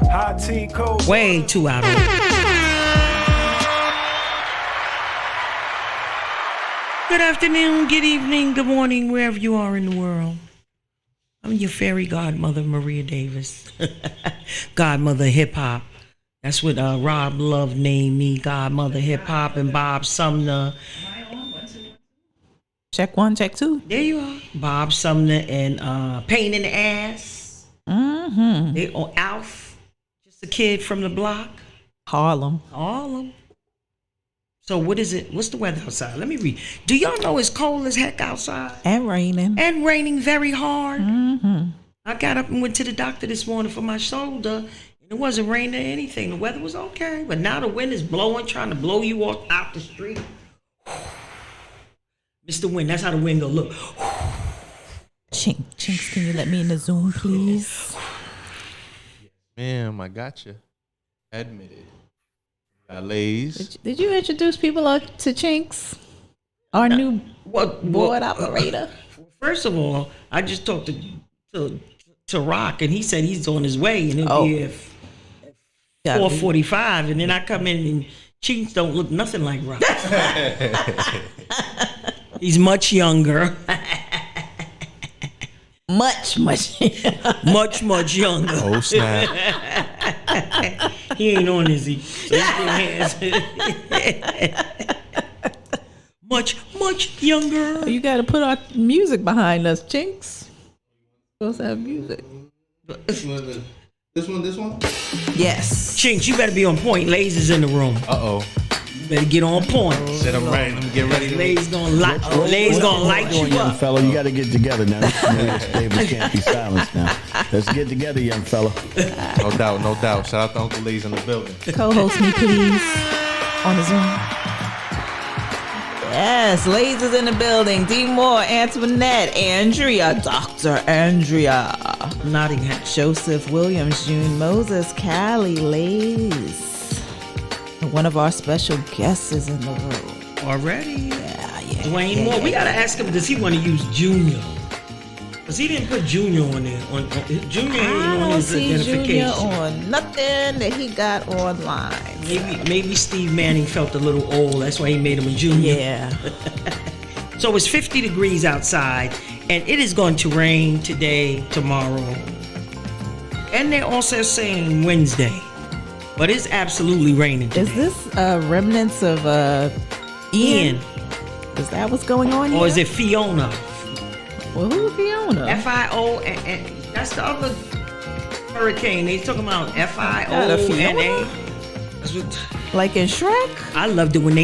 Hot tea, cold. Way too out of it. Good afternoon, good evening, good morning, wherever you are in the world. I'm your fairy godmother, Maria Davis. Godmother hip hop. That's what Rob Love named me, Godmother hip hop, and Bob Sumner. Check 1, check 2. There you are. Bob Sumner and Pain in the Ass. Mm-hmm. They on Alf, just a kid from the block. Harlem. So what is it? What's the weather outside? Let me read. Do y'all know it's cold as heck outside? And raining. And raining very hard. Mm-hmm. I got up and went to the doctor this morning for my shoulder, and it wasn't raining or anything. The weather was okay, but now the wind is blowing, trying to blow you off out the street. Mr. Wind, that's how the wind go. Look. Chinks, can you let me in the Zoom, please? Ma'am, I got you. Admit it. Got Lays. Did you introduce people to Chinks? Our new board operator? First of all, I just talked to Rock, and he said he's on his way, and he'll be at 4:45, and then I come in, and Chinks don't look nothing like Rock. He's much younger. Much younger. Oh, snap. He ain't on, is he? So much younger. You got to put our music behind us, Chinks. Supposed to have music. This one? Yes. Chinks, you better be on point. Lays is in the room. Uh-oh. You better get on point. Said I'm right. I'm getting ready. Lays gonna light you young up. fellow, you got to get together now. Davis can't be silenced now. Let's get together, young fella. No doubt. Shout out to Uncle Lays in the building. Co-host me, please, on the Zoom. Yes, Lays is in the building. D. Moore, Antoinette, Andrea, Dr. Andrea, Nottingham. Joseph Williams, June Moses, Callie, Lays. And one of our special guests is in the room. Already? Yeah. Dwayne Moore. We gotta ask him, does he want to use Junior? Because he didn't put Junior on there. Junior ain't on his identification. Junior on nothing that he got online. Maybe Steve Manning felt a little old. That's why he made him a junior. Yeah. So it's 50 degrees outside, and it is going to rain today, tomorrow. And they're also saying Wednesday. But it's absolutely raining today. Is this remnants of Ian? Is that what's going on here? Or is it Fiona? Well, who's Fiona? F-I-O, and that's the other hurricane. They talking about F-I-O-N-A. That's what, like in Shrek? I loved it when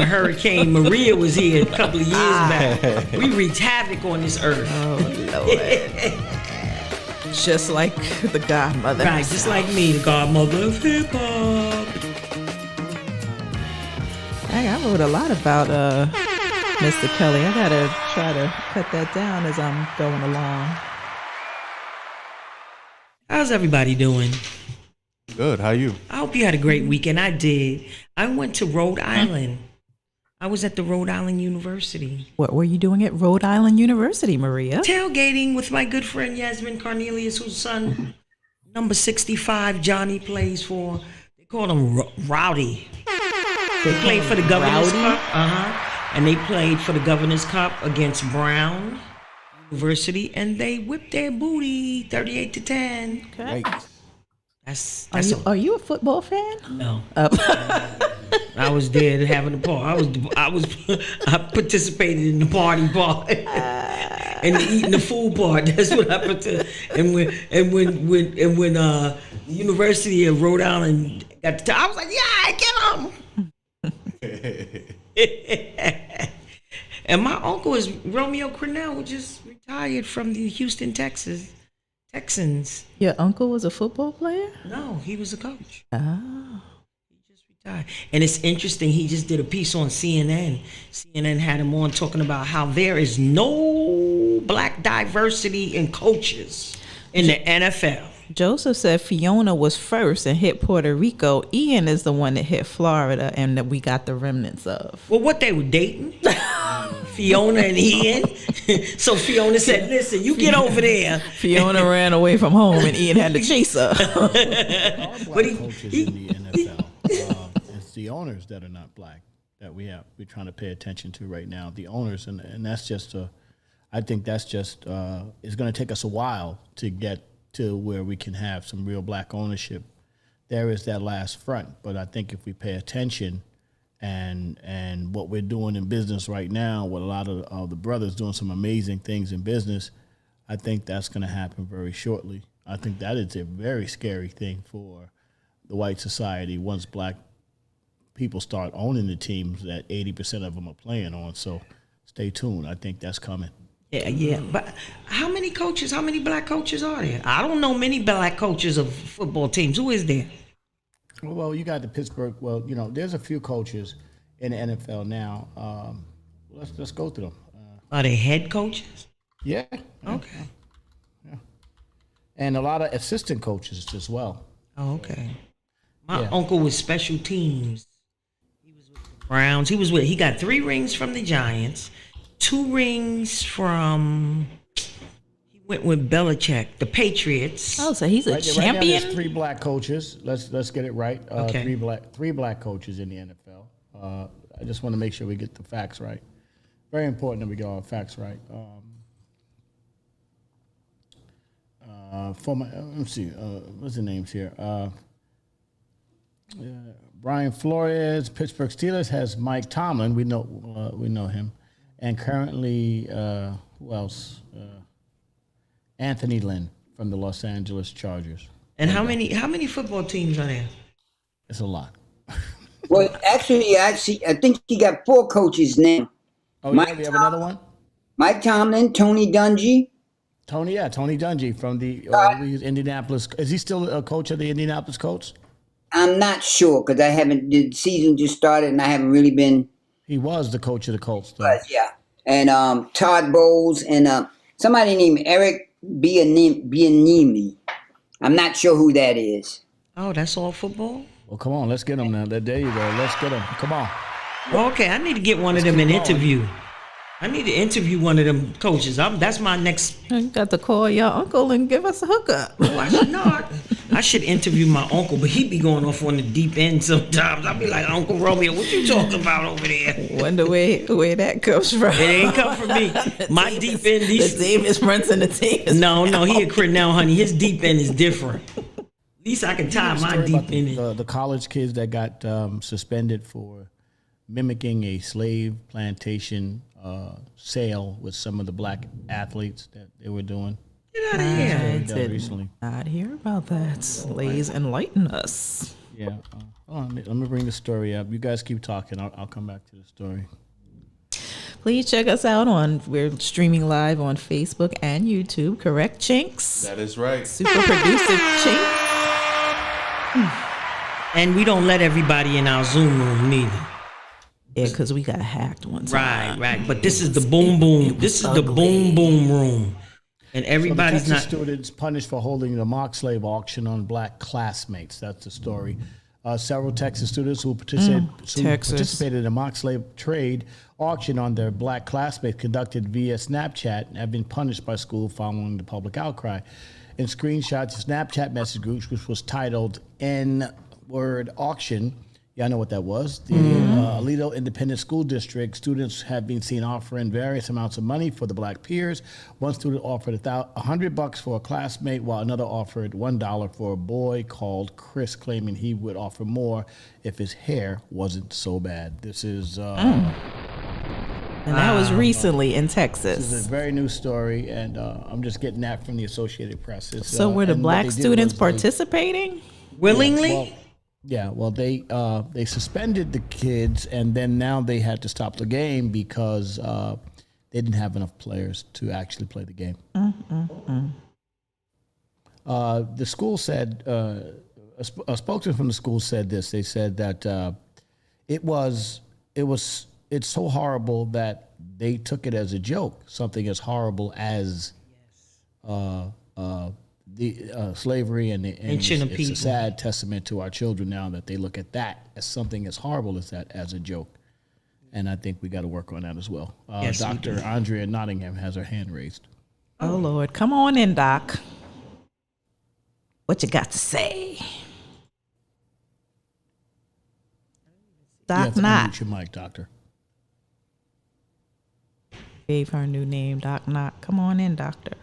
Hurricane Maria was here a couple of years back. We wreaked havoc on this earth. Oh, Lord. Just like the godmother. Right, just like me, the godmother of hip-hop. I wrote a lot about Mr. Kelly. I gotta try to cut that down as I'm going along. How's everybody doing? Good. How you? I hope you had a great weekend. I did. I went to Rhode Island. I was at the Rhode Island University. What were you doing at Rhode Island University, Maria? Tailgating with my good friend Yasmin Cornelius, whose son, number 65, Johnny plays for. They call him Rowdy. They played for the Governor's Cup. And they played for the Governor's Cup against Brown University, and they whipped their booty 38-10. Okay. That's are you a football fan? No. I was there having a party. I participated in the party part and eating the food part. That's what I participated. And when the University of Rhode Island got the I was like, yeah, get them. And my uncle is Romeo Crennel, who just retired from the Houston Texans. Your uncle was a football player? No, he was a coach. Oh. He just retired. And it's interesting, he just did a piece on CNN. CNN had him on talking about how there is no black diversity in coaches in the NFL. Joseph said Fiona was first and hit Puerto Rico. Ian is the one that hit Florida and that we got the remnants of. Well, what they were dating? Fiona and Ian. So Fiona said, listen, you get over there. Fiona ran away from home and Ian had to chase her. Our black coaches in the NFL. It's the owners that are not black that we're trying to pay attention to right now. The owners, and that's just I think that's just it's going to take us a while to get to where we can have some real black ownership. There is that last front, but I think if we pay attention and what we're doing in business right now, with a lot of the brothers doing some amazing things in business, I think that's going to happen very shortly. I think that is a very scary thing for the white society once black people start owning the teams that 80% of them are playing on. So stay tuned. I think that's coming. Yeah. But how many black coaches are there? I don't know many black coaches of football teams. Who is there? Well, you got the Pittsburgh. Well, there's a few coaches in the NFL now. Let's go through them. Are they head coaches? Yeah. Okay. Yeah. And a lot of assistant coaches as well. Oh, okay. My uncle was special teams. He was with the Browns. He got 3 rings from the Giants, 2 rings from. He went with Belichick, the Patriots. Oh, so he's a Right champion? now there's 3 black coaches. Let's get it right. Okay. 3 black coaches in the NFL. I just want to make sure we get the facts right. Very important that we get all the facts right. Let's see, what's the names here? Brian Flores, Pittsburgh Steelers has Mike Tomlin. We know him, and currently, who else? Anthony Lynn from the Los Angeles Chargers. And how many football teams are there? It's a lot. Well, actually, I think he got 4 coaches now. Oh, yeah, we have another one? Mike Tomlin, Tony Dungy. Tony Dungy from the Indianapolis. Is he still a coach of the Indianapolis Colts? I'm not sure because the season just started and I haven't really been. He was the coach of the Colts, though. But yeah. And Todd Bowles and somebody named Eric Bianemi. I'm not sure who that is. Oh, that's all football? Well, come on, let's get him now. There you go. Let's get him. Come on. Okay, I need to get one of them an interview. I need to interview one of them coaches. That's my next. You got to call your uncle and give us a hookup. Why should not? I should interview my uncle, but he be going off on the deep end sometimes. I'll be like, Uncle Romeo, what you talking about over there? Wonder where that comes from. It ain't come from me. My deep end. The Davis Brunson, the team. No, he a Cornell, honey. His deep end is different. At least I can tie my deep end in. The college kids that got suspended for mimicking a slave plantation sale with some of the black athletes that they were doing. Get out of here. I did recently. not hear about that. Please enlighten us. Yeah. Let me bring the story up. You guys keep talking. I'll come back to the story. Please check us out we're streaming live on Facebook and YouTube, correct, Chinks? That is right. Super producer Chinks. And we don't let everybody in our Zoom room neither. Yeah, because we got hacked one time. Right. But this is the boom boom. This is the boom boom room. And everybody's so the Texas not. students punished for holding the mock slave auction on black classmates. That's the story. Several Texas students who participated in a mock slave trade auction on their black classmates conducted via Snapchat have been punished by school following the public outcry. In screenshots of Snapchat message groups, which was titled N-word auction. Yeah, I know what that was. The Alito Independent School District students have been seen offering various amounts of money for the black peers. One student offered $100 for a classmate, while another offered $1 for a boy called Chris, claiming he would offer more if his hair wasn't so bad. This is... And that was recently in This Texas. is a very new story, and I'm just getting that from the Associated Press. So were the black students participating? Willingly? Well, they suspended the kids, and then now they had to stop the game because they didn't have enough players to actually play the game. The school said, a spokesman from the school said this. They said that it's so horrible that they took it as a joke. Something as horrible as the slavery and it's a sad testament to our children now that they look at that as something as horrible as that as a joke. And I think we got to work on that as well. Yes, we Dr. do. Andrea Nottingham has her hand raised. Oh, Lord. Come on in, Doc. What you got to say? You Doc have to Knott. unmute your mic, Doctor. Gave her a new name, Doc Knott. Come on in, Doctor.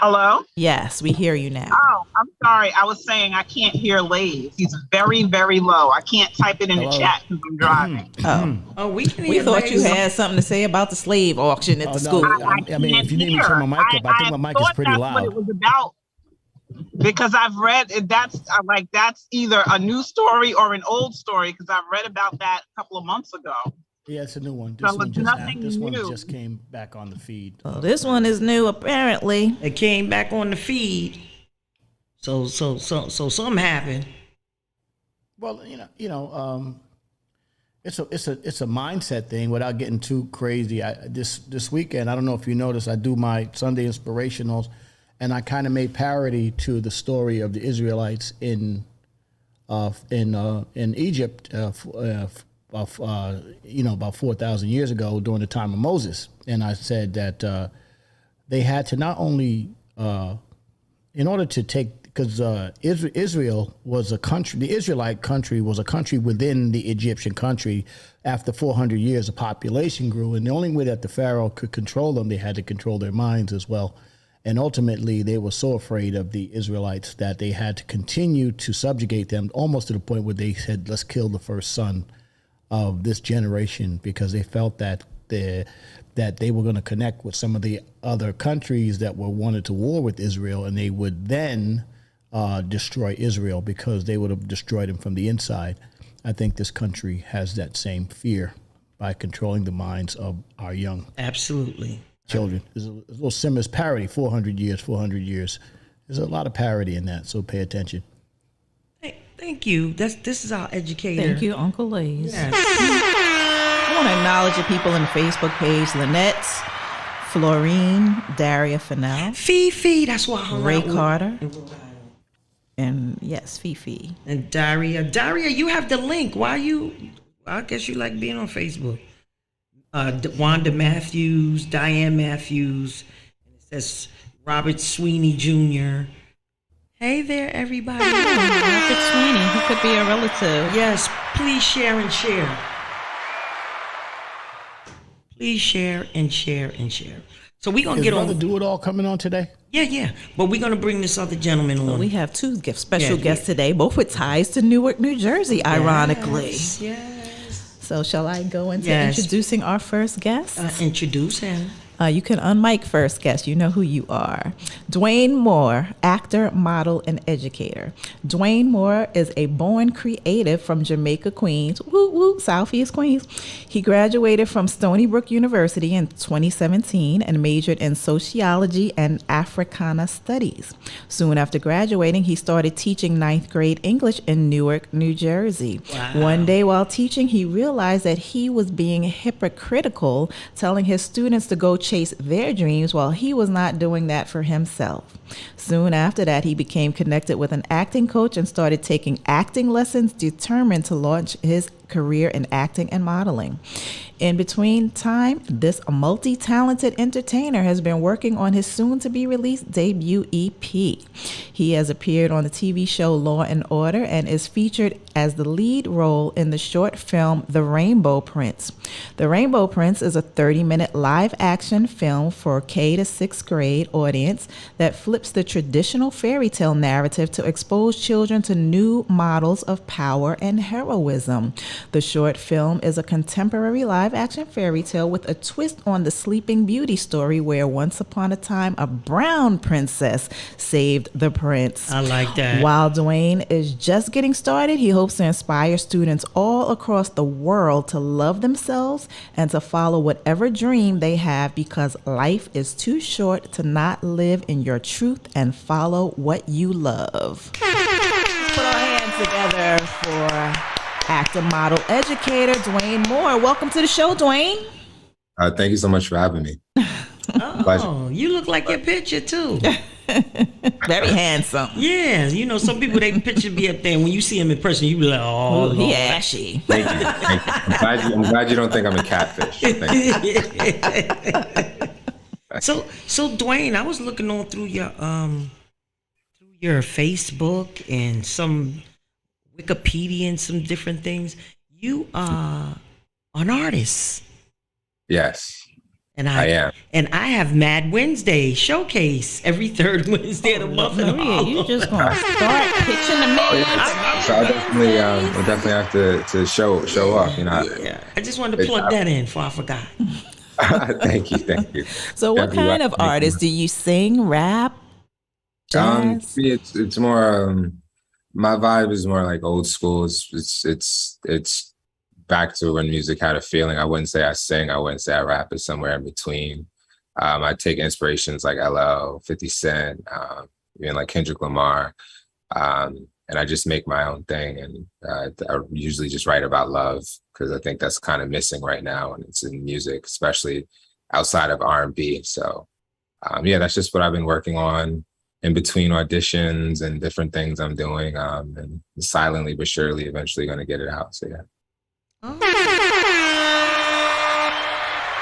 Hello? Yes, we hear you now. Oh, I'm sorry. I was saying I can't hear Lays. He's very, very low. I can't type it in Hello? the chat because I'm driving. Oh, We can we hear thought you Lays. had something to say about the slave auction at the school. I mean, if you need me to turn my mic up, I think my mic is pretty That's loud. what it was about. Because I've read that's either a new story or an old story because I've read about that a couple of months ago. Yeah, it's a new one. So it's nothing This one new. just came back on the feed. Oh, this one is new, apparently. It came back on the feed. So something happened. Well, it's a mindset thing. Without getting too crazy, this weekend, I don't know if you noticed, I do my Sunday inspirationals, and I kind of made parody to the story of the Israelites in Egypt, about 4,000 years ago during the time of Moses, and I said that they had to not only in order to take. Because Israel was a country, the Israelite country was a country within the Egyptian country. After 400 years, the population grew, and the only way that the Pharaoh could control them, they had to control their minds as well. And ultimately, they were so afraid of the Israelites that they had to continue to subjugate them, almost to the point where they said, let's kill the first son of this generation, because they felt that they were going to connect with some of the other countries that were wanted to war with Israel, and they would then destroy Israel because they would have destroyed him from the inside. I think this country has that same fear by controlling the minds of our young Absolutely. children. There's a little similar parody, 400 years. There's a lot of parody in that, so pay attention. Thank you. This is our educator. Thank you, Uncle Lays. Yes. I want to acknowledge the people on the Facebook page: Lynette, Florine, Daria Fennell, Fifi, that's why I hung Ray out with- Carter, and yes, Fifi. And Daria, you have the link. I guess you like being on Facebook. Wanda Matthews, Diane Matthews, and it says Robert Sweeney Jr. Hey there, everybody. Robert Sweeney, he could be a relative. Yes, please share and share. Please share and share and share. So we're gonna Is get Brother on. Do It All coming on today? Yeah. But we're gonna bring this other gentleman on. We have two special Yeah. guests today, both with ties to Newark, New Jersey, ironically. Yes. So shall I go into Yes. introducing our first guest? Introduce him. You can unmic first guest. You know who you are. Dwayne Moore, actor, model, and educator. Dwayne Moore is a born creative from Jamaica, Queens. Woo woo, Southeast Queens. He graduated from Stony Brook University in 2017 and majored in sociology and Africana studies. Soon after graduating, he started teaching 9th grade English in Newark, New Jersey. Wow. One day while teaching, he realized that he was being hypocritical, telling his students to go chase their dreams while he was not doing that for himself. Soon after that, he became connected with an acting coach and started taking acting lessons, determined to launch his career in acting and modeling. In between time, this multi-talented entertainer has been working on his soon-to-be-released debut EP. He has appeared on the TV show Law and Order and is featured as the lead role in the short film The Rainbow Prince. The Rainbow Prince is a 30-minute live-action film for K to 6th grade audience that flips the traditional fairy tale narrative to expose children to new models of power and heroism. The short film is a contemporary live-action fairy tale with a twist on the Sleeping Beauty story where once upon a time a brown princess saved the prince. I like that. While Dwayne is just getting started, he hopes to inspire students all across the world to love themselves and to follow whatever dream they have, because life is too short to not live in your truth and follow what you love. Put our hands together for actor, model, educator, Dwayne Moore. Welcome to the show, Dwayne. Thank you so much for having me. Oh, you look like your picture too. Very handsome. Yeah, you know, some people, they picture be up there, and when you see him in person, you be like, oh, Ooh, he Lord. ashy. Thank you. Thank you. I'm glad you don't think I'm a catfish. Thank you. So Dwayne, I was looking on through your Facebook and some Wikipedia and some different things. You are an artist. Yes, And I am. And I have Mad Wednesday showcase every third Wednesday of the month in Maria, you Harlem. just gonna start pitching the man. So I'll definitely have to show off. You know. Yeah, I just wanted to plug that in before I forgot. Thank you. So what Definitely kind of right. artist do you sing? Rap? Jazz? It's more my vibe is more like old school. It's back to when music had a feeling. I wouldn't say I sing. I wouldn't say I rap. It's somewhere in between. I take inspirations like LL, 50 Cent, even like Kendrick Lamar, and I just make my own thing. And I usually just write about love because I think that's kind of missing right now, and it's in music, especially outside of R&B. So that's just what I've been working on in between auditions and different things I'm doing, and silently but surely eventually going to get it out. So yeah.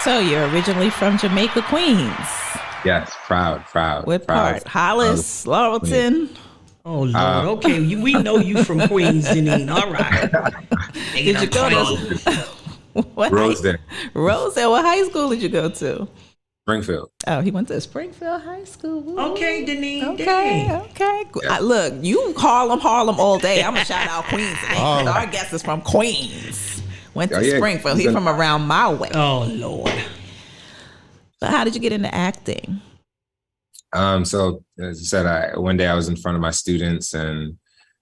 So you're originally from Jamaica, Queens. Yes, proud. What proud. part? Hollis, Laurelton. Oh Lord, okay, we know you from Queens, Janine. All right. Did you go to what? Rosedale, Rosedale. What high school did you go to? Springfield. Oh, he went to Springfield High School. Woo. Okay, Denise. Okay. Yeah. Look, you Harlem all day. I'm gonna shout out Queens today. Our guest is from Queens. Went to Springfield. He's from around my way. Oh Lord. So how did you get into acting? So as I said, one day I was in front of my students, and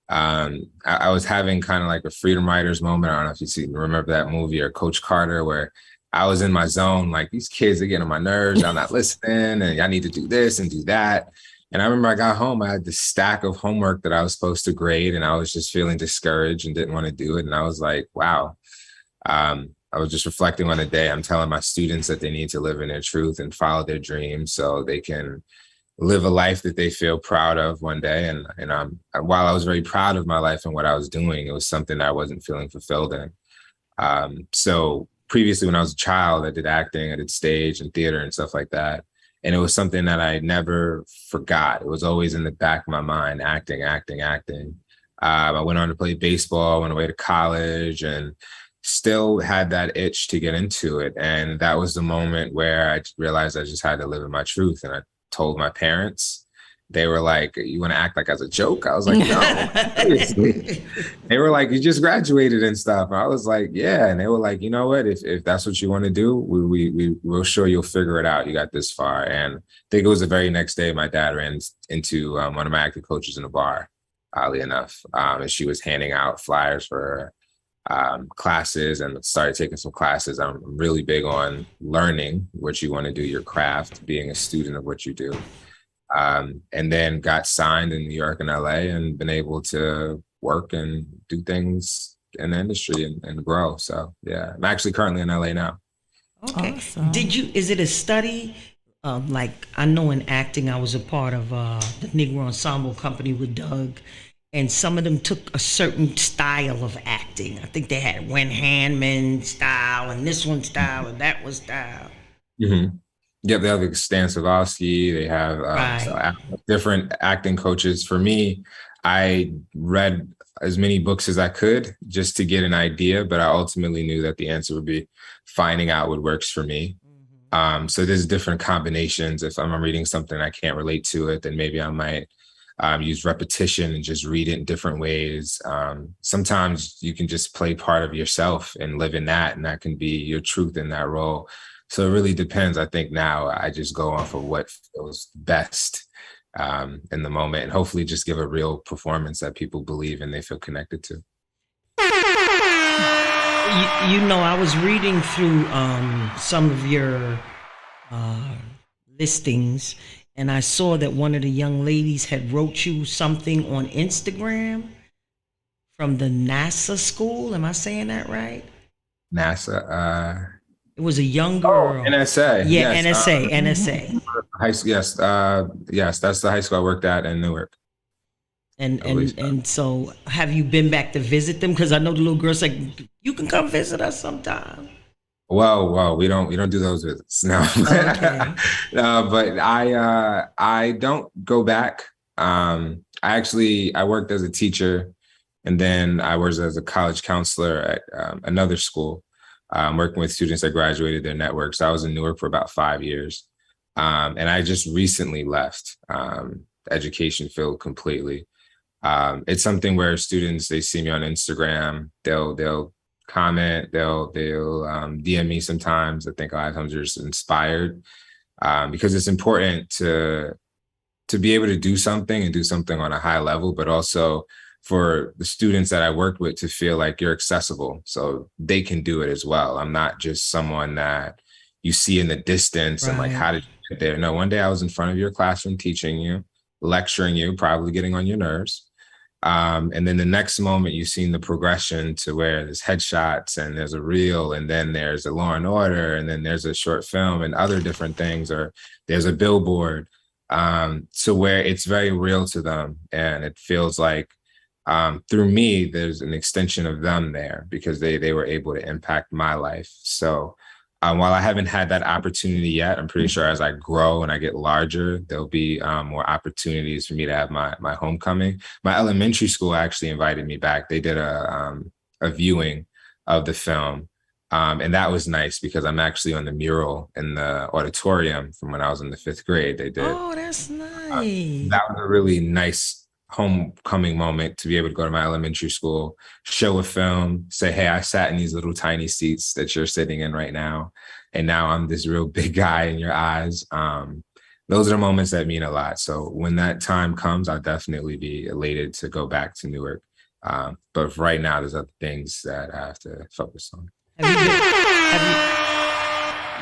I was having kind of like a Freedom Writers moment. I don't know if you remember that movie, or Coach Carter, where I was in my zone, like, these kids are getting on my nerves. I'm not listening, and I need to do this and do that. And I remember I got home, I had this stack of homework that I was supposed to grade, and I was just feeling discouraged and didn't want to do it. And I was like, wow. I was just reflecting on the day. I'm telling my students that they need to live in their truth and follow their dreams so they can live a life that they feel proud of one day. And while I was very proud of my life and what I was doing, it was something that I wasn't feeling fulfilled in. So previously, when I was a child, I did acting, I did stage and theater and stuff like that. And it was something that I never forgot. It was always in the back of my mind, acting. I went on to play baseball, went away to college, and still had that itch to get into it. And that was the moment where I realized I just had to live in my truth. And I told my parents. They were like, you want to act like as a joke? I was like, no, seriously. They were like, you just graduated and stuff. I was like, yeah. And they were like, you know what? If that's what you want to do, we're sure you'll figure it out. You got this far. And I think it was the very next day my dad ran into one of my acting coaches in a bar, oddly enough. And she was handing out flyers for classes, and started taking some classes. I'm really big on learning what you want to do, your craft, being a student of what you do. And then got signed in New York and LA, and been able to work and do things in the industry and grow. So yeah, I'm actually currently in LA now. Okay. Awesome. Is it a study? Like, I know in acting, I was a part of the Negro Ensemble Company with Doug, and some of them took a certain style of acting. I think they had Wen Handman style, and this one style, and that one style. Mm-hmm. Yeah, they have Stan Savosky. They have different acting coaches. For me, I read as many books as I could just to get an idea, but I ultimately knew that the answer would be finding out what works for me. So there's different combinations. If I'm reading something I can't relate to it, then maybe I might use repetition and just read it in different ways. Sometimes you can just play part of yourself and live in that, and that can be your truth in that role. So it really depends. I think now I just go off of what feels best in the moment, and hopefully just give a real performance that people believe and they feel connected to. You know, I was reading through some of your listings, and I saw that one of the young ladies had wrote you something on Instagram from the NASA School. Am I saying that right? NASA. It was a young girl. NSA. Yeah, Yes. NSA, NSA. High school. Yes. Yes. That's the high school I worked at in Newark. And I believe and so, have you been back to visit them? Because I know the little girl's like, you can come visit us sometime. Whoa. We don't do those visits. No. Okay. No, but I don't go back. I worked as a teacher, and then I was as a college counselor at another school, working with students that graduated their networks. I was in Newark for about 5 years. And I just recently left the education field completely. It's something where students, they see me on Instagram, they'll comment, they'll DM me sometimes. I think a lot of times they're just inspired, because it's important to be able to do something and do something on a high level, but also for the students that I worked with to feel like you're accessible so they can do it as well. I'm not just someone that you see in the distance and like, Right. how did you get there? No, one day I was in front of your classroom teaching you, lecturing you, probably getting on your nerves. And then the next moment you've seen the progression to where there's headshots and there's a reel, and then there's a Law and Order, and then there's a short film and other different things, or there's a billboard. So where it's very real to them, and it feels like through me, there's an extension of them there because they were able to impact my life. So while I haven't had that opportunity yet, I'm pretty sure as I grow and I get larger, there'll be more opportunities for me to have my homecoming. My elementary school actually invited me back. They did a viewing of the film. And that was nice because I'm actually on the mural in the auditorium from when I was in the 5th grade. They did. Oh, that's nice. That was a really nice homecoming moment to be able to go to my elementary school, show a film, say, hey, I sat in these little tiny seats that you're sitting in right now. And now I'm this real big guy in your eyes. Those are moments that mean a lot. So when that time comes, I'll definitely be elated to go back to Newark. But right now, there's other things that I have to focus on.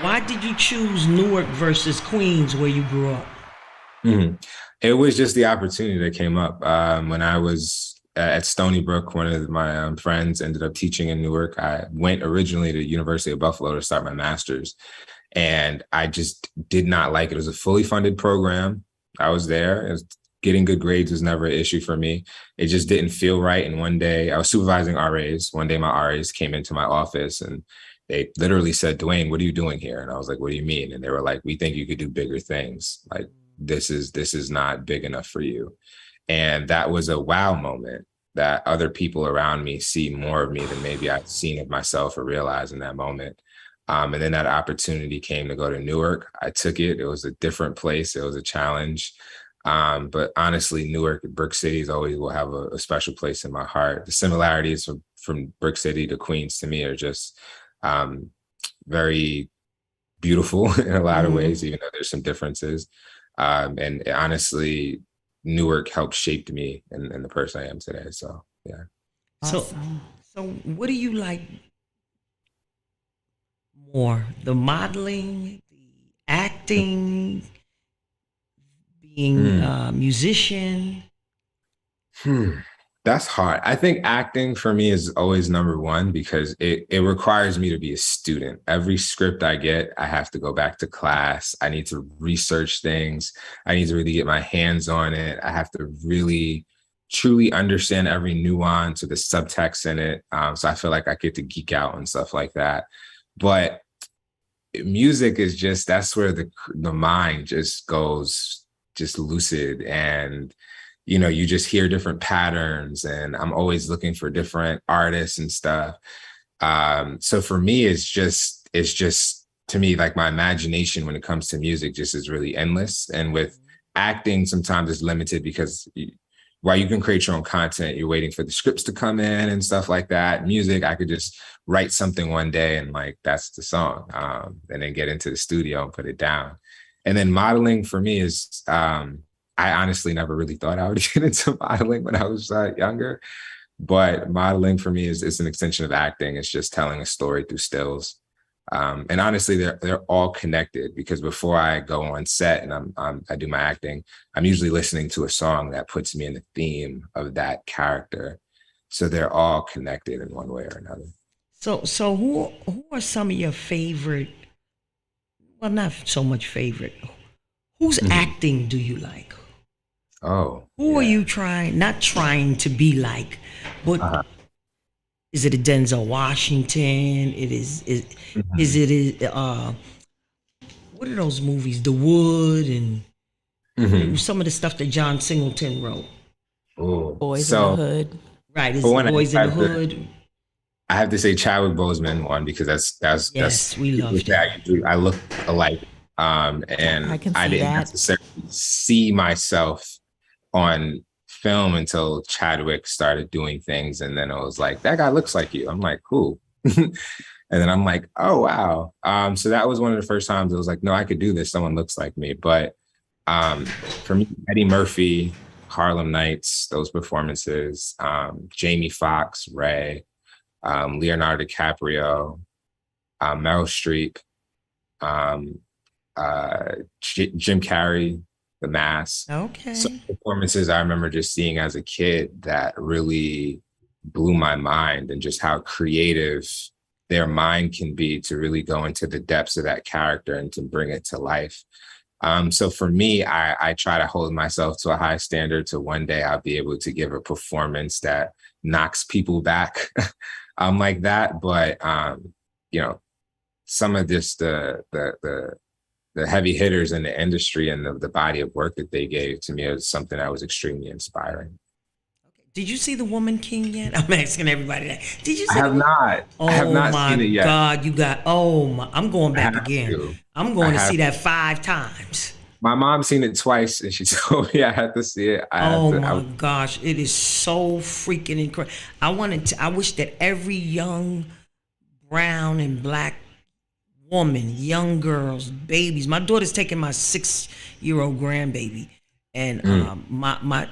Why did you choose Newark versus Queens where you grew up? Mm-hmm. It was just the opportunity that came up when I was at Stony Brook. One of my friends ended up teaching in Newark. I went originally to University of Buffalo to start my master's, and I just did not like it. It was a fully funded program. I was there. Getting good grades was never an issue for me. It just didn't feel right. And one day I was supervising RAs. One day my RAs came into my office and they literally said, Dwayne, what are you doing here? And I was like, what do you mean? And they were like, we think you could do bigger things. Like, this is not big enough for you. And that was a wow moment that other people around me see more of me than maybe I've seen of myself or realized in that moment. And then that opportunity came to go to Newark. I took it. It was a different place. It was a challenge. But honestly, Newark, Brick Cities always will have a special place in my heart. The similarities from Brick City to Queens to me are just very beautiful in a lot of ways, even though there's some differences. And honestly, Newark helped shape me and the person I am today. So, yeah. Awesome. So what do you like more? The modeling, the acting, being a musician? That's hard. I think acting for me is always number one because it requires me to be a student. Every script I get, I have to go back to class. I need to research things. I need to really get my hands on it. I have to really, truly understand every nuance or the subtext in it. So I feel like I get to geek out and stuff like that. But music is just, that's where the mind just goes just lucid, and you just hear different patterns, and I'm always looking for different artists and stuff. So for me, it's just to me, like, my imagination when it comes to music just is really endless. And with acting, sometimes it's limited because while you can create your own content, you're waiting for the scripts to come in and stuff like that. Music, I could just write something one day and like, that's the song, and then get into the studio and put it down. And then modeling for me is, I honestly never really thought I would get into modeling when I was younger, but modeling for me is an extension of acting. It's just telling a story through stills. And honestly, they're all connected because before I go on set and I do my acting, I'm usually listening to a song that puts me in the theme of that character. So they're all connected in one way or another. So who are some of your favorite? Well, not so much favorite. Whose acting do you like? Oh, Who are yeah. you not trying to be like, but is it a Denzel Washington? Is Mhm. it what are those movies? The Wood and Mhm. some of the stuff that John Singleton wrote. Oh, Boys in the so Hood. Right, for is one, Boys in the Hood. I have to say Chadwick Boseman one because that's Yes, we people loved say him. I look alike, I and can I see didn't that. necessarily see myself on film until Chadwick started doing things, and then it was like that guy looks like you. I'm like, who? And then I'm like, oh wow. So that was one of the first times it was like, no, I could do this. Someone looks like me. But for me, Eddie Murphy, Harlem Nights, those performances, Jamie Foxx, Ray, Leonardo DiCaprio, Meryl Streep, um, Jim Carrey, The Mask. So Okay. performances I remember just seeing as a kid that really blew my mind, and just how creative their mind can be to really go into the depths of that character and to bring it to life. So for me, I try to hold myself to a high standard to one day I'll be able to give a performance that knocks people back like that. But you know, some of just the heavy hitters in the industry and the body of work that they gave to me was something that was extremely inspiring. Did you see The Woman King yet? I'm asking everybody that. Did you I see The have Woman? not. I have Oh not my seen it yet. God, you got, oh my, I'm going I back have again. to. I'm I going to have. see that 5 times. My mom's seen it twice, and she told me I had to see it. I have Oh to. my gosh, it is so freaking incredible. I wish that every young brown and black woman, young girls, babies. My daughter's taking my 6-year-old grandbaby, and Mm, my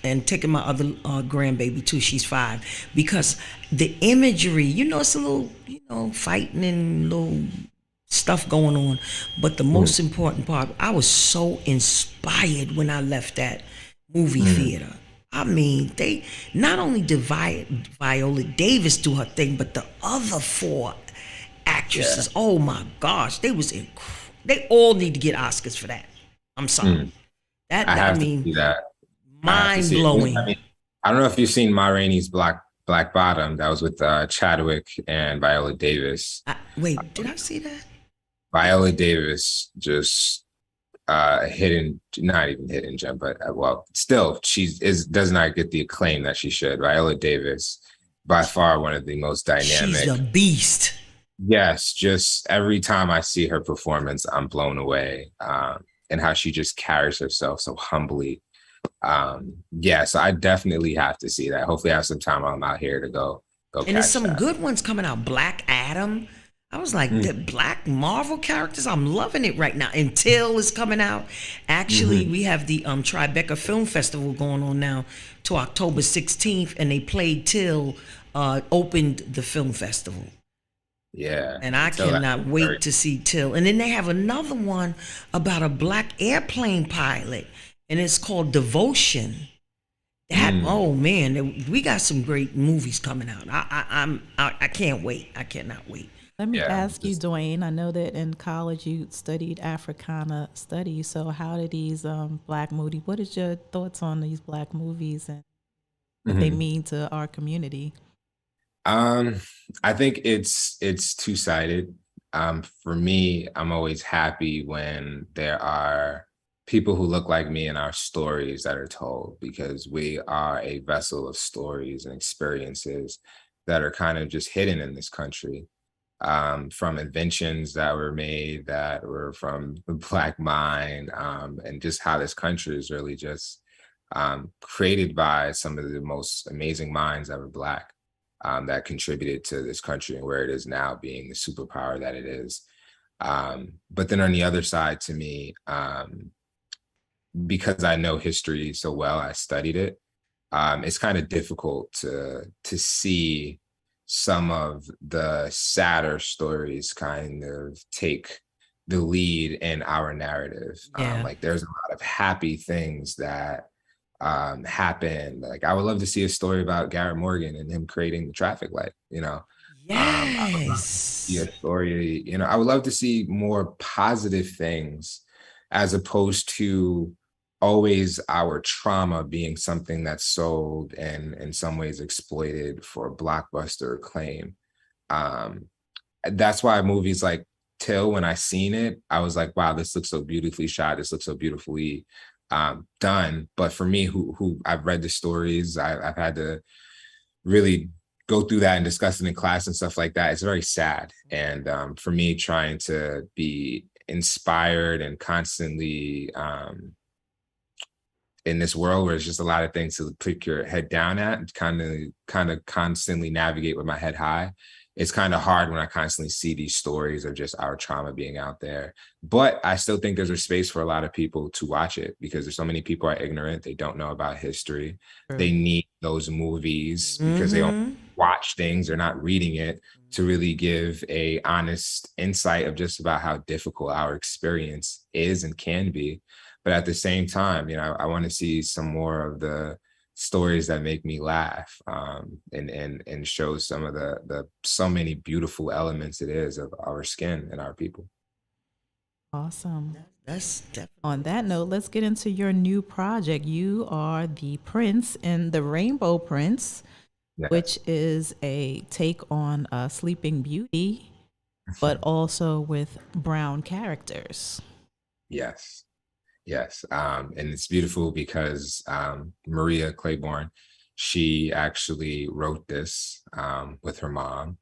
and taking my other grandbaby too. She's 5, because the imagery, it's a little, fighting and little stuff going on, but the mm, most important part, I was so inspired when I left that movie mm. theater. I mean, they not only did Viola Davis do her thing, but the other 4 Yeah. actresses. Oh my gosh, they all need to get Oscars for that. I'm sorry. Mm. I That I have to mean, see that. I have to mind see it. I blowing. mean, I don't know if you've seen Ma Rainey's Black Bottom. That was with Chadwick and Viola Davis. Wait, did I see that? Viola Davis just hidden, not even hidden gem, but well, still does not get the acclaim that she should. Viola Davis, by far one of the most She's dynamic. a beast. Yes, just every time I see her performance, I'm blown away, and how she just carries herself so humbly. Yeah, so I definitely have to see that. Hopefully, I have some time while I'm out here to go And there's catch some that. good ones coming out. Black Adam. I was like, Mm, the black Marvel characters, I'm loving it right now. And Till is coming out. Actually, mhm. we have the Tribeca Film Festival going on now to October 16th, and they played Till, opened the film festival. Yeah, And I until that. cannot wait to see Till. And then they have another one about a black airplane pilot, and it's called Devotion. Mm. Oh man, we got some great movies coming out. I can't wait. I cannot wait. Let me Yeah, ask you, Dwayne. I know that in college you studied Africana studies. So, how did these black movies? What is your thoughts on these black movies and what they mhm. mean to our community? Um, I think it's two-sided. For me, I'm always happy when there are people who look like me in our stories that are told, because we are a vessel of stories and experiences that are kind of just hidden in this country. From inventions that were made that were from the Black mind, and just how this country is really just created by some of the most amazing minds that were Black, that contributed to this country and where it is now being the superpower that it is. But then on the other side, to me, because I know history so well, I studied it. It's kind of difficult to see some of the sadder stories kind of take the lead in our narrative. Yeah. Like there's a lot of happy things that happen. Like I would love to see a story about Garrett Morgan and him creating the traffic light. Yes. A story, I would love to see more positive things as opposed to always our trauma being something that's sold and in some ways exploited for blockbuster acclaim. Um, that's why movies like Till, when I seen it, I was like, wow, this looks so beautifully shot. This looks so beautifully done. But for me, who I've read the stories, I've had to really go through that and discuss it in class and stuff like that. It's very sad. And for me, trying to be inspired and constantly in this world where it's just a lot of things to put your head down at and kind of constantly navigate with my head high. It's kind of hard when I constantly see these stories of just our trauma being out there. But I still think there's a space for a lot of people to watch it because there's so many people are ignorant. They don't know about history. They need those movies because they don't watch things. They're not reading it to really give a honest insight of just about how difficult our experience is and can be. But at the same time, I want to see some more of the stories that make me laugh and show some of the so many beautiful elements it is of our skin and our people. Awesome. That's definitely. On that note, let's get into your new project. You are the Prince in the Rainbow Prince, which is a take on Sleeping Beauty, but also with brown characters. Yes. And it's beautiful because Maria Claiborne, she actually wrote this with her mom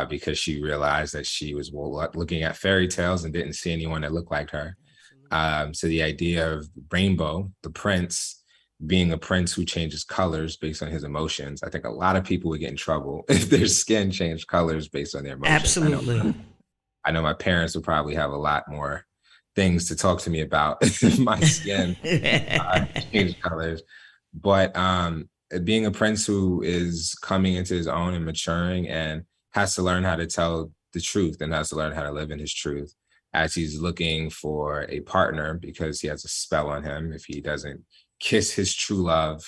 because she realized that she was looking at fairy tales and didn't see anyone that looked like her. So the idea of Rainbow, the prince, being a prince who changes colors based on his emotions, I think a lot of people would get in trouble if their skin changed colors based on their emotions. Absolutely. I know my parents would probably have a lot more things to talk to me about if my skin changed colors. But being a prince who is coming into his own and maturing and has to learn how to tell the truth and has to learn how to live in his truth as he's looking for a partner because he has a spell on him. If he doesn't kiss his true love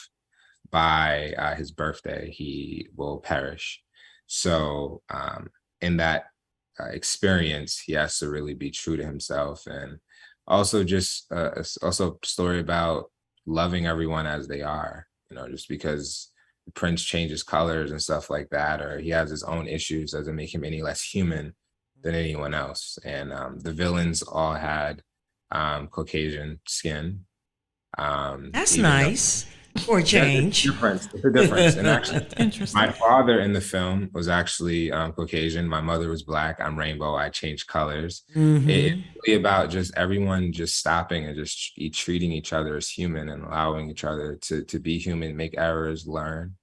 by his birthday, he will perish. So in that experience, he has to really be true to himself, and also just also a story about loving everyone as they are. Just because the prince changes colors and stuff like that, or he has his own issues, doesn't make him any less human than anyone else. And the villains all had Caucasian skin. That's nice. For a change. It's a difference. And actually, my father in the film was actually Caucasian. My mother was Black. I'm rainbow. I changed colors. It's really about just everyone just stopping and just treating each other as human and allowing each other to be human, make errors, learn,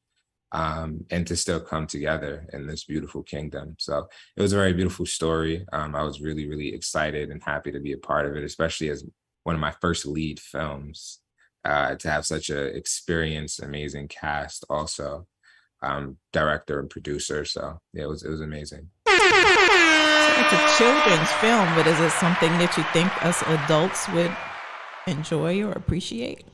and to still come together in this beautiful kingdom. So it was a very beautiful story. I was really, really excited and happy to be a part of it, especially as one of my first lead films. To have such an experienced, amazing cast, also director and producer. So yeah, it was amazing. So it's a children's film, but is it something that you think us adults would enjoy or appreciate?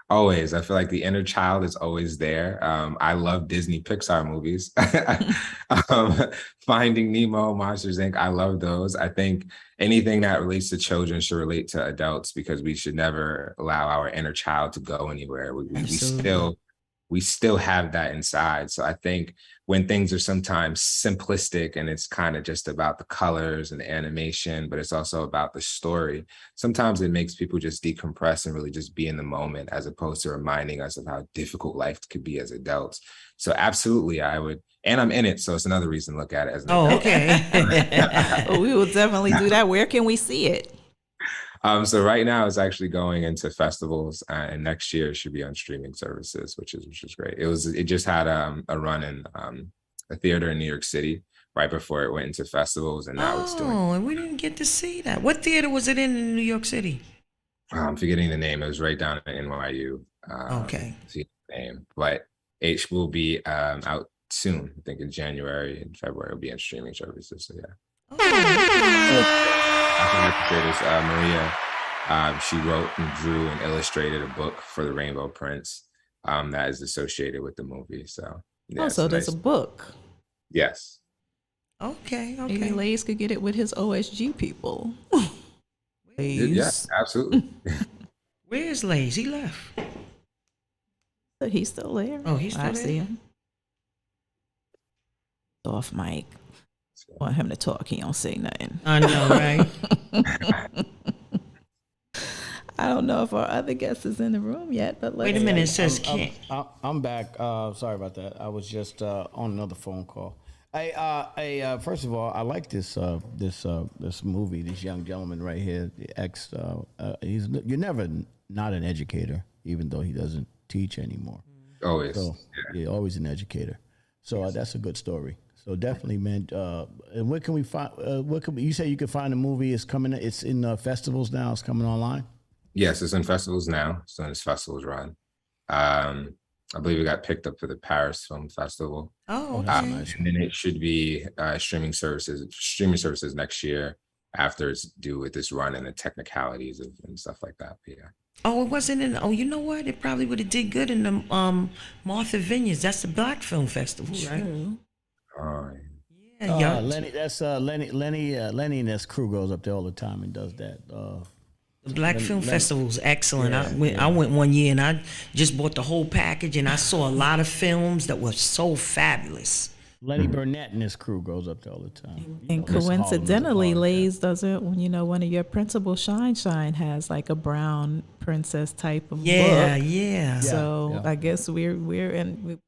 Always. I feel like the inner child is always there. I love Disney Pixar movies. Finding Nemo, Monsters, Inc. I love those. I think anything that relates to children should relate to adults because we should never allow our inner child to go anywhere. We still have that inside. So I think when things are sometimes simplistic and it's kind of just about the colors and the animation, but it's also about the story, sometimes it makes people just decompress and really just be in the moment as opposed to reminding us of how difficult life could be as adults. So absolutely, I would, and I'm in it, so it's another reason to look at it as an adult. Okay. Well, we will definitely do that. Where can we see it? So right now it's actually going into festivals, and next year it should be on streaming services, which is great. It just had a run in a theater in New York City right before it went into festivals, and now it's doing. Oh, and we didn't get to see that. What theater was it in New York City? I'm forgetting the name. It was right down at NYU. Okay. See the name, but it will be out soon. I think in January and February it'll be in streaming services. So yeah. I forgot to say this. Maria, she wrote and drew and illustrated a book for the Rainbow Prince that is associated with the movie. So yeah, so there's a book. Yes. Okay, Maybe okay. Lays could get it with his OSG people. Yeah, Lays. absolutely. Where's Lays? He left. But he's still there. Oh, he's still I see there? him. Off mic. Want him to talk. He don't say nothing. I know, right? I don't know if our other guest is in the room yet, but let's Wait a minute. It says Cant. I'm back. Sorry about that. I was just on another phone call. First of all, I like this movie. This young gentleman right here, you're never not an educator, even though he doesn't teach anymore. Always. So yeah, always an educator. So that's a good story. So definitely, man. And where can we find? You say you can find the movie? It's coming. It's in festivals now. It's coming online. Yes, it's in festivals now. So as festivals run, I believe it got picked up for the Paris Film Festival. Oh, that's okay. nice. And then it should be streaming services next year after it's due with this run and the technicalities and stuff like that. But yeah. Oh, it wasn't in. Oh, you know what? It probably would have did good in the Martha Vineyards. That's the Black Film Festival, right? True. Yeah, yeah. Lenny, that's Lenny and his crew goes up there all the time and does that. The Black Film Festival is excellent. I went one year and I just bought the whole package and I saw a lot of films that were so fabulous. Lenny Burnett and his crew goes up there all the time. And coincidentally, Lays doesn't, one of your principals, Shine has like a brown princess type of book. Yeah. So I guess we're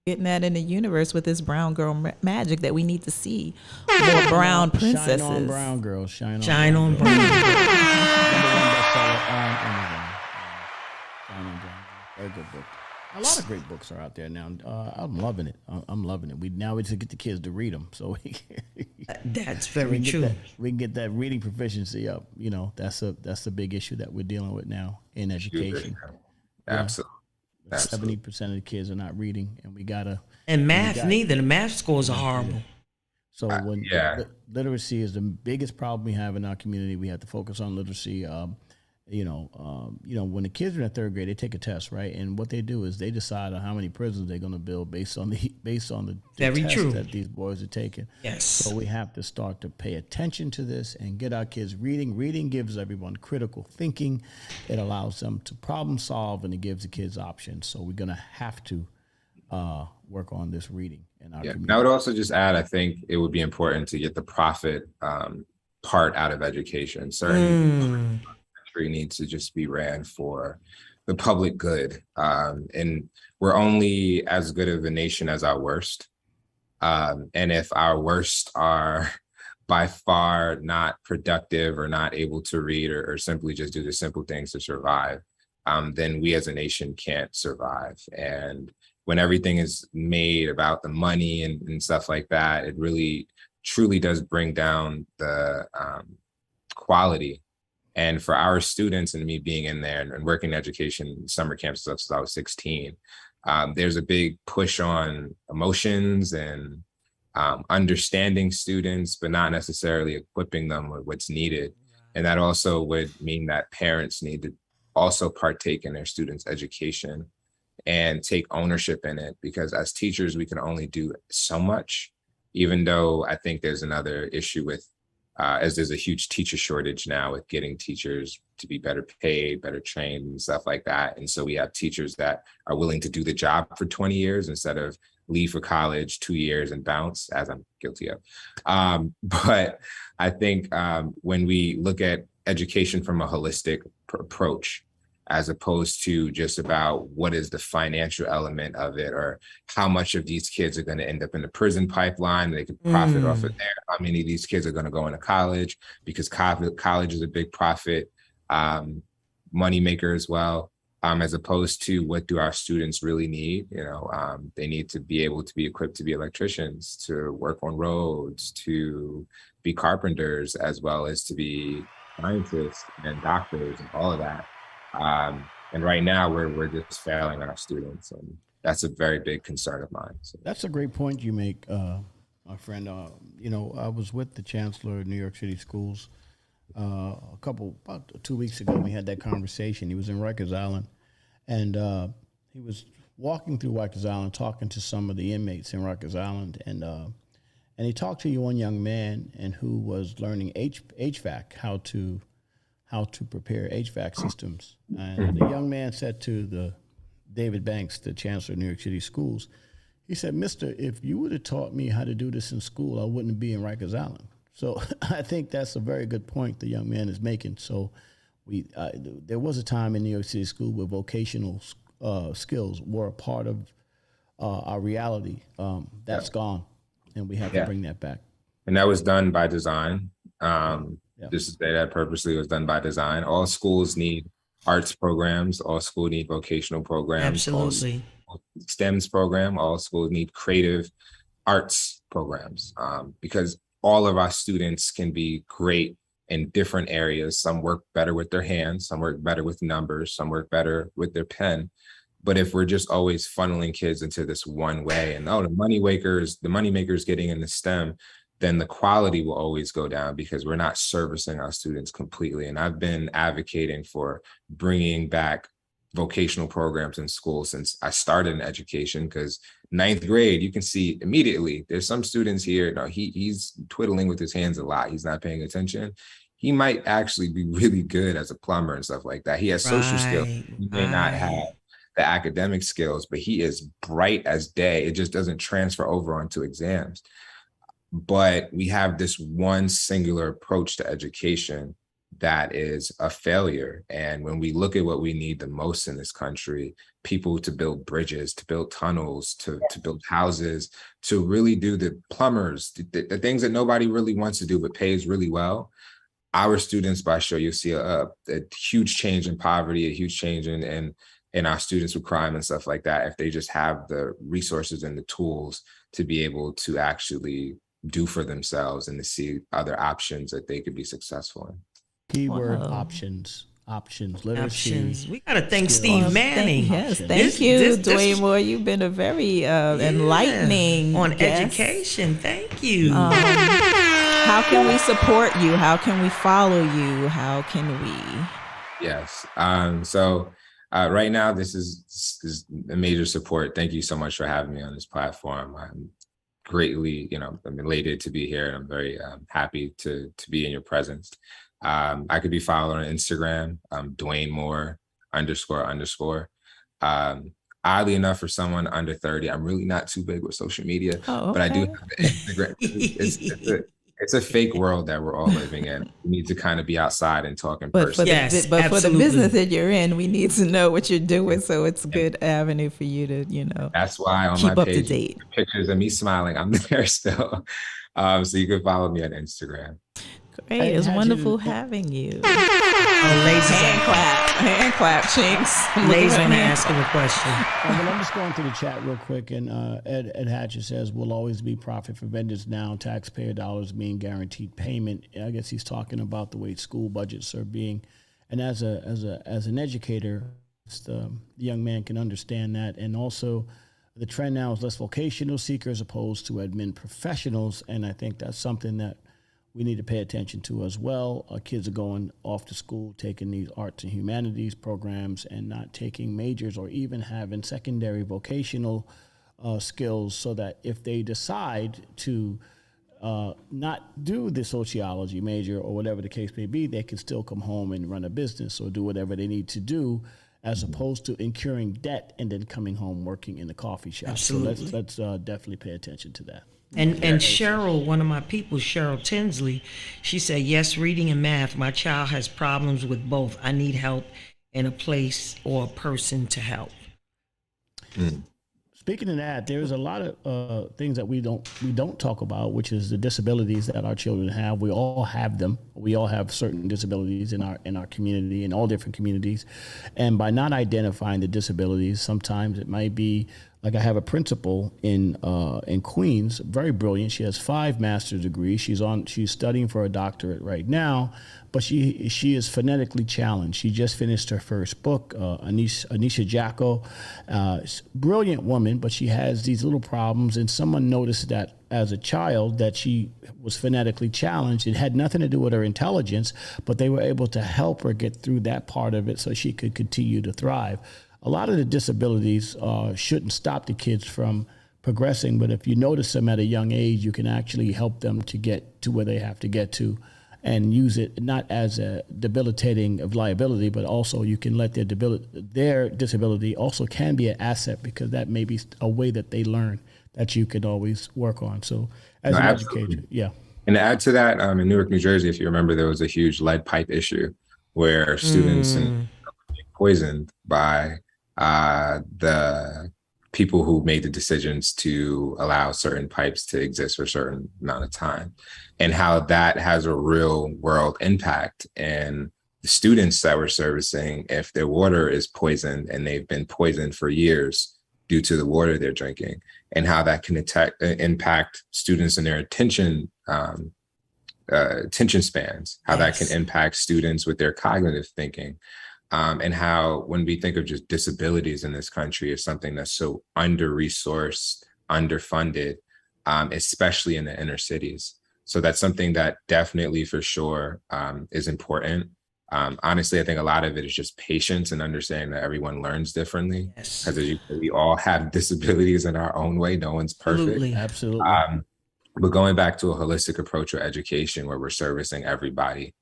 getting that in the universe with this brown girl magic that we need to see more brown princesses. Shine on brown girls. Shine on brown. Number one bestseller on Amazon. Shine on brown girls. Very good book. A lot of great books are out there now. I'm loving it. I'm loving it. We just get the kids to read them, so That's very true. We can get that reading proficiency up. That's a big issue that we're dealing with now in education. Absolutely. 70% of the kids are not reading, and we gotta. And math, neither. The math scores are horrible. So when literacy is the biggest problem we have in our community, we have to focus on literacy. When the kids are in third grade, they take a test, right? And what they do is they decide on how many prisons they're going to build based on the test that these boys are taking. Yes. So we have to start to pay attention to this and get our kids reading. Reading gives everyone critical thinking. It allows them to problem solve, and it gives the kids options. So we're going to have to work on this reading in our community. And I would also just add, I think it would be important to get the profit part out of education. Certainly. Needs to just be ran for the public good. And we're only as good of a nation as our worst. And if our worst are by far not productive or not able to read or simply just do the simple things to survive, then we as a nation can't survive. And when everything is made about the money and stuff like that, it really truly does bring down the quality. And for our students and me being in there and working in education, summer camps since I was 16, there's a big push on emotions and understanding students, but not necessarily equipping them with what's needed. And that also would mean that parents need to also partake in their students' education and take ownership in it, because as teachers, we can only do so much, even though I think there's another issue with as there's a huge teacher shortage now with getting teachers to be better paid, better trained and stuff like that. And so we have teachers that are willing to do the job for 20 years instead of leave for college 2 years and bounce, as I'm guilty of. But I think when we look at education from a holistic approach, as opposed to just about what is the financial element of it, or how much of these kids are going to end up in the prison pipeline, they could profit off of there. How many of these kids are going to go into college, because college is a big profit money maker as well, as opposed to what do our students really need? They need to be able to be equipped to be electricians, to work on roads, to be carpenters, as well as to be scientists and doctors and all of that. And right now we're just failing our students, and that's a very big concern of mine. So. That's a great point you make, my friend. I was with the chancellor of New York City schools about 2 weeks ago. We had that conversation. He was in Rikers Island, and he was walking through Rikers Island, talking to some of the inmates in Rikers Island, And he talked to one young man and who was learning HVAC, how to prepare HVAC systems. And the young man said to the David Banks, the chancellor of New York City schools, he said, "Mister, if you would have taught me how to do this in school, I wouldn't be in Rikers Island." So I think that's a very good point the young man is making. So there was a time in New York City school where vocational skills were a part of our reality. That's gone, and we have to bring that back. And that was done by design. Just to say that purposely was done by design. All schools need arts programs. All schools need vocational programs. Absolutely. All STEMs program. All schools need creative arts programs, because all of our students can be great in different areas. Some work better with their hands, some work better with numbers, some work better with their pen. But if we're just always funneling kids into this one way and the money makers getting into STEM, then the quality will always go down because we're not servicing our students completely. And I've been advocating for bringing back vocational programs in school since I started in education, because 9th grade, you can see immediately there's some students here, he's twiddling with his hands a lot. He's not paying attention. He might actually be really good as a plumber and stuff like that. He has social skills. He may not have the academic skills, but he is bright as day. It just doesn't transfer over onto exams. But we have this one singular approach to education that is a failure. And when we look at what we need the most in this country, people to build bridges, to build tunnels, to build houses, to really do the plumbers, the things that nobody really wants to do but pays really well. Our students, by show, you'll see a huge change in poverty, a huge change in our students with crime and stuff like that, if they just have the resources and the tools to be able to actually do for themselves and to see other options that they could be successful in. Keyword options, literacy. Options. We got to thank Steve Manning. Thank you, Dwayne Moore. You've been a very enlightening on guest. Education. Thank you. How can we support you? How can we follow you? How can we? Yes. So right now, this is a major support. Thank you so much for having me on this platform. I'm greatly, I'm elated to be here, and I'm very happy to be in your presence. I could be followed on Instagram, Dwayne Moore __. Oddly enough, for someone under 30, I'm really not too big with social media, but I do have an Instagram. It's a fake world that we're all living in. We need to kind of be outside and talk in person. But for the business that you're in, we need to know what you're doing. So it's a good avenue for you to, that's why on keep my up page, to date. Pictures of me smiling, I'm there still. So you can follow me on Instagram. Great. It's wonderful having you. Ladies, hand clap, Chinks. Ladies want to ask him a question. Well, I'm just going through the chat real quick, and Ed Hatcher says, "Will always be profit for vendors now. Taxpayer dollars being guaranteed payment." I guess he's talking about the way school budgets are being, and as an educator, the young man can understand that, and also the trend now is less vocational seekers opposed to admin professionals, and I think that's something that we need to pay attention to as well. Our kids are going off to school, taking these arts and humanities programs and not taking majors or even having secondary vocational skills, so that if they decide to not do the sociology major or whatever the case may be, they can still come home and run a business or do whatever they need to do, as opposed to incurring debt and then coming home working in the coffee shop. Absolutely. So let's definitely pay attention to that. And Cheryl, one of my people, Cheryl Tinsley, she said, yes, reading and math. My child has problems with both. I need help and a place or a person to help. Speaking of that, there's a lot of things that we don't talk about, which is the disabilities that our children have. We all have them. We all have certain disabilities in our community, in all different communities. And by not identifying the disabilities, sometimes it might be, like I have a principal in Queens, very brilliant. She has 5 master's degrees. She's studying for a doctorate right now, but she is phonetically challenged. She just finished her first book, Anisha Jacko, brilliant woman, but she has these little problems. And someone noticed that as a child that she was phonetically challenged. It had nothing to do with her intelligence, but they were able to help her get through that part of it so she could continue to thrive. A lot of the disabilities shouldn't stop the kids from progressing. But if you notice them at a young age, you can actually help them to get to where they have to get to, and use it not as a debilitating of liability, but also you can let their disability also can be an asset, because that may be a way that they learn that you could always work on. So as an educator, yeah. And to add to that, in Newark, New Jersey, if you remember, there was a huge lead pipe issue where students were poisoned by the people who made the decisions to allow certain pipes to exist for a certain amount of time, and how that has a real world impact. And the students that we're servicing, if their water is poisoned and they've been poisoned for years due to the water they're drinking, and how that can impact students and their attention spans, how that can impact students with their cognitive thinking. And how, when we think of just disabilities in this country, is something that's so under-resourced, underfunded, especially in the inner cities. So that's something that definitely, for sure, is important. Honestly, I think a lot of it is just patience and understanding that everyone learns differently. Because we all have disabilities in our own way. No one's perfect. Absolutely. But going back to a holistic approach to education, where we're servicing everybody,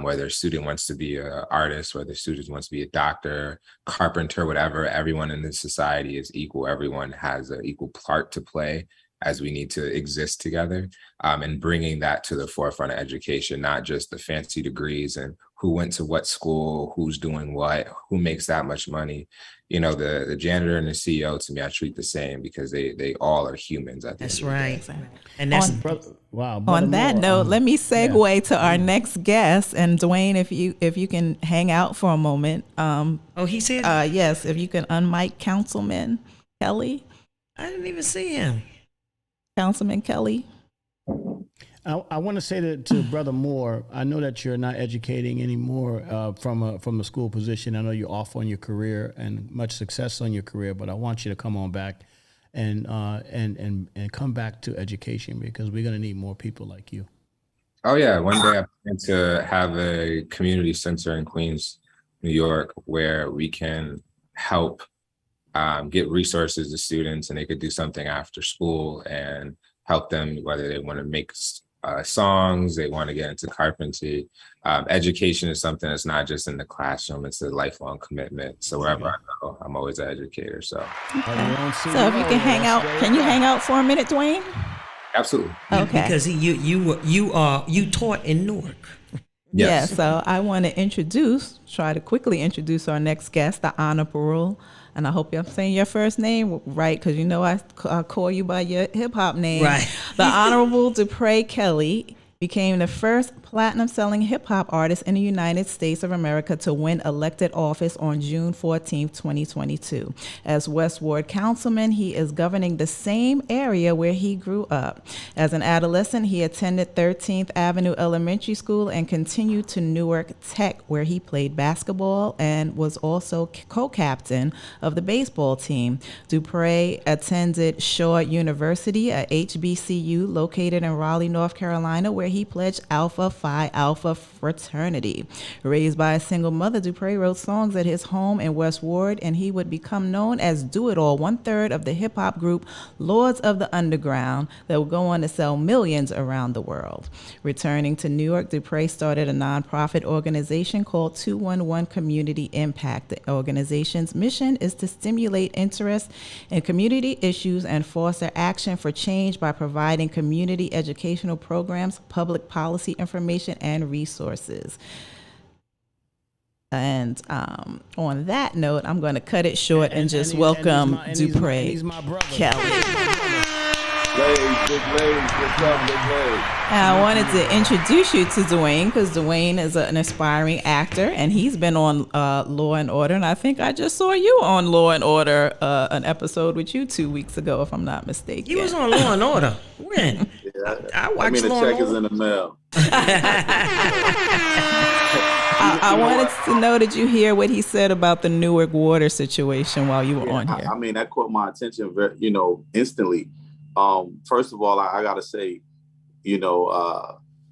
whether a student wants to be an artist, whether a student wants to be a doctor, carpenter, whatever, everyone in this society is equal. Everyone has an equal part to play, as we need to exist together, and bringing that to the forefront of education, not just the fancy degrees and who went to what school, who's doing what, who makes that much money. You know, the janitor and the CEO, to me, I treat the same, because they all are humans at the end of the day. And that's on that note, let me segue to our next guest. And Dwayne, if you can hang out for a moment. He said yes, if you can unmic Councilman Kelly. I didn't even see him. Councilman Kelly. I want to say to Brother Moore, I know that you're not educating anymore from a school position. I know you're off on your career, and much success on your career, but I want you to come on back and come back to education, because we're going to need more people like you. Oh yeah, one day I plan to have a community center in Queens, New York, where we can help get resources to students, and they could do something after school and help them, whether they want to make songs, they want to get into carpentry. Education is something that's not just in the classroom, it's a lifelong commitment. So wherever I go, I'm always an educator. So so if you can hang out, can you hang out for a minute, Dwayne? Absolutely. Okay. Because you taught in Newark. Yes. Yeah, so I want to try to quickly introduce our next guest, the Honorable, and I hope I'm saying your first name right, because I call you by your hip hop name. Right. The Honorable Dupre Kelly became the first platinum-selling hip-hop artist in the United States of America to win elected office on June 14, 2022. As West Ward councilman, he is governing the same area where he grew up. As an adolescent, he attended 13th Avenue Elementary School and continued to Newark Tech, where he played basketball and was also co-captain of the baseball team. Dupre attended Shaw University, a HBCU located in Raleigh, North Carolina, where he pledged Alpha Phi Alpha fraternity. Raised by a single mother, Dupre wrote songs at his home in West Ward, and he would become known as Do It All, one-third of the hip-hop group Lords of the Underground that would go on to sell millions around the world. Returning to New York, Dupre started a nonprofit organization called 211 Community Impact. The organization's mission is to stimulate interest in community issues and foster action for change by providing community educational programs, public policy information, and resources. And on that note, I'm going to cut it short and just welcome Dupre Kelly. I wanted to introduce you to Dwayne, because Dwayne is an aspiring actor, and he's been on Law and Order, and I think I just saw you on Law and Order, an episode with you 2 weeks ago, if I'm not mistaken. You was on Law and Order. When? Yeah, I watched the Law check and is Order. in the mail. I wanted to know, did you hear what he said about the Newark Water situation while you were on here? I mean, that caught my attention, instantly. First of all, I gotta say,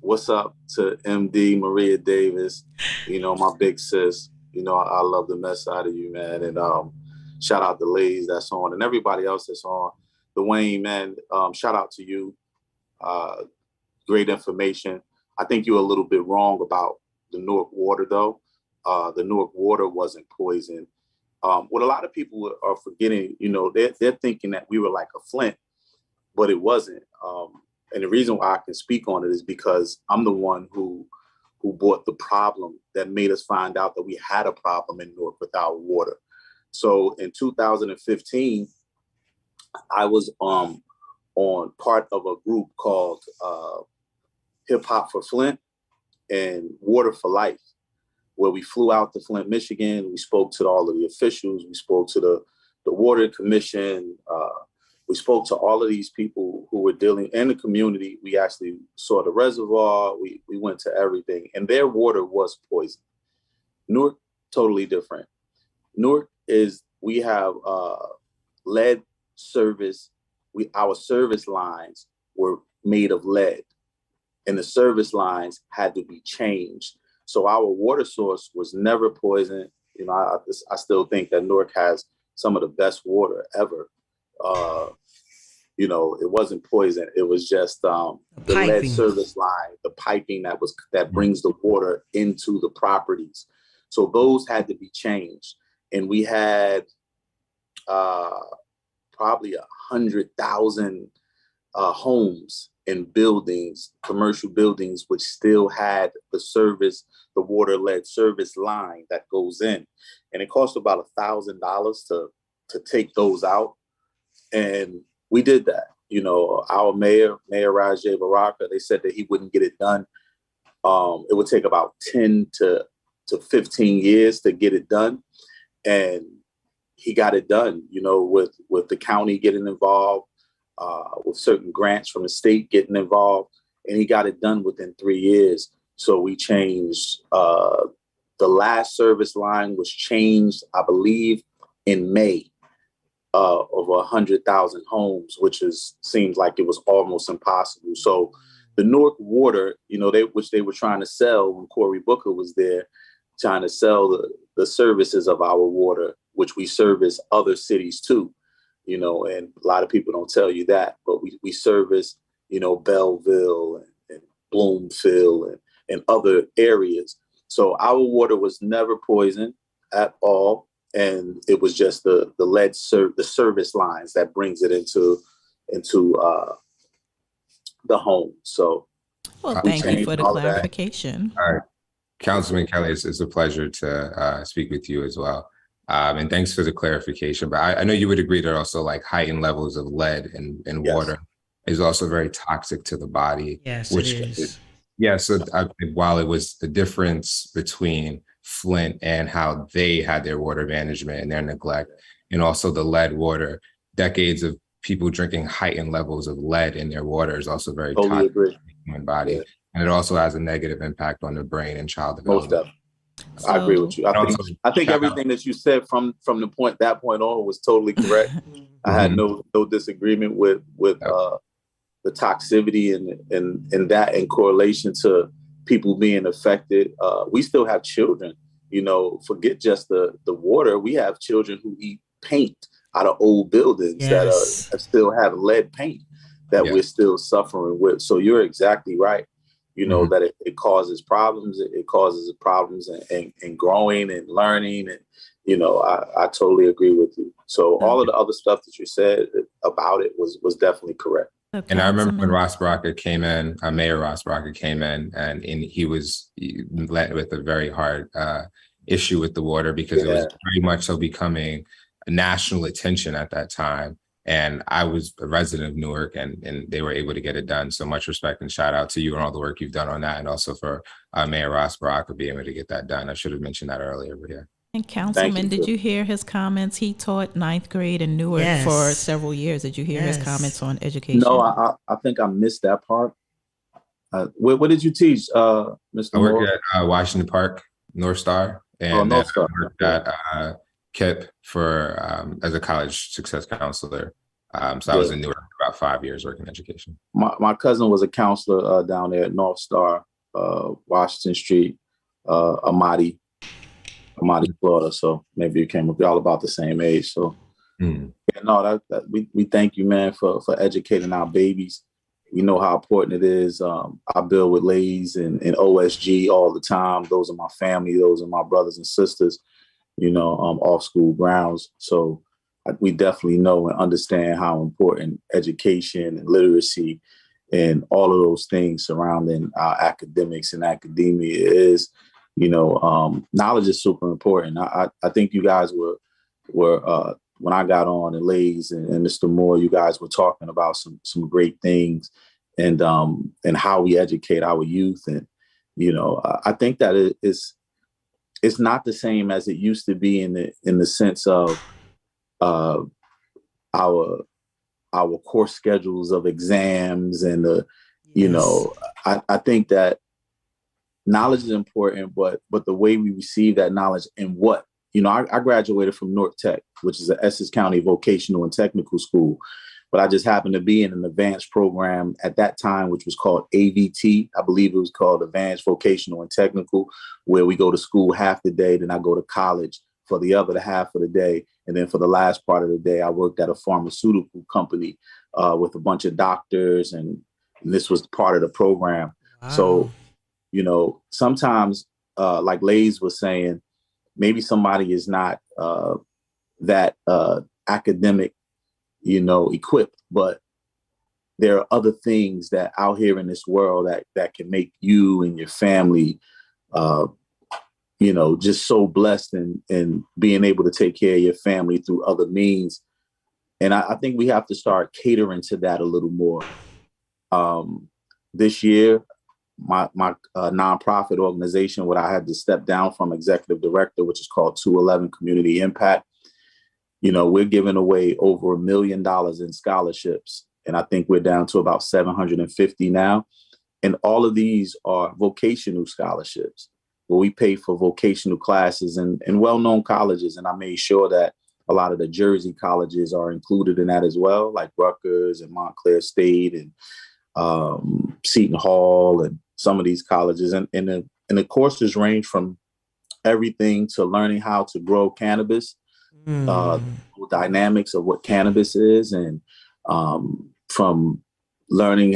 what's up to MD Maria Davis, my big sis. I love the mess out of you, man. And shout out the ladies that's on and everybody else that's on. Dwayne, man, shout out to you. Great information. I think you're a little bit wrong about the Newark Water, though. The Newark Water wasn't poison. What a lot of people are forgetting, they're thinking that we were like a Flint, but it wasn't. And the reason why I can speak on it is because I'm the one who brought the problem that made us find out that we had a problem in Newark with our water. So in 2015, I was on part of a group called Hip Hop for Flint and Water for Life, where we flew out to Flint, Michigan. We spoke to all of the officials. We spoke to the Water Commission. We spoke to all of these people who were dealing in the community. We actually saw the reservoir. We went to everything, and their water was poison. Newark, totally different. Newark we have lead service. Our service lines were made of lead, and the service lines had to be changed. So our water source was never poisoned. I still think that Newark has some of the best water ever. It wasn't poison. It was just the lead service line, the piping that brings the water into the properties. So those had to be changed. And we had probably 100,000 homes and buildings, commercial buildings, which still had the water lead service line that goes in. And it cost about $1,000 to take those out. And we did that. Our Mayor Rajay Baraka, they said that he wouldn't get it done. It would take about 10 to 15 years to get it done. And he got it done, with the county getting involved, with certain grants from the state getting involved, and he got it done within 3 years. So we changed, the last service line was changed, I believe, in May. Over 100,000 homes, which seems like it was almost impossible. So the Newark Water, which they were trying to sell when Cory Booker was there, trying to sell the services of our water, which we service other cities too, and a lot of people don't tell you that, but we service, Belleville and Bloomfield and other areas. So our water was never poisoned at all. And it was just the lead the service lines that brings it into the home. So, well, thank you for the clarification. All right, Councilman Kelly, it's a pleasure to speak with you as well, and thanks for the clarification. But I know you would agree that also like heightened levels of lead in Yes. water is also very toxic to the body. Yes, which it is. Yeah, so while it was the difference between Flint and how they had their water management and their neglect, and also the lead water, decades of people drinking heightened levels of lead in their water is also very toxic to the human body. Yeah. And it also has a negative impact on the brain and child development. Most definitely. I agree with you. I think everything that you said from that point on was totally correct. I had no disagreement with the toxicity and that in correlation to people being affected. We still have children, forget just the water. We have children who eat paint out of old buildings that still have lead paint that we're still suffering with. So you're exactly right. That it causes problems. It causes problems in growing and learning. And, I totally agree with you. So all of the other stuff that you said about it was definitely correct. Okay, and I remember when Ross Baraka came in, Mayor Ross Baraka came in, and he met with a very hard issue with the water because it was very much so becoming a national attention at that time. And I was a resident of Newark, and they were able to get it done. So much respect and shout out to you and all the work you've done on that, and also for Mayor Ross Baraka being able to get that done. I should have mentioned that earlier, but yeah. And Councilman, did you hear his comments? He taught 9th grade in Newark for several years. Did you hear his comments on education? No, I think I missed that part. What did you teach, Mr. I Moore? worked at Washington Park, North Star, and North Star. I worked at KIP for as a college success counselor. So I was in Newark for about 5 years working education. My cousin was a counselor down there at North Star, Washington Street, Amati, Florida. So maybe you came up, y'all about the same age. So No, we thank you, man, for educating our babies. We know how important it is. I build with Lays and OSG all the time. Those are my family. Those are my brothers and sisters, off school grounds. So we definitely know and understand how important education and literacy and all of those things surrounding our academics and academia is. Knowledge is super important. I think you guys were when I got on and Lays and Mr. Moore, you guys were talking about some great things and how we educate our youth. And, I think that it's not the same as it used to be in the sense of our course schedules of exams and Yes. I think that knowledge is important, but the way we receive that knowledge and what, I graduated from Newark Tech, which is an Essex County Vocational and Technical School, but I just happened to be in an advanced program at that time, which was called AVT. I believe it was called Advanced Vocational and Technical, where we go to school half the day, then I go to college for the other half of the day. And then for the last part of the day, I worked at a pharmaceutical company with a bunch of doctors, and this was part of the program. Wow. So, sometimes, like Lays was saying, maybe somebody is not that academic, equipped, but there are other things that out here in this world that can make you and your family, just so blessed and being able to take care of your family through other means. And I think we have to start catering to that a little more. This year, my nonprofit organization, what I had to step down from executive director, which is called 211 Community Impact. We're giving away over $1 million in scholarships. And I think we're down to about 750 now. And all of these are vocational scholarships where we pay for vocational classes in well-known colleges. And I made sure that a lot of the Jersey colleges are included in that as well, like Rutgers and Montclair State and Seton Hall and some of these colleges. And the courses range from everything to learning how to grow cannabis, dynamics of what cannabis is, and from learning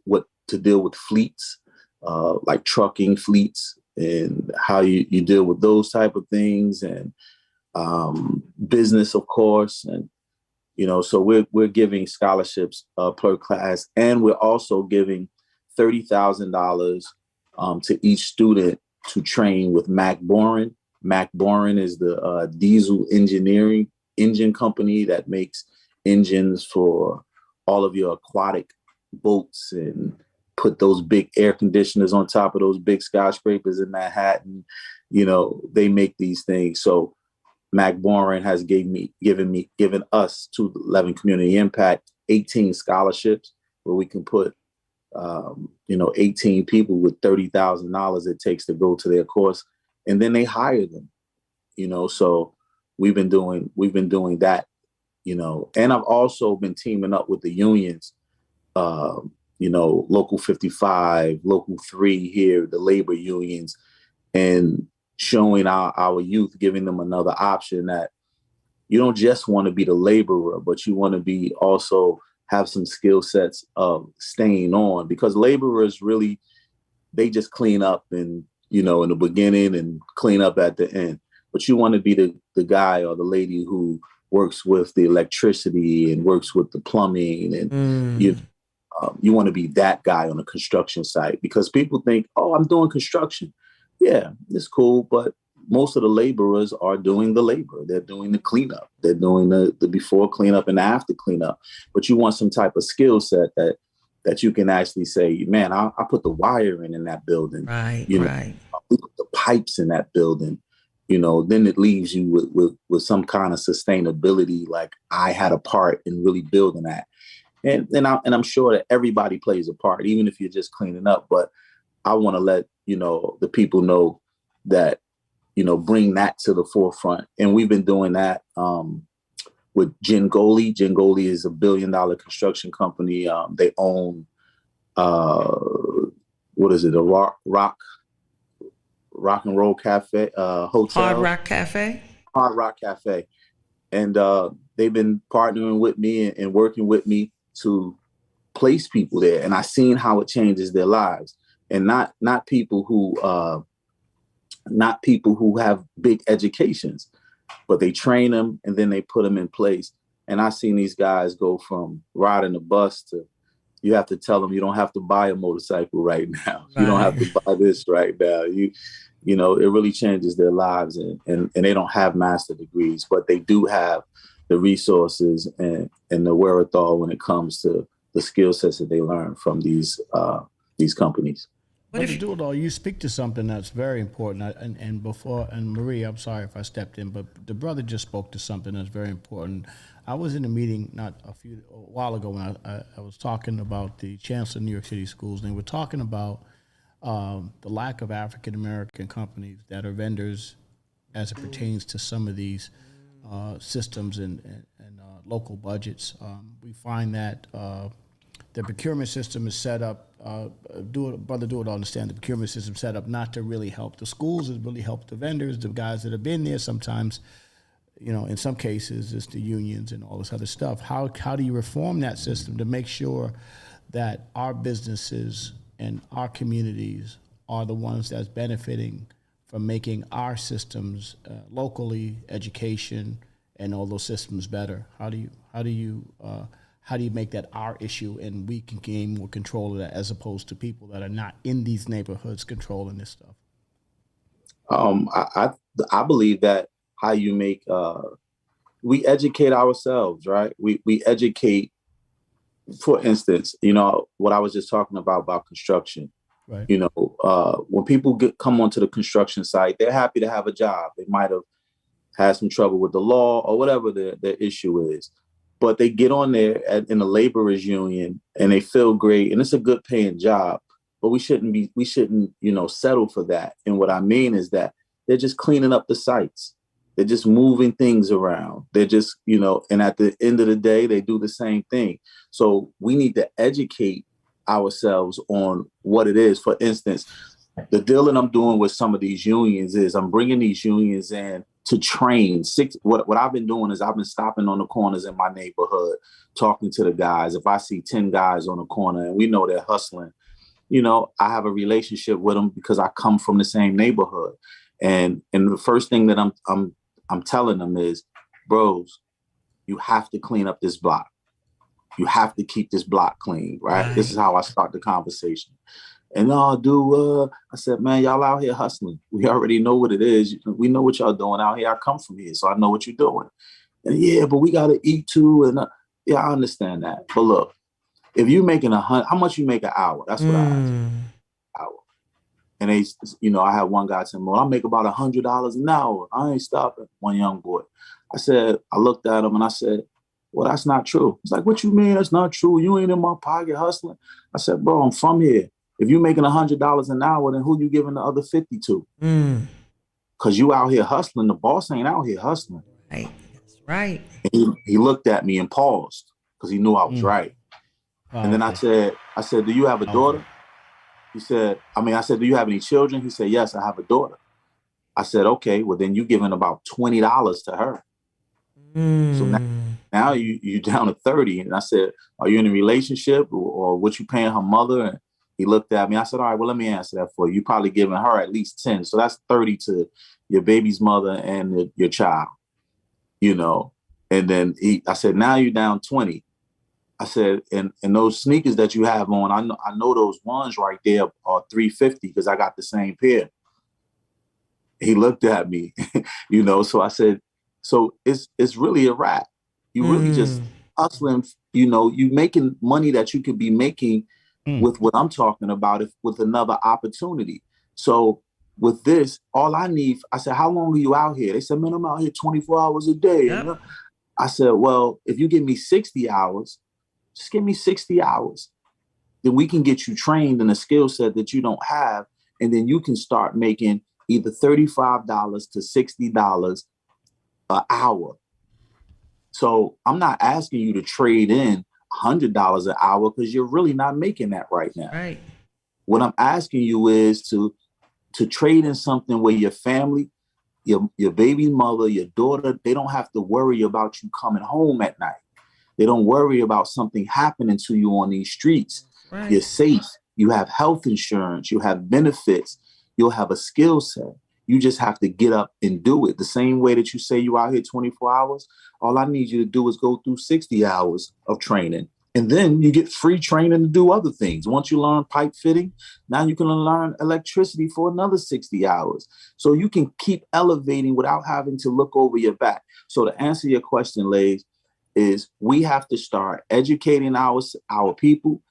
what to deal with fleets, like trucking fleets, and how you deal with those type of things, and business, of course. And so we're giving scholarships per class, and we're also giving $30,000 to each student to train with Mac Boren. Mac Boren is the diesel engine company that makes engines for all of your aquatic boats and put those big air conditioners on top of those big skyscrapers in Manhattan. They make these things. So Mac Boren has given us 211 Community Impact 18 scholarships where we can put 18 people with $30,000 it takes to go to their course, and then they hire them. So we've been doing that. And I've also been teaming up with the unions. Local 55, Local 3 here, the labor unions, and showing our youth, giving them another option that you don't just want to be the laborer, but you want to be also have some skill sets of staying on, because laborers really, they just clean up and, in the beginning and clean up at the end. But you want to be the guy or the lady who works with the electricity and works with the plumbing, and you want to be that guy on a construction site, because people think, oh, I'm doing construction. Yeah, it's cool. But most of the laborers are doing the labor. They're doing the cleanup. They're doing the before cleanup and the after cleanup. But you want some type of skill set that you can actually say, man, I put the wiring in that building. Right, right. We put the pipes in that building. Then it leaves you with some kind of sustainability, like I had a part in really building that. And I'm sure that everybody plays a part, even if you're just cleaning up. But I want to let, the people know that, bring that to the forefront. And we've been doing that with Gingoli. Gingoli is $1 billion construction company. They own, what is it? A rock and roll cafe, hotel. Hard Rock Cafe. Hard Rock Cafe. and they've been partnering with me and working with me to place people there, and I've seen how it changes their lives, and not people who have big educations, but they train them and then they put them in place. And I've seen these guys go from riding a bus to, you have to tell them you don't have to buy a motorcycle right now. You don't have to buy this right now. You know, it really changes their lives, and they don't have master degrees, but they do have the resources and the wherewithal when it comes to the skill sets that they learn from these companies. But to do it all, you speak to something that's very important. And Marie, I'm sorry if I stepped in, but the brother just spoke to something that's very important. I was in a meeting a while ago when I was talking about the chancellor of New York City schools, and they were talking about the lack of African American companies that are vendors as it pertains to some of these systems and local budgets. We find that the procurement system is set up. Brother Dewar understand the procurement system set up not to really help the schools, it really help the vendors, the guys that have been there. Sometimes, you know, in some cases, it's the unions and all this other stuff. How do you reform that system to make sure that our businesses and our communities are the ones that's benefiting from making our systems locally, education, and all those systems better? How do you make that our issue and we can gain more control of that, as opposed to people that are not in these neighborhoods controlling this stuff? I believe that how you make we educate ourselves, right? We educate. For instance, you know what I was just talking about construction. Right. You know, when people come onto the construction site, they're happy to have a job. They might have had some trouble with the law or whatever their issue is, but they get on there in the laborers union and they feel great, and it's a good paying job. But we shouldn't, you know, settle for that. And what I mean is that they're just cleaning up the sites. They're just moving things around. They're just, you know, and at the end of the day, they do the same thing. So we need to educate ourselves on what it is. For instance, the deal that I'm doing with some of these unions is I'm bringing these unions in to train. What I've been doing is I've been stopping on the corners in my neighborhood, talking to the guys. If I see 10 guys on the corner and we know they're hustling, you know, I have a relationship with them because I come from the same neighborhood. And the first thing that I'm telling them is, bros, you have to clean up this block. You have to keep this block clean, right? This is how I start the conversation. And I said, man, y'all out here hustling. We already know what it is. We know what y'all doing out here. I come from here, so I know what you're doing. And yeah, but we got to eat too. And yeah, I understand that. But look, if you're making $100, how much you make an hour? That's what I ask. Hour. And they, you know, I had one guy say, well, I make about $100 an hour. I ain't stopping. One young boy. I looked at him and I said, well, that's not true. He's like, what you mean that's not true? You ain't in my pocket hustling. I said, bro, I'm from here. If you're making $100 an hour, then who you giving the other 50 to? Because you out here hustling. The boss ain't out here hustling. Right. That's right. And he looked at me and paused because he knew I was right. And then I said, do you have a daughter? He said, I said, do you have any children? He said, yes, I have a daughter. I said, okay, well, then you giving about $20 to her. So now you down to 30. And I said, are you in a relationship or what you paying her mother? And he looked at me. I said, all right, well, let me answer that for you. You probably giving her at least 10. So that's 30 to your baby's mother and your child, you know. And then I said, now you're down 20. I said, and those sneakers that you have on, I know those ones right there are $350 because I got the same pair. He looked at me, you know. So I said, so it's really a wrap. You really just hustling, you know, you making money that you could be making with what I'm talking about with another opportunity. So with this, all I need, I said, how long are you out here? They said, man, I'm out here 24 hours a day. Yep. I said, well, if you give me 60 hours, just give me 60 hours. Then we can get you trained in a skill set that you don't have. And then you can start making either $35 to $60 an hour. So I'm not asking you to trade in $100 an hour because you're really not making that right now. Right. What I'm asking you is to trade in something where your family your baby mother, your daughter, they don't have to worry about you coming home at night. They don't worry about something happening to you on these streets. Right. You're safe. You have health insurance. You have benefits. You'll have a skill set. You just have to get up and do it. The same way that you say you out here 24 hours, all I need you to do is go through 60 hours of training. And then you get free training to do other things. Once you learn pipe fitting, now you can learn electricity for another 60 hours. So you can keep elevating without having to look over your back. So to answer your question, ladies, is we have to start educating our people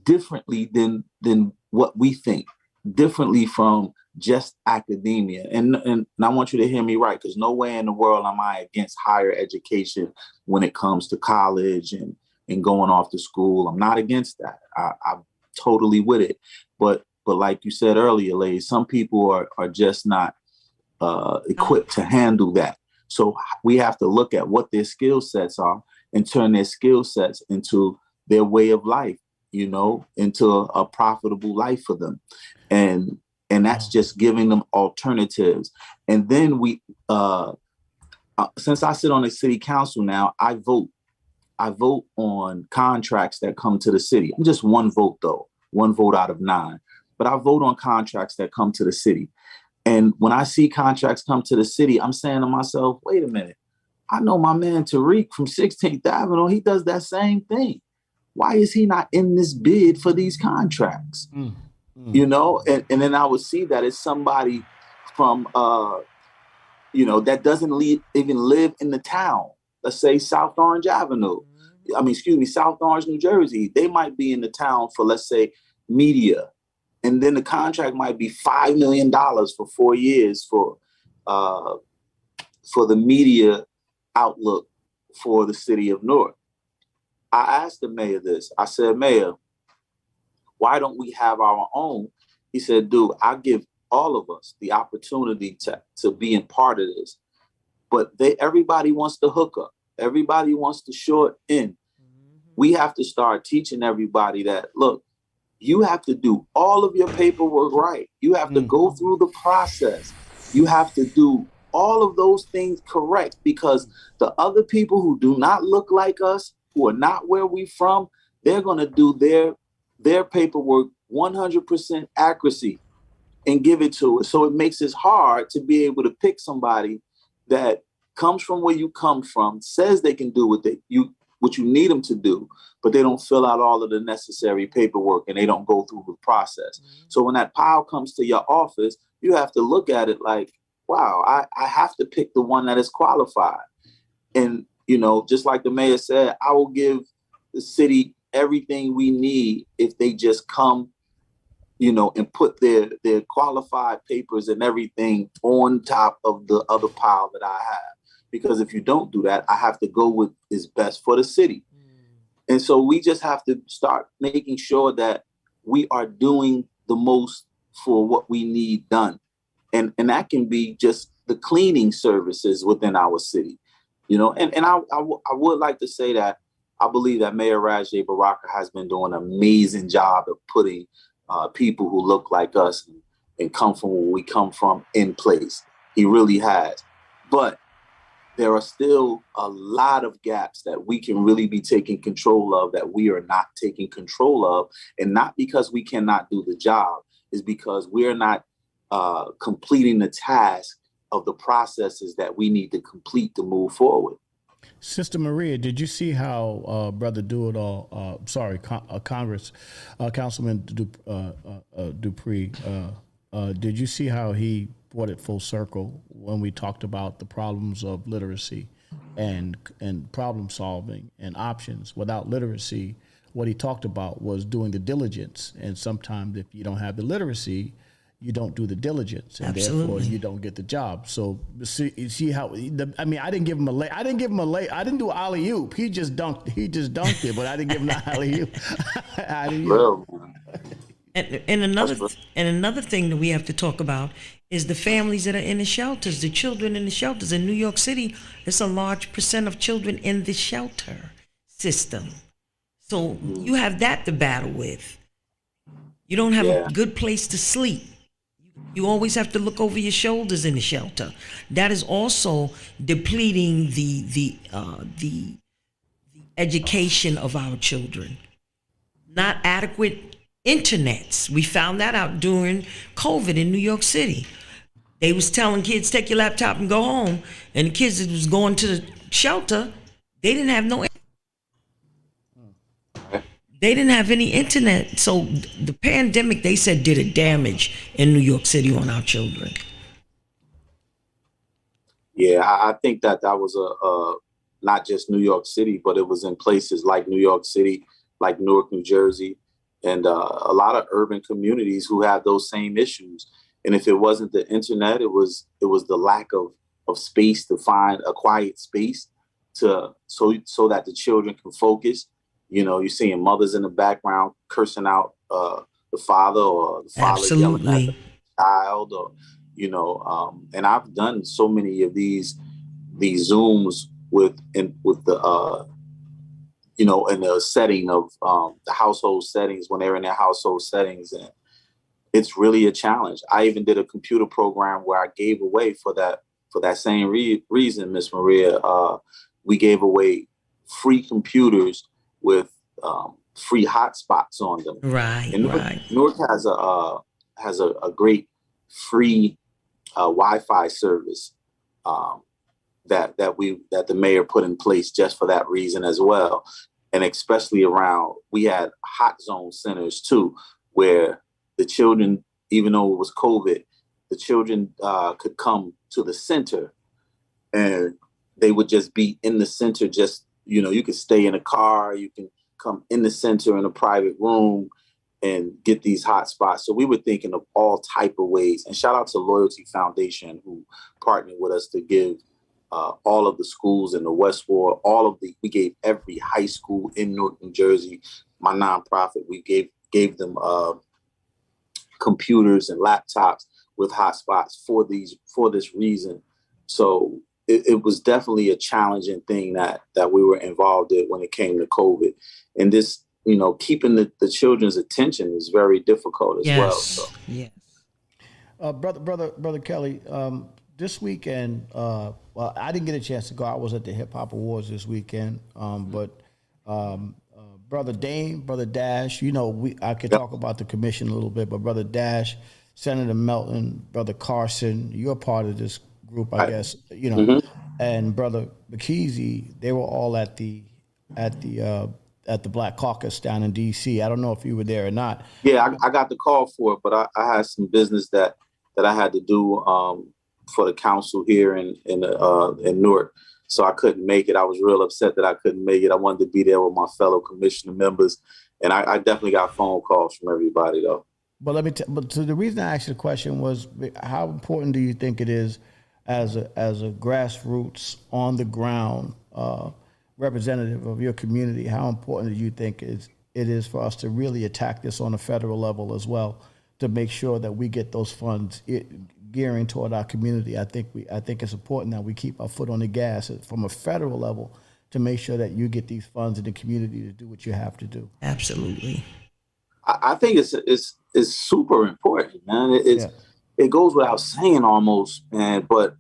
differently than what we think, differently from just academia. And I want you to hear me right, because no way in the world am I against higher education when it comes to college and going off to school. I'm not against that. I'm totally with it. But like you said earlier, ladies, some people are just not equipped to handle that. So we have to look at what their skill sets are and turn their skill sets into their way of life, into a profitable life for them. And that's just giving them alternatives. And then we, since I sit on the city council now, I vote on contracts that come to the city. I'm just one vote though, 1 vote out of 9, but I vote on contracts that come to the city. And when I see contracts come to the city, I'm saying to myself, wait a minute, I know my man Tariq from 16th Avenue, he does that same thing. Why is he not in this bid for these contracts? And then I would see that it's somebody from, that doesn't even live in the town. Let's say South Orange Avenue. South Orange, New Jersey. They might be in the town for, let's say, media. And then the contract might be $5 million for 4 years for the media outlook for the city of Newark. I asked the mayor this. I said, Mayor, why don't we have our own? He said, dude, I give all of us the opportunity to be in part of this. But everybody wants to hook up. Everybody wants to short in. We have to start teaching everybody that, look, you have to do all of your paperwork right. You have to go through the process. You have to do all of those things correct, because the other people who do not look like us, who are not where we from, they're going to do their paperwork 100% accuracy and give it to us. So it makes it hard to be able to pick somebody that comes from where you come from, says they can do what you need them to do, but they don't fill out all of the necessary paperwork and they don't go through the process. So when that pile comes to your office, you have to look at it like, wow, I have to pick the one that is qualified. And, just like the mayor said, I will give the city everything we need if they just come, and put their qualified papers and everything on top of the other pile that I have. Because if you don't do that, I have to go with is best for the city. And so we just have to start making sure that we are doing the most for what we need done. And that can be just the cleaning services within our city, and I would like to say that I believe that Mayor Rajay Baraka has been doing an amazing job of putting people who look like us and come from where we come from in place. He really has. But there are still a lot of gaps that we can really be taking control of that we are not taking control of. And not because we cannot do the job, is because we're not completing the task of the processes that we need to complete to move forward. Sister Maria, did you see how Brother Councilman Dupree, did you see how he brought it full circle when we talked about the problems of literacy and problem solving and options? Without literacy, what he talked about was doing the diligence. And sometimes if you don't have the literacy, you don't do the diligence, and Absolutely. Therefore you don't get the job. So see how I didn't give him a lay. I didn't do alley oop. He just dunked it, but I didn't give him the alley oop. And another thing that we have to talk about is the families that are in the shelters, the children in the shelters. In New York City, there's a large percent of children in the shelter system. So you have that to battle with. You don't have a good place to sleep. You always have to look over your shoulders in the shelter. That is also depleting the education of our children. Not adequate internets. We found that out during COVID in New York City. They was telling kids, take your laptop and go home. And the kids that was going to the shelter, they didn't have any internet. So the pandemic, they said, did a damage in New York City on our children. Yeah, I think that was not just New York City, but it was in places like New York City, like Newark, New Jersey, and a lot of urban communities who have those same issues. And if it wasn't the internet, it was the lack of space to find a quiet space so that the children can focus. You know, you're seeing mothers in the background cursing out the father, or the father yelling at the child, or and I've done so many of these Zooms with the in the setting of the household settings, when they're in their household settings, and it's really a challenge. I even did a computer program where I gave away for that same reason, Miss Maria. We gave away free computers with free hotspots on them. Right, and right. Newark has a great free Wi-Fi service that the mayor put in place just for that reason as well. And especially we had hot zone centers too, where the children, even though it was COVID, the children could come to the center, and they would just be in the center. Just, you could stay in a car, you can come in the center in a private room and get these hot spots. So we were thinking of all type of ways. And shout out to Loyalty Foundation, who partnered with us to give all of the schools in the West Ward, we gave every high school in Newark, New Jersey, my nonprofit, we gave them computers and laptops with hotspots for this reason. So it was definitely a challenging thing that we were involved in when it came to COVID. And this, keeping the children's attention is very difficult as well. So. Yes. Brother Kelly, this weekend, well, I didn't get a chance to go. I was at the Hip Hop Awards this weekend, but Brother Dame, Brother Dash, I could talk about the commission a little bit, but Brother Dash, Senator Melton, Brother Carson, you're part of this group, I guess, and Brother McKeezy, they were all at the Black Caucus down in D.C. I don't know if you were there or not. Yeah, I got the call for it, but I had some business that I had to do for the council here in Newark, so I couldn't make it. I was real upset that I couldn't make it. I wanted to be there with my fellow commissioner members, and I definitely got phone calls from everybody though. But so the reason I asked you the question was, how important do you think it is as a grassroots, on the ground representative of your community? How important do you think it is for us to really attack this on a federal level as well, to make sure that we get those funds gearing toward our community? I think it's important that we keep our foot on the gas from a federal level to make sure that you get these funds in the community to do what you have to do. Absolutely. I think it's super important, man. It goes without saying almost, man. But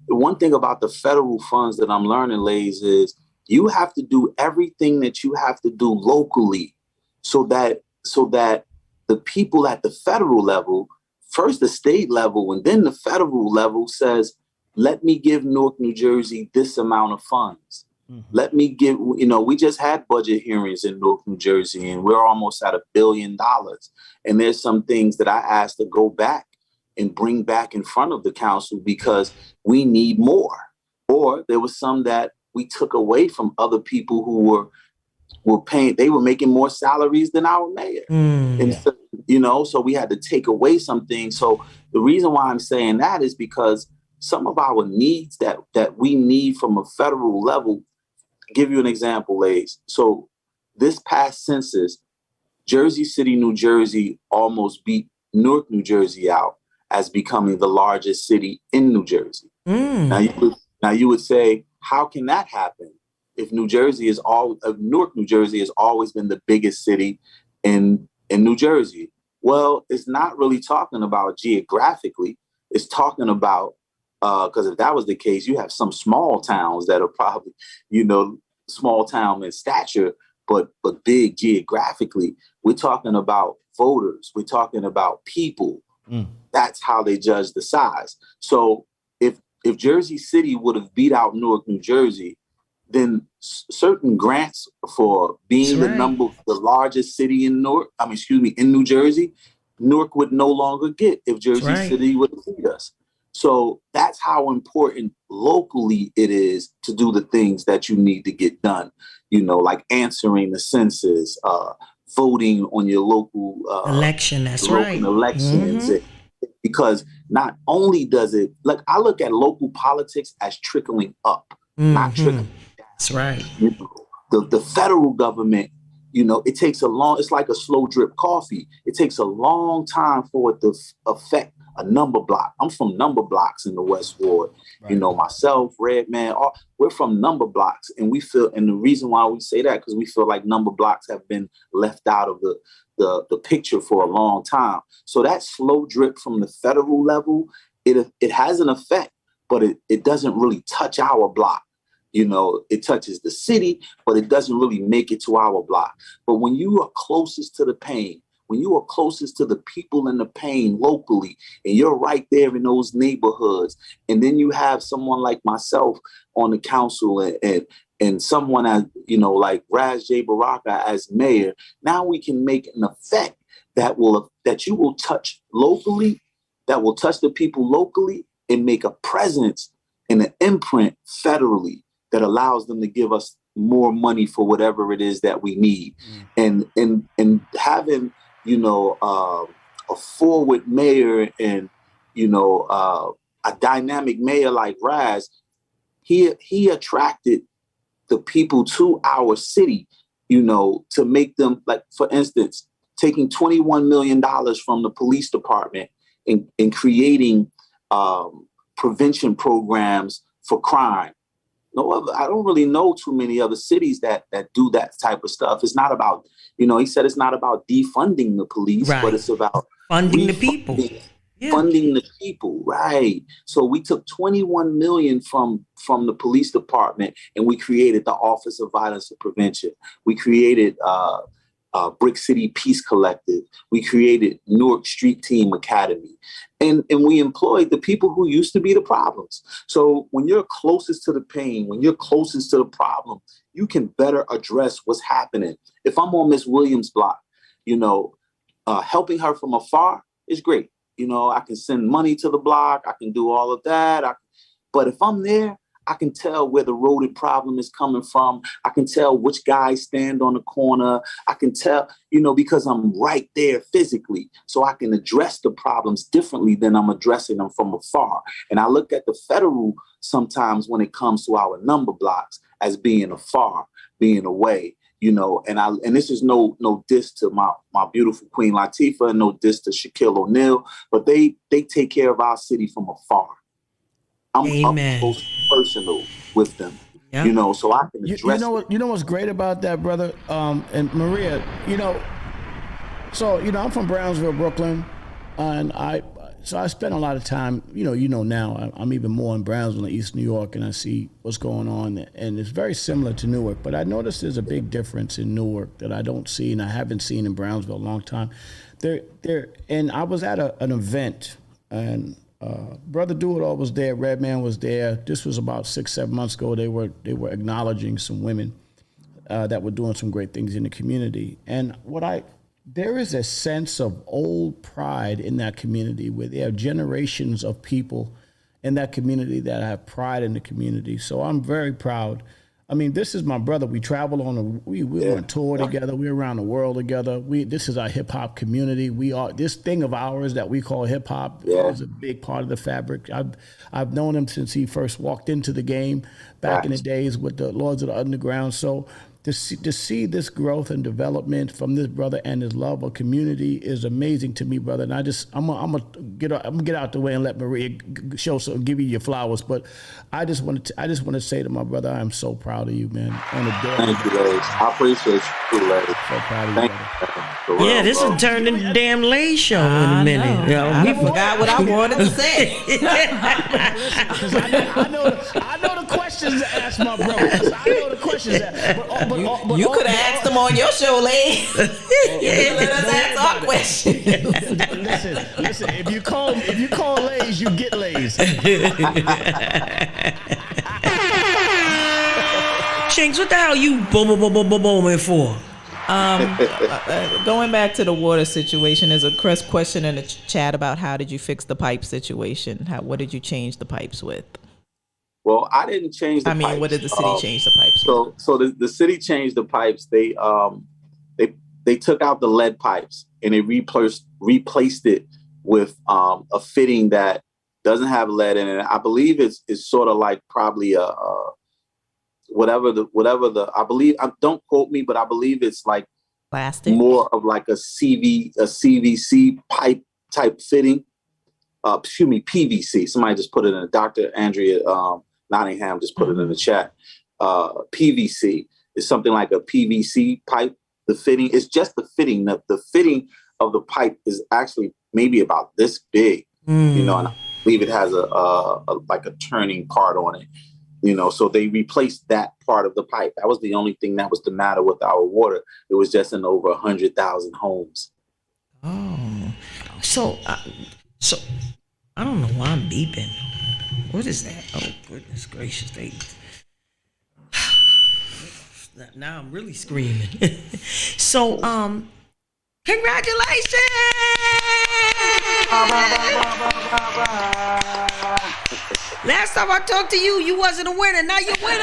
the one thing about the federal funds that I'm learning, Lays, is you have to do everything that you have to do locally, so that the people at the federal level, first the state level and then the federal level, says, let me give Newark, New Jersey this amount of funds. Mm-hmm. Let me give, we just had budget hearings in Newark, New Jersey, and we're almost at $1 billion. And there's some things that I asked to go back and bring back in front of the council because we need more. Or there was some that we took away from other people who were paying, they were making more salaries than our mayor. And so, so we had to take away some things. So the reason why I'm saying that is because some of our needs that we need from a federal level, give you an example, Lays. So this past census, Jersey City, New Jersey almost beat Newark, New Jersey out as becoming the largest city in New Jersey. Now you would say, how can that happen if Newark, New Jersey has always been the biggest city in New Jersey? Well, it's not really talking about geographically. It's talking about, because if that was the case, you have some small towns that are probably, small town in stature, but big geographically. We're talking about voters. We're talking about people. That's how they judge the size. So if Jersey City would have beat out Newark, New Jersey, then certain grants for being the largest city in in New Jersey, Newark would no longer get if Jersey City would beat us. So that's how important locally it is to do the things that you need to get done, like answering the census, voting on your local election. That's right. Elections. Because not only does it, I look at local politics as trickling up, not trickling down. That's right. The federal government, it takes it's like a slow drip coffee. It takes a long time for it to affect a number block. I'm from number blocks in the West Ward. Right. Myself, Redman, we're from number blocks, and and the reason why we say that, because we feel like number blocks have been left out of the picture for a long time. So that slow drip from the federal level, it has an effect, but it doesn't really touch our block. It touches the city, but it doesn't really make it to our block. But when you are closest to the pain, when you are closest to the people in the pain locally, and you're right there in those neighborhoods, and then you have someone like myself on the council and someone as, like Raz J. Baraka as mayor, now we can make an effect that you will touch locally, that will touch the people locally, and make a presence and an imprint federally that allows them to give us more money for whatever it is that we need. And having, a forward mayor and, a dynamic mayor like Raz, he attracted the people to our city, to make them, like, for instance, taking $21 million from the police department and creating prevention programs for crime. I don't really know too many other cities that do that type of stuff. It's not about, he said it's not about defunding the police, but it's about funding the people. Funding the people, right? So we took $21 million from the police department, and we created the Office of Violence and Prevention. We created Brick City Peace Collective. We created Newark Street Team Academy. And we employed the people who used to be the problems. So when you're closest to the pain, when you're closest to the problem, you can better address what's happening. If I'm on Miss Williams' block, helping her from afar is great. I can send money to the block. I can do all of that. But if I'm there, I can tell where the rodent problem is coming from. I can tell which guys stand on the corner. I can tell, because I'm right there physically. So I can address the problems differently than I'm addressing them from afar. And I look at the federal sometimes when it comes to our number blocks as being afar, being away. And this is no diss to my beautiful Queen Latifah, and no diss to Shaquille O'Neal, but they take care of our city from afar. I'm up close personal with them, so I can address. You know what's great about that, brother, and Maria. I'm from Brownsville, Brooklyn, and I spent a lot of time. Now I'm even more in Brownsville, East New York, and I see what's going on, and it's very similar to Newark. But I noticed there's a big difference in Newark that I don't see, and I haven't seen in Brownsville a long time. And I was at an event, and Brother Do-It-All was there, Redman was there. This was about 6-7 months ago. They were acknowledging some women that were doing some great things in the community. And there is a sense of old pride in that community, where there are generations of people in that community that have pride in the community. So I'm very proud. I mean, this is my brother. We travel we on tour together. We're around the world together. This is our hip hop community. This thing of ours that we call hip hop is a big part of the fabric. I've known him since he first walked into the game back in the days with the Lords of the Underground. So to see this growth and development from this brother and his love of community is amazing to me, brother. And I'm gonna get out the way and let Maria give you your flowers. But I just want to say to my brother, I am so proud of you, man. On a daily Thank you, Larry. I appreciate you too, Larry. So proud of you, brother. Yeah, this will turn into the damn Lay show in a minute. I forgot what I wanted to say. Because I know the questions to ask my brother. I know the questions to ask. But You could have asked them on your show, Lay. Let us ask our questions. Listen. If you call Lays, you get Lays. Shanks, what the hell you booming for? Going back to the water situation, there's a question in the chat about how did you fix the pipe situation? What did you change the pipes with? Well, I didn't change the pipes. What did the city change the pipes with? So the city changed the pipes. They took out the lead pipes and they replaced it with a fitting that doesn't have lead in it. I believe it's sort of like probably whatever the I believe, don't quote me, but I believe it's like plastic, more of like a CVC pipe type fitting. PVC. Somebody just put it in. Dr. Andrea Nottingham just put it in the chat. PVC is something like a PVC pipe. The fitting is just the fitting. The fitting of the pipe is actually maybe about this big, and I believe it has a like a turning part on it, so they replaced that part of the pipe. That was the only thing that was the matter with our water. It was just in over 100,000 homes. Oh, so I don't know why I'm beeping. What is that? Oh, goodness gracious. Now I'm really screaming. So, congratulations! Last time I talked to you, you wasn't a winner. Now you're a winner.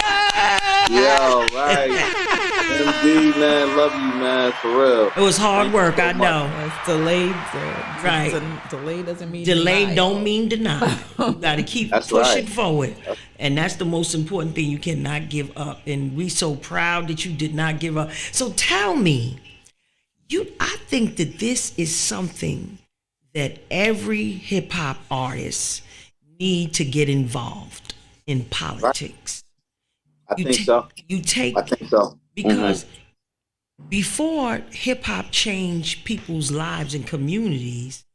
Yo, right. MD, man, love you, man, for real. It was hard work, I know. It's delayed. Right. Delay doesn't mean delay. denied. Don't mean deny. You got to keep pushing right. forward, and that's the most important thing. You cannot give up, and we so proud that you did not give up. So tell me, I think that this is something that every hip hop artist need to get involved in politics. I think so. Because before hip hop changed people's lives and communities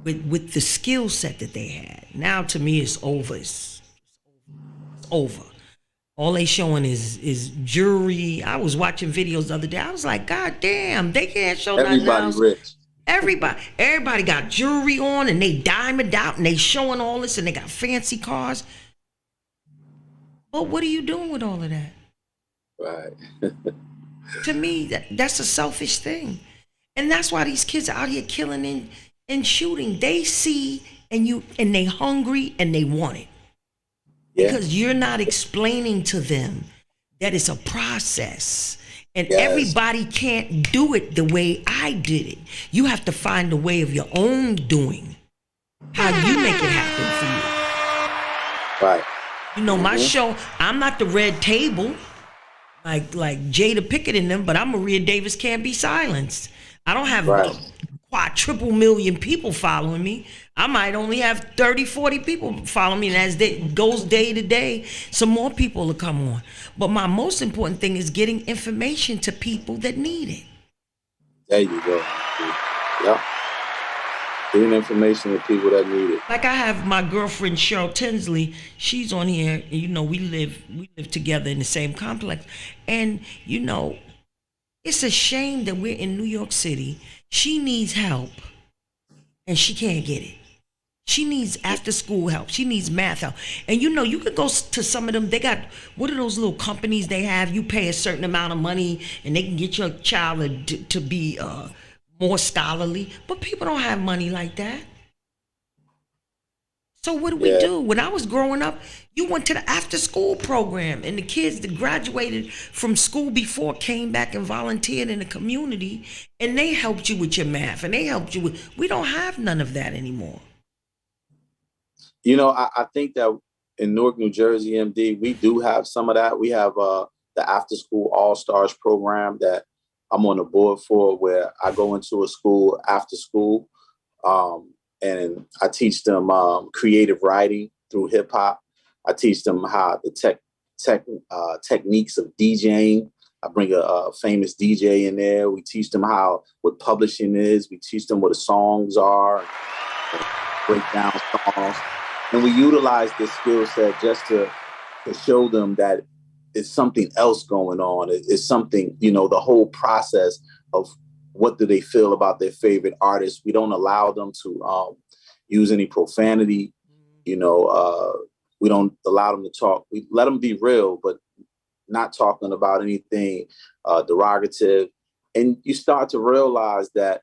with the skill set that they had. Now to me it's over. It's over. All they showing is jewelry. I was watching videos the other day. I was like, God damn, they can't show nothing else. Rich. Everybody got jewelry on and they diamond out and they showing all this and they got fancy cars. But what are you doing with all of that? Right. To me, that's a selfish thing. And that's why these kids are out here killing and shooting. They see and they hungry and they want it. Yeah. Because you're not explaining to them that it's a process. And everybody can't do it the way I did it. You have to find a way of your own doing. How you make it happen for you. Right. My show, I'm not the red table like Jada Pickett in them, but I'm Maria Davis Can't Be Silenced. I don't have quadruple million people following me. I might only have 30, 40 people following me. And as it goes day to day, some more people will come on. But my most important thing is getting information to people that need it. There you go. Yep. Getting information to people that need it. Like I have my girlfriend Cheryl Tinsley. She's on here. We live together in the same complex. And it's a shame that we're in New York City. She needs help and she can't get it. She needs after school help. She needs math help. And you could go to some of them. They got, what are those little companies they have? You pay a certain amount of money and they can get your child to be more scholarly. But people don't have money like that. So what do we do? When I was growing up, you went to the after school program and the kids that graduated from school before came back and volunteered in the community and they helped you with your math and they helped you with, we don't have none of that anymore. I think that in Newark, New Jersey, MD, we do have some of that. We have the After School All Stars program that I'm on the board for, where I go into a school after school, and I teach them creative writing through hip hop. I teach them how the techniques of DJing. I bring a famous DJ in there. We teach them what publishing is. We teach them what the songs are, and break down songs, and we utilize this skill set just to show them that it's something else going on. It's something, the whole process of what do they feel about their favorite artist. We don't allow them to use any profanity. We don't allow them to talk. We let them be real, but not talking about anything derogative. And you start to realize that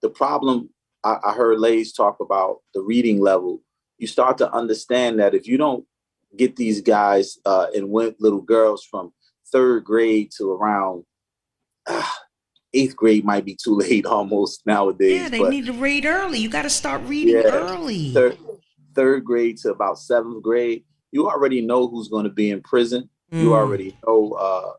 the problem, I heard Lays talk about the reading level. You start to understand that if you don't get these guys and little girls from 3rd grade to around 8th grade, might be too late almost nowadays. Yeah, they need to read early. You got to start reading early. Third grade to about 7th grade, you already know who's going to be in prison. You already know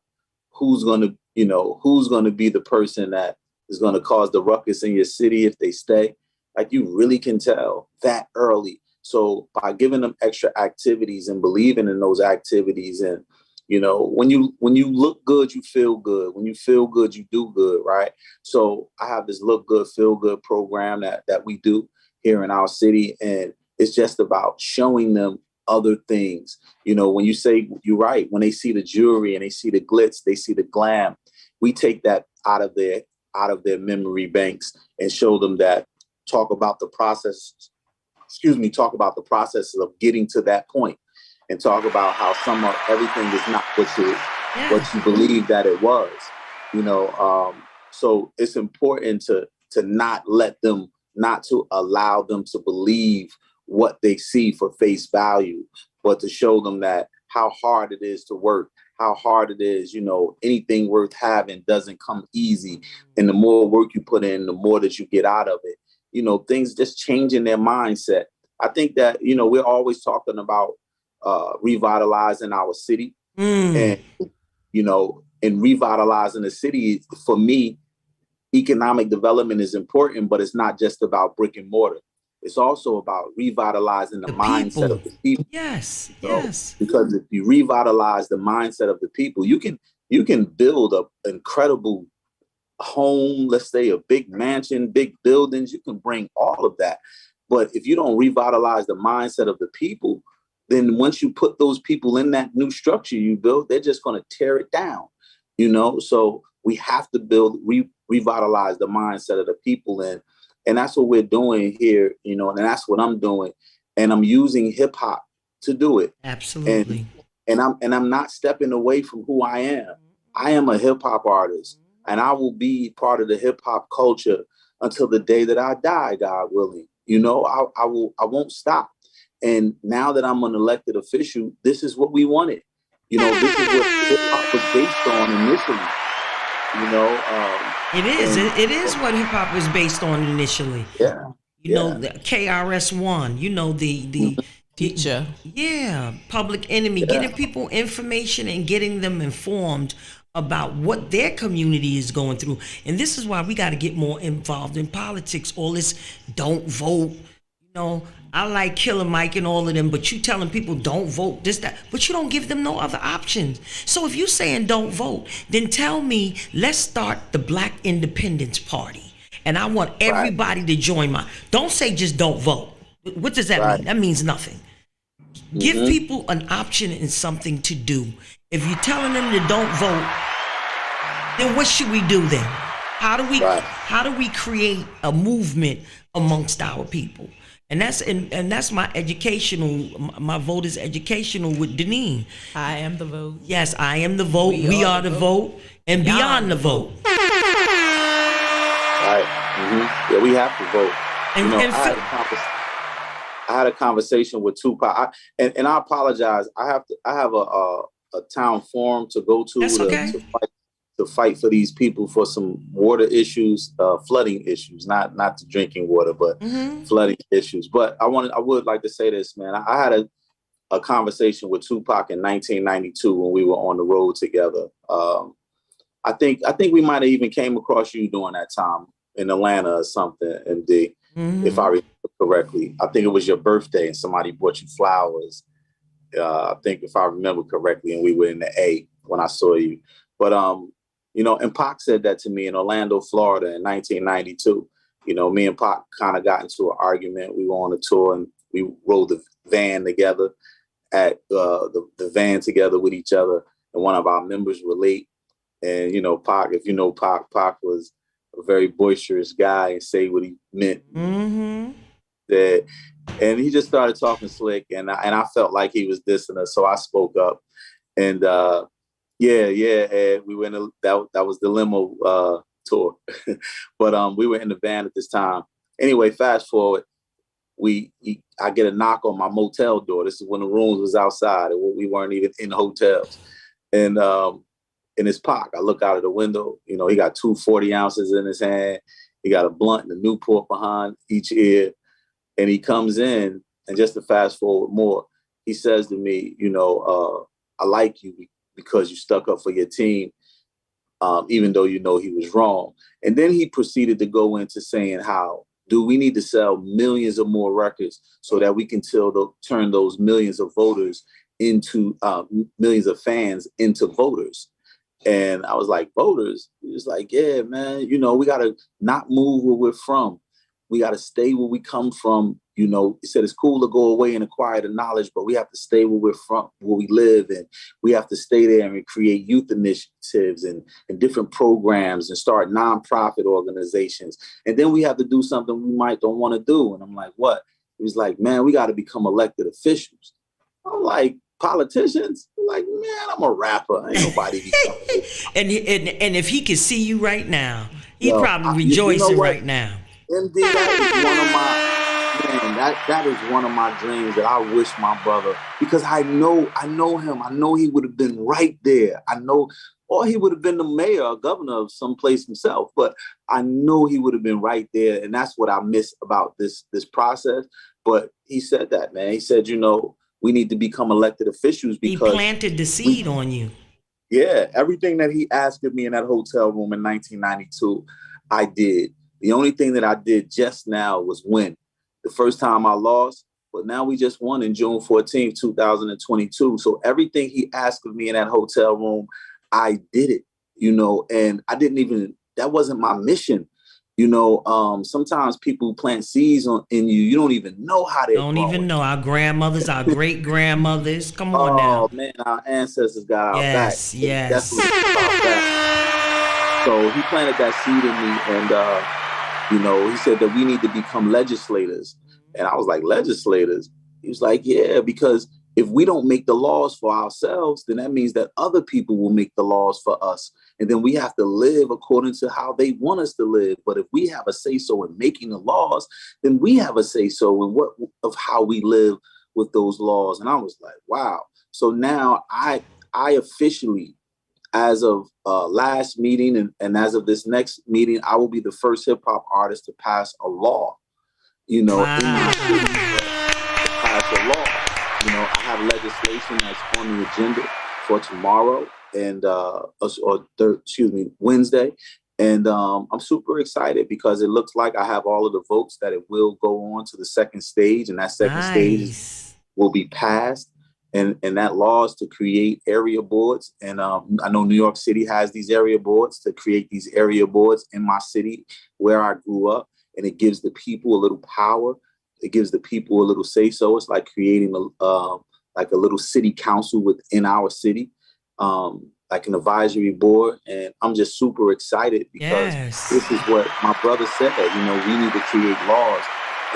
who's going to be the person that is going to cause the ruckus in your city if they stay. Like, you really can tell that early. So by giving them extra activities and believing in those activities, and when you look good, you feel good. When you feel good, you do good, right? So I have this Look Good, Feel Good program that we do here in our city, and it's just about showing them other things. When you say, you're right, when they see the jewelry and they see the glitz, they see the glam, we take that out of their memory banks and show them that, talk about the processes of getting to that point, and talk about how everything is not what you believe that it was. So it's important to not to allow them to believe what they see for face value, but to show them that how hard it is to work, how hard it is, anything worth having doesn't come easy. And the more work you put in, the more that you get out of it. Things just changing their mindset. I think that, we're always talking about revitalizing our city. And, and revitalizing the city, for me, economic development is important, but it's not just about brick and mortar. It's also about revitalizing the mindset of the people. Yes, yes. Because if you revitalize the mindset of the people, you can build an incredible home, let's say a big mansion, big buildings. You can bring all of that. But if you don't revitalize the mindset of the people, then once you put those people in that new structure you built, they're just going to tear it down. So we have to revitalize the mindset of the people, and that's what we're doing here, and that's what I'm doing. And I'm using hip hop to do it. Absolutely. And I'm not stepping away from who I am. I am a hip hop artist, and I will be part of the hip hop culture until the day that I die, God willing. I won't stop. And now that I'm an elected official, this is what we wanted. This is what hip hop was based on initially. It is what hip hop was based on initially. Yeah. The KRS-One, the teacher. Yeah, Public Enemy, getting people information and getting them informed about what their community is going through. And this is why we got to get more involved in politics. All this don't vote. I like Killer Mike and all of them, but you telling people don't vote, this, that, but you don't give them no other options. So if you're saying don't vote, then tell me, let's start the Black Independence Party. And I want everybody to join don't say just don't vote. What does that mean? That means nothing. Give people an option and something to do. If you're telling them to don't vote, then what should we do then? How do we create a movement amongst our people? And that's my vote is educational with Deneen. I am the vote. Yes, I am the vote. We are the vote. And beyond the vote. Right. Mm-hmm. Yeah, we have to vote. I had a conversation with Tupac, and I apologize. I have a town forum to go to to fight for these people for some water issues, flooding issues, not the drinking water, but flooding issues. But I would like to say this, man. I had a conversation with Tupac in 1992 when we were on the road together. I think we might have even came across you during that time in Atlanta or something, MD, if I remember correctly. I think it was your birthday and somebody brought you flowers. I think if I remember correctly, and we were in the A when I saw you. But you know, and Pac said that to me in Orlando, Florida in 1992. You know, me and Pac kind of got into an argument. We were on a tour and we rode the van together at the van together with each other. And one of our members were late. And, you know, Pac, if you know Pac was a very boisterous guy and say what he meant. That, and he just started talking slick, and I felt like he was dissing us, so I spoke up. And we were in that was the limo tour, but we were in the van at this time. Anyway, fast forward, I get a knock on my motel door. This is when the rooms was outside, and we weren't even in hotels, and it's Pac. I look out of the window. You know, he got 2 40 ounces in his hand. He got a blunt and a Newport behind each ear. And he comes in, and just to fast forward more, he says to me, you know, I like you because you stuck up for your team, even though you know he was wrong. And then he proceeded to go into saying how, do we need to sell millions of more records so that we can turn those millions of voters into millions of fans into voters? And I was like, voters? He was like, yeah, man, you know, we got to not move where we're from. We got to stay where we come from. You know, he said it's cool to go away and acquire the knowledge, but we have to stay where we're from, where we live. And we have to stay there and create youth initiatives and different programs and start nonprofit organizations. And then we have to do something we might don't want to do. And I'm like, what? He was like, man, we got to become elected officials. I'm like, politicians? I'm like, man, I'm a rapper. Ain't nobody and if he could see you right now, he'd probably rejoicing right now. MD, that is one of my dreams that I wish my brother, because I know him. I know he would have been right there. I know, or he would have been the mayor or governor of some place himself, but I know he would have been right there. And that's what I miss about this process. But he said that, man. He said, you know, we need to become elected officials because he planted the seed on you. Yeah, everything that he asked of me in that hotel room in 1992, I did. The only thing that I did just now was win. The first time I lost, but now we just won in June 14th, 2022. So everything he asked of me in that hotel room, I did it, you know, and that wasn't my mission. You know, sometimes people plant seeds in you. You don't even know how they don't even know. Our grandmothers, our great grandmothers. Come on now. Oh man, our ancestors got our back. Yes. Definitely about that. So he planted that seed in me, and you know, he said that we need to become legislators. And I was like, legislators? He was like, yeah, because if we don't make the laws for ourselves, then that means that other people will make the laws for us. And then we have to live according to how they want us to live. But if we have a say-so in making the laws, then we have a say-so in of how we live with those laws. And I was like, wow. So now I officially, as of last meeting and as of this next meeting, I will be the first hip hop artist to pass a law, you know, in my city, to pass a law. You know, I have legislation that's on the agenda for tomorrow and Wednesday. And I'm super excited because it looks like I have all of the votes that it will go on to the second stage, and that second stage will be passed. And that law is to create area boards. And I know New York City has these area boards to create these area boards in my city where I grew up. And it gives the people a little power. It gives the people a little say-so. It's like creating like a little city council within our city, like an advisory board. And I'm just super excited because this is what my brother said. You know, we need to create laws.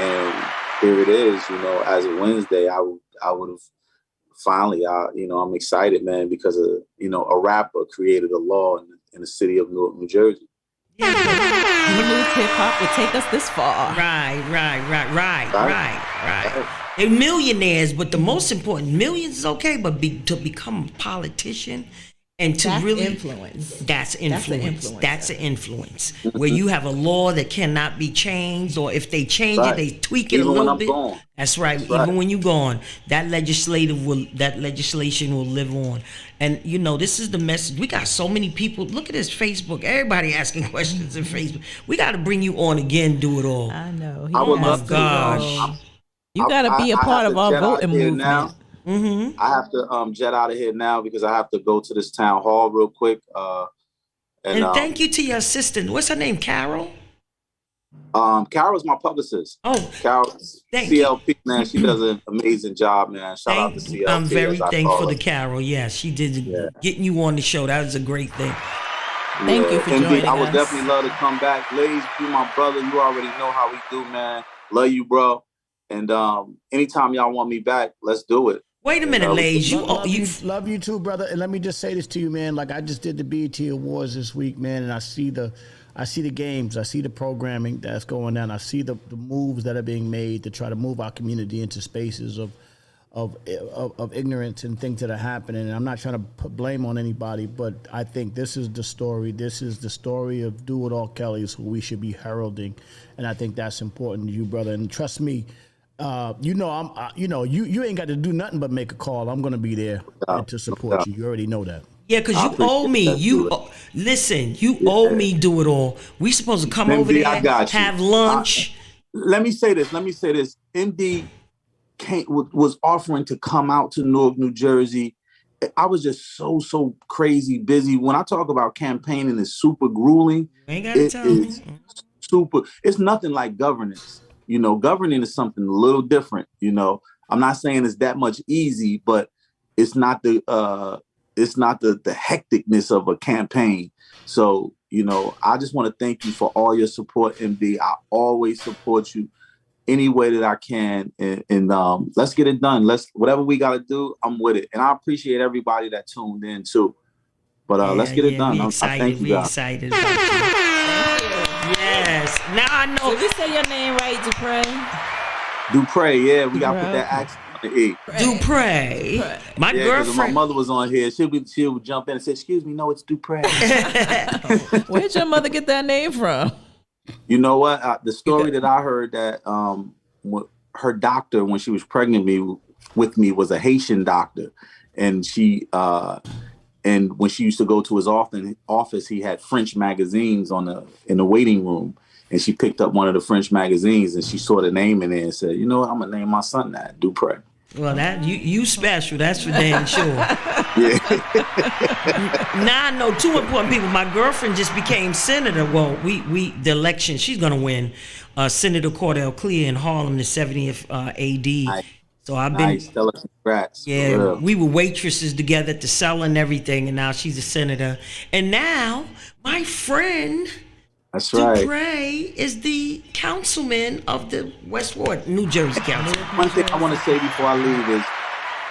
And here it is, you know, as of Wednesday, I would have finally, you know, I'm excited, man, because you know, a rapper created a law in the city of Newark, New Jersey. Who knew hip hop would take us this far? Right. They're millionaires, but the most important, millions is okay, but to become a politician And to That's really influence. That's That's an influence. influencer. That's an influence. Where you have a law that cannot be changed, or if they change it, they tweak it Even a when little I'm bit. gone. That's right. That's right. Even when you're gone, that legislation will live on. And you know, this is the message. We got so many people. Look at this Facebook. Everybody asking questions in Facebook. We got to bring you on again. Do it all. I know. I would my love to. gosh. You got to be a part of our jet out voting here movement. now. Mm-hmm. I have to jet out of here now because I have to go to this town hall real quick. And thank you to your assistant. What's her name? Carol? Carol's my publicist. Oh, Carol, thank CLP, man, she does an amazing job, man. Shout out to CLP. I'm very as I thankful call to her. Carol. Yeah, she did getting you on the show. That was a great thing. Thank you for MD, joining I would us. definitely love to come back. Ladies, you my brother. You already know how we do, man. Love you, bro. And anytime y'all want me back, let's do it. Wait a minute, Lays. Love you too, brother. And let me just say this to you, man. Like I just did the BET Awards this week, man, and I see the games, I see the programming that's going on, I see the moves that are being made to try to move our community into spaces of ignorance and things that are happening. And I'm not trying to put blame on anybody, but I think this is the story. This is the story of Do It All Kellys, who we should be heralding, and I think that's important to you, brother. And trust me. You ain't got to do nothing but make a call. I'm going to be there to support you. You already know that. Yeah, because you owe me. Listen, you owe me. Do it all. We supposed to come over there, have lunch. Let me say this. MD was offering to come out to Newark, New Jersey. I was just so crazy busy. When I talk about campaigning, it's super grueling. You ain't got to tell me. Super. It's nothing like governance. You know, governing is something a little different. You know, I'm not saying it's that much easy, but it's not the hecticness of a campaign. So, you know, I just want to thank you for all your support, MD. I always support you any way that I can, and let's get it done. Whatever we got to do, I'm with it, and I appreciate everybody that tuned in too. But let's get it done. We I excited. thank you We guys. excited about you. Yes. Now I know. Did we say your name right, Dupre, yeah, we got to put that accent on the E. Dupre. My Yeah, 'cause girlfriend. my mother was on here. She would jump in and say, "Excuse me, no, it's Dupre." Where'd your mother get that name from? You know what? The story that I heard that her doctor, when she was pregnant with me, was a Haitian doctor, and and when she used to go to his office, he had French magazines in the waiting room. And she picked up one of the French magazines and she saw the name in there and said, "You know what? I'm gonna name my son that, Dupre." Well, that you special. That's for damn sure. Yeah. Now I know two important people. My girlfriend just became senator. Well, the election, she's gonna win. Senator Cordell Clear in Harlem, the 70th AD. Nice. So I've been. Nice. Tell her congrats. Yeah, we were waitresses together at the cellar and everything, and now she's a senator. And now my friend. That's right. Dupre is the councilman of the West Ward, New Jersey Council. One thing I want to say before I leave is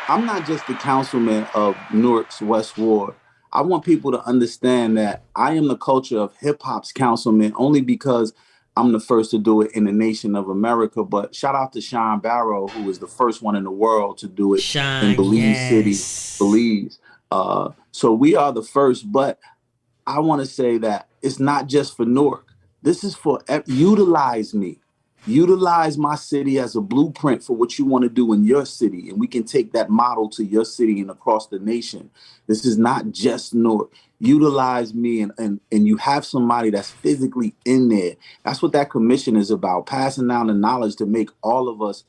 I'm not just the councilman of Newark's West Ward. I want people to understand that I am the culture of hip hop's councilman only because I'm the first to do it in the nation of America. But shout out to Sean Barrow, who is the first one in the world to do it in Belize City, Belize. So we are the first, but I want to say that it's not just for Newark. This is for utilize me. Utilize my city as a blueprint for what you want to do in your city. And we can take that model to your city and across the nation. This is not just Newark. Utilize me and you have somebody that's physically in there. That's what that commission is about, passing down the knowledge to make all of us,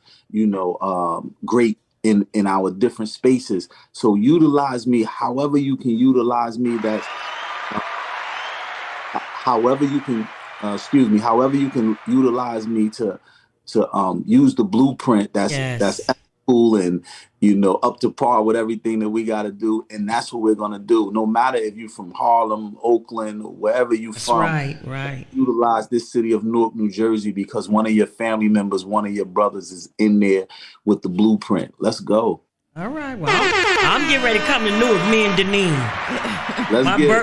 great in our different spaces. So utilize me however you can utilize me. That's however you can utilize me to use the blueprint that's cool and up to par with everything that we got to do, and that's what we're gonna do. No matter if you're from Harlem, Oakland, or wherever you're from, right. Utilize this city of Newark, New Jersey, because one of your family members, one of your brothers, is in there with the blueprint. Let's go. All right, well, I'm getting ready to come to Newark, me and Deneen.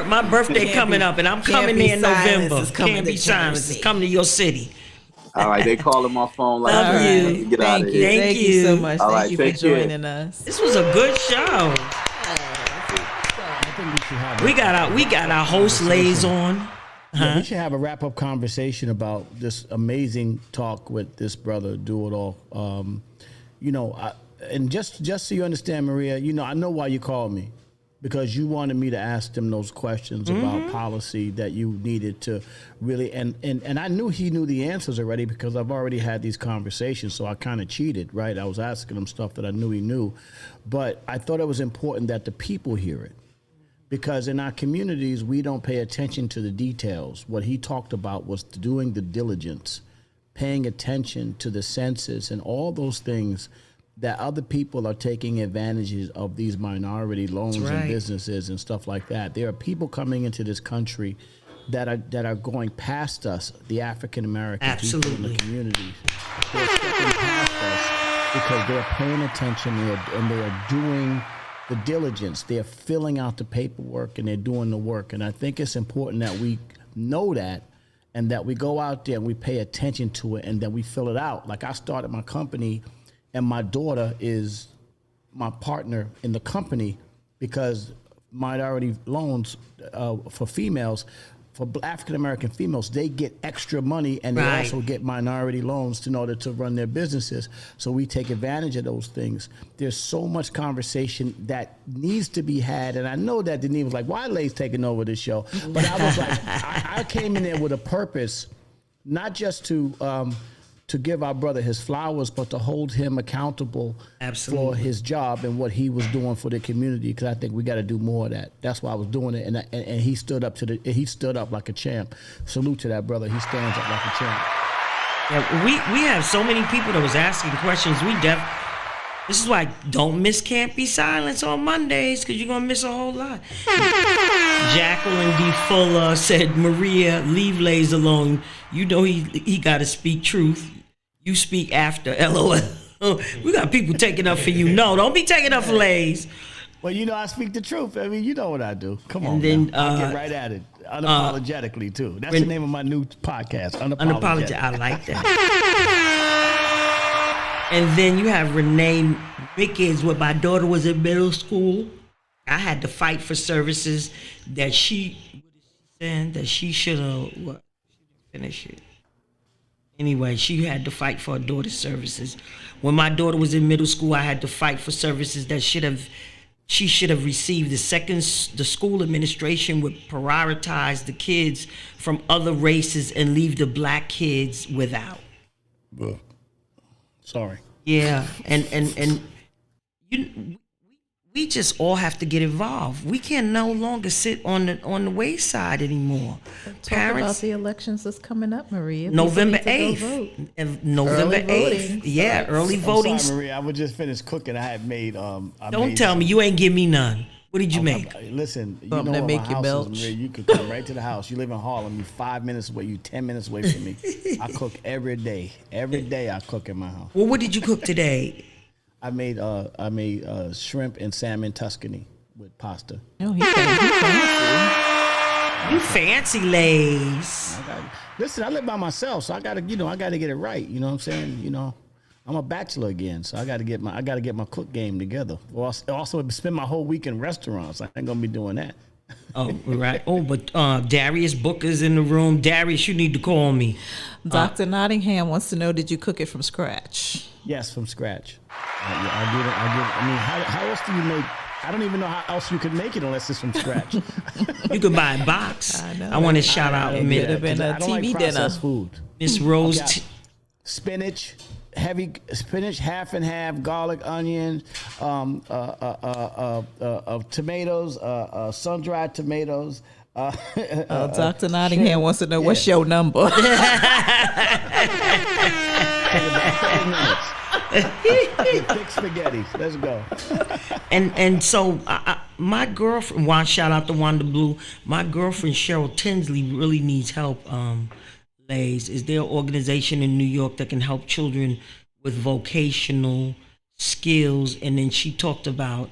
My birthday coming up, and I'm coming there in November. Can't be silence. It's coming to your city. All right, they calling my phone like Love that. you. Get out of here. Thank you so much. All Thank right, you for take care. joining us. This was a good show. think we should have. We got our host lays on. Yeah, we should have a wrap up conversation about this amazing talk with this brother, Do It All. And just so you understand, Maria, I know why you called me, because you wanted me to ask them those questions about policy that you needed to really, and I knew he knew the answers already because I've already had these conversations, so I kind of cheated, right? I was asking him stuff that I knew he knew, but I thought it was important that the people hear it, because in our communities, we don't pay attention to the details. What he talked about was doing the diligence, paying attention to the census and all those things that other people are taking advantages of these minority loans and businesses and stuff like that. There are people coming into this country that are going past us, the African American people in the communities. They're stepping past us because they're paying attention and they are doing the diligence. They're filling out the paperwork and they're doing the work. And I think it's important that we know that and that we go out there and we pay attention to it and that we fill it out. Like I started my company, and my daughter is my partner in the company because minority loans for females, for African-American females, they get extra money and they also get minority loans in order to run their businesses. So we take advantage of those things. There's so much conversation that needs to be had. And I know that Denise was like, why Lay's taking over this show? But I was like, I came in there with a purpose, not just to give our brother his flowers, but to hold him accountable for his job and what he was doing for the community. Because I think we got to do more of that. That's why I was doing it, and he stood up he stood up like a champ. Salute to that brother. He stands up like a champ. Yeah, we have so many people that was asking questions. This is why don't miss Can't Be Silence on Mondays, because you're gonna miss a whole lot. Jacqueline D. Fuller said, Maria, leave Lays alone. You know he got to speak truth. You speak after, LOL. We got people taking up for you. No, don't be taking up for Lays. Well, I speak the truth. I mean, you know what I do. Come on, then, I get right at it. Unapologetically, too. That's the name of my new podcast, Unapologetic. I like that. And then you have Renee Ricketts, when my daughter was in middle school. I had to fight for services that she should have finish it. Anyway, she had to fight for her daughter's services. When my daughter was in middle school, I had to fight for services that she should have received. The school administration would prioritize the kids from other races and leave the black kids without. Sorry. Yeah, and we just all have to get involved. We can no longer sit on the wayside anymore. Talk about the elections that's coming up, Maria. November 8th. November 8th. Yeah, early voting. I'm sorry, Maria. I was just finished cooking. I had made. Don't tell me you ain't give me none. What did you make? Listen, you know where my house is, Maria. You could come right to the house. You live in Harlem. You 5 minutes away. You 10 minutes away from me. I cook every day. Every day I cook in my house. Well, what did you cook today? I made shrimp and salmon Tuscany with pasta. Oh, he's fancy. You fancy, Lays. Listen, I live by myself, so I gotta get it right. You know what I'm saying? I'm a bachelor again, so I gotta get my cook game together. Also spend my whole week in restaurants. I ain't gonna be doing that. Oh, right. Oh, but Darius Booker's in the room. Darius, you need to call me. Dr. Nottingham wants to know, did you cook it from scratch? Yes, from scratch. I did it. I mean, how else do you make? I don't even know how else you could make it unless it's from scratch. You could buy a box. I want to shout out It would have been a I don't TV like dinner. processed food. Miss Rose. Spinach, heavy spinach, half and half, garlic, onion, tomatoes, sun-dried tomatoes. Dr. Nottingham wants to know, what's your number? Thick spaghetti. Let's go. And so my girlfriend, shout out to Wanda Blue. My girlfriend Cheryl Tinsley really needs help. Lays, is there an organization in New York that can help children with vocational skills? And then she talked about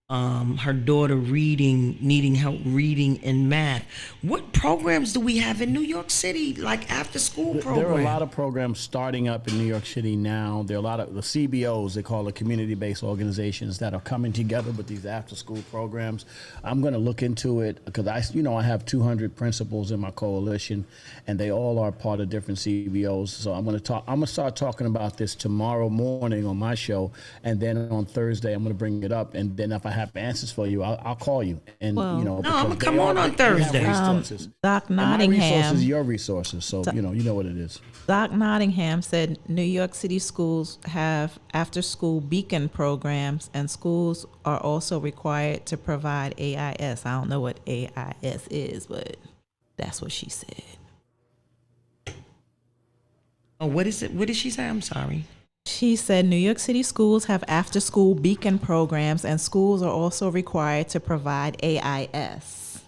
her daughter needing help reading and math. What programs do we have in New York City, like after school programs? There are a lot of programs starting up in New York City now. There are a lot of the CBOs, they call it community-based organizations, that are coming together with these after-school programs. I'm going to look into it because I have 200 principals in my coalition, and they all are part of different CBOs. So I'm going to start talking about this tomorrow morning on my show, and then on Thursday I'm going to bring it up, and then if I have answers for you, I'll call you. And Well, I'm gonna come on Thursday. Resources. Doc And my Nottingham. resources, your resources. So you know what it is. Doc Nottingham said New York City schools have after-school beacon programs, and schools are also required to provide AIS. I don't know what AIS is, but that's what she said. Oh, what is it? What did she say? I'm sorry. She said New York City schools have after-school beacon programs, and schools are also required to provide AIS.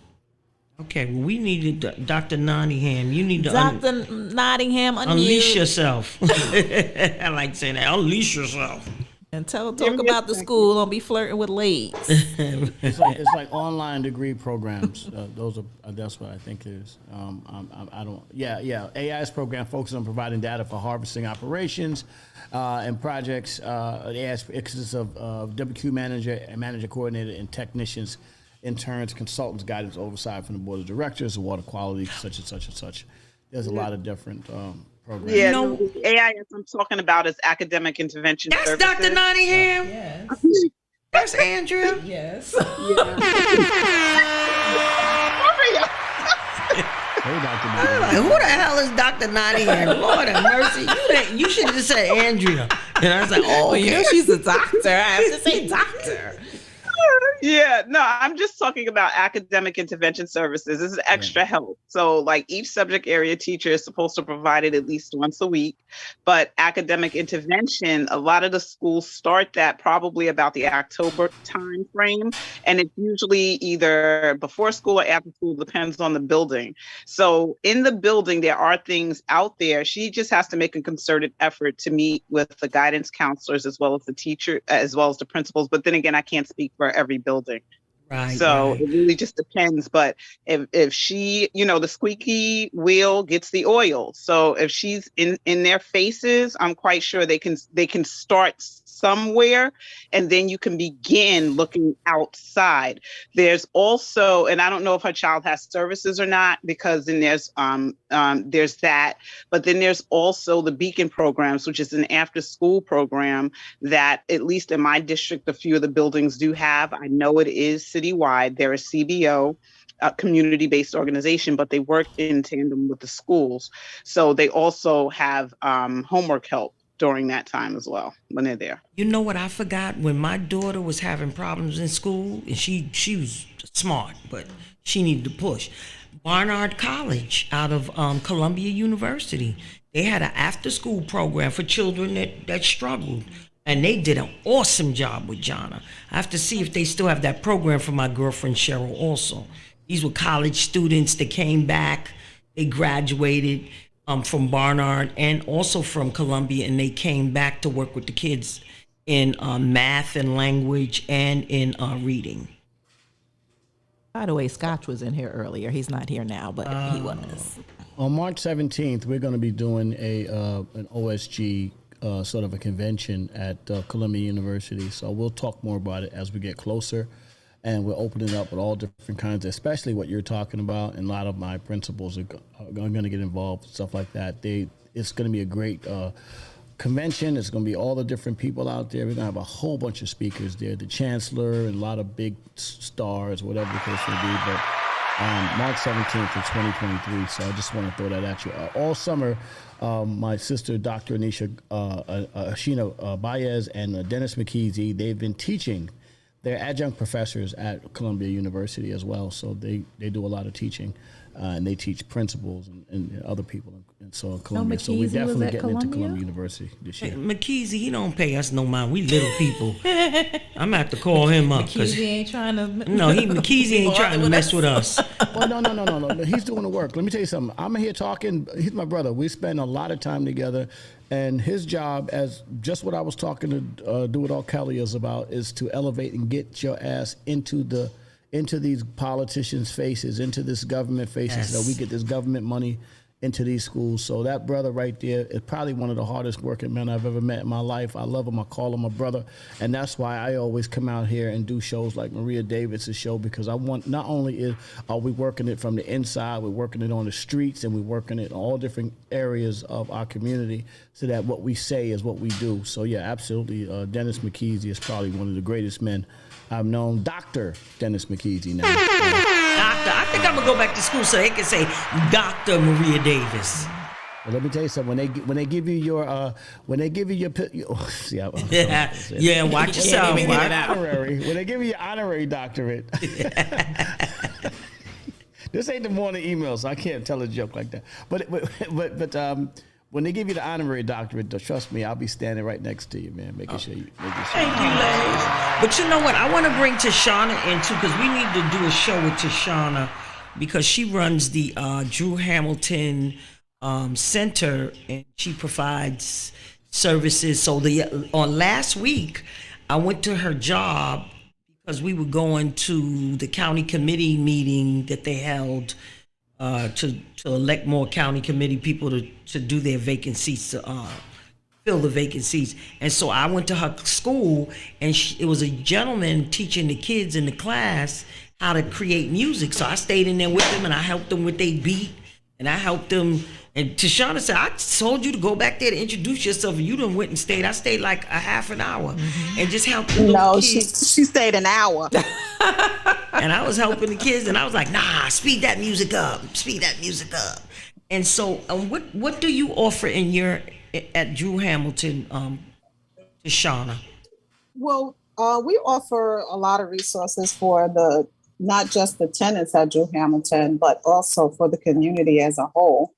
Okay, well, we needed Dr. Nottingham. You need to Dr. Nottingham, unleash unmute yourself. I like saying that. Unleash yourself. and talk about the school. Don't be flirting with ladies. It's like online degree programs. That's what I think it is. I don't. Yeah. AIS program focuses on providing data for harvesting operations and projects. AIS consists of WQ manager coordinator, and technicians, interns, consultants, guidance, oversight from the board of directors, water quality, such and such and such. There's a lot of different programs. Yeah, the AIS I'm talking about is academic intervention That's services. Dr. Nottingham. Yes. That's Andrea. Yes. Hey, Dr. I'm like, who the hell is Dr. Nottingham? Lord have mercy. You should have just said Andrea. And I was like, oh, Well, you know she's a doctor. I have to say doctor. Yeah, no, I'm just talking about academic intervention services. This is extra help. So like each subject area teacher is supposed to provide it at least once a week. But academic intervention, a lot of the schools start that probably about the October time frame. And it's usually either before school or after school, depends on the building. So in the building, there are things out there. She just has to make a concerted effort to meet with the guidance counselors as well as the teacher, as well as the principals. But then again, I can't speak for every building. Right. So right. it really just depends. But if she, the squeaky wheel gets the oil. So if she's in their faces, I'm quite sure they can start somewhere, and then you can begin looking outside. There's also, and I don't know if her child has services or not, because then there's that, but then there's also the Beacon programs, which is an after school program that at least in my district, a few of the buildings do have. I know it is citywide. They're a CBO, a community-based organization, but they work in tandem with the schools. So they also have homework help during that time as well when they're there. You know what I forgot? When my daughter was having problems in school, and she was smart, but she needed to push. Barnard College out of Columbia University, they had an after-school program for children that struggled. And they did an awesome job with Jonna. I have to see if they still have that program for my girlfriend Cheryl also. These were college students that came back. They graduated from Barnard and also from Columbia, and they came back to work with the kids in math and language and in reading. By the way, Scotch was in here earlier. He's not here now, but he was. On March 17th, we're going to be doing an OSG sort of a convention at Columbia University. So we'll talk more about it as we get closer. And we're opening up with all different kinds, especially what you're talking about. And a lot of my principals are going to get involved, stuff like that. It's going to be a great convention. It's going to be all the different people out there. We're going to have a whole bunch of speakers there, the chancellor and a lot of big stars, whatever the case may be. But March 17th of 2023. So I just want to throw that at you. All summer, my sister, Dr. Anisha Ashina Baez and Dennis McKeezy, they've been teaching. They're adjunct professors at Columbia University as well, so they do a lot of teaching, and they teach principals and other people. And so Columbia, so we're definitely getting into Columbia University this year. McKeezy, he don't pay us no mind. We little people. I'm gonna have to call him up. McKeezy ain't trying to. No, McKeezy ain't trying to mess with us. Well, no. He's doing the work. Let me tell you something. I'm here talking. He's my brother. We spend a lot of time together, And his job, as just what I was talking to Do It All Kelly is about, is to elevate and get your ass into these politicians' faces, into this government faces, so that we get this government money into these schools. So that brother right there is probably one of the hardest working men I've ever met in my life. I love him. I call him a brother. And that's why I always come out here and do shows like Maria Davis' show, because I want, not only are we working it from the inside, we're working it on the streets, and we're working it in all different areas of our community, so that what we say is what we do. So yeah, absolutely. Dennis McKeezy is probably one of the greatest men I've known. Dr. Dennis McKeezy now. Doctor, I think I'm gonna go back to school so they can say Dr. Maria Davis. Well, let me tell you something. When they give you your Yeah, watch yourself. When they give you your honorary doctorate. This ain't the morning email, so I can't tell a joke like that. But when they give you the honorary doctorate, trust me, I'll be standing right next to you, man, making sure you. Thank you, ladies. But you know what? I want to bring Tashana in too, because we need to do a show with Tashana, because she runs the Drew Hamilton Center, and she provides services. So on last week, I went to her job because we were going to the county committee meeting that they held to elect more county committee people to do their vacancies, to fill the vacancies. And so I went to her school, and it was a gentleman teaching the kids in the class how to create music. So I stayed in there with them, and I helped them with their beat, and I helped them. And Tashana said, I told you to go back there to introduce yourself, and you done went and stayed. I stayed like a half an hour and just helped the little kids. She stayed an hour. And I was helping the kids, and I was like, nah, speed that music up. And so what do you offer at Drew Hamilton, Tashana? Well, we offer a lot of resources for not just the tenants at Drew Hamilton, but also for the community as a whole.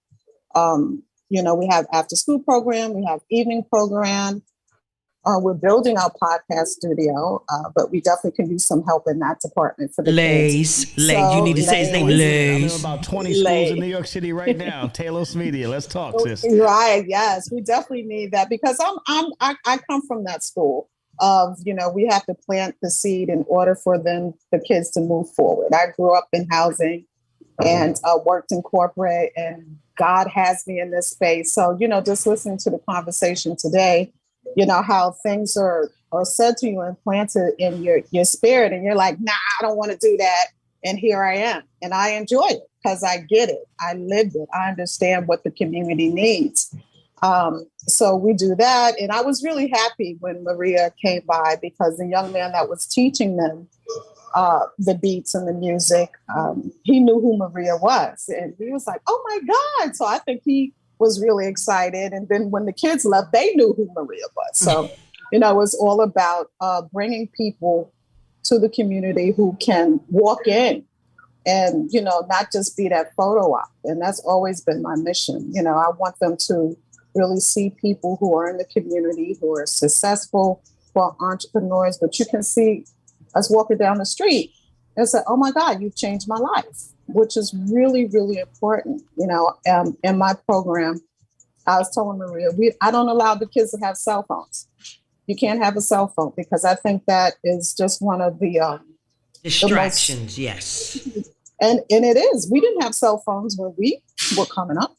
We have after school program, we have evening program. We're building our podcast studio, but we definitely can use some help in that department for the kids. You need to say his name, Lays. I'm in about 20 schools in New York City right now. Talos Media, let's talk, sis. Right, yes, we definitely need that, because I come from that school of, we have to plant the seed in order for the kids to move forward. I grew up in housing and worked in corporate, and God has me in this space. So, just listening to the conversation today, how things are said to you and planted in your spirit, and you're like, nah, I don't want to do that. And here I am. And I enjoy it because I get it. I lived it. I understand what the community needs. So we do that. And I was really happy when Maria came by, because the young man that was teaching them the beats and the music, he knew who Maria was. And he was like, oh my God. So I think he was really excited. And then when the kids left, they knew who Maria was. So, it was all about bringing people to the community who can walk in and, not just be that photo op. And that's always been my mission. I want them to really see people who are in the community, who are successful, who are entrepreneurs, but you can see us walking down the street and say, oh my God, you've changed my life, which is really, really important. In my program, I was telling Maria, I don't allow the kids to have cell phones. You can't have a cell phone, because I think that is just one of the distractions. Yes. And it is. We didn't have cell phones when we were coming up,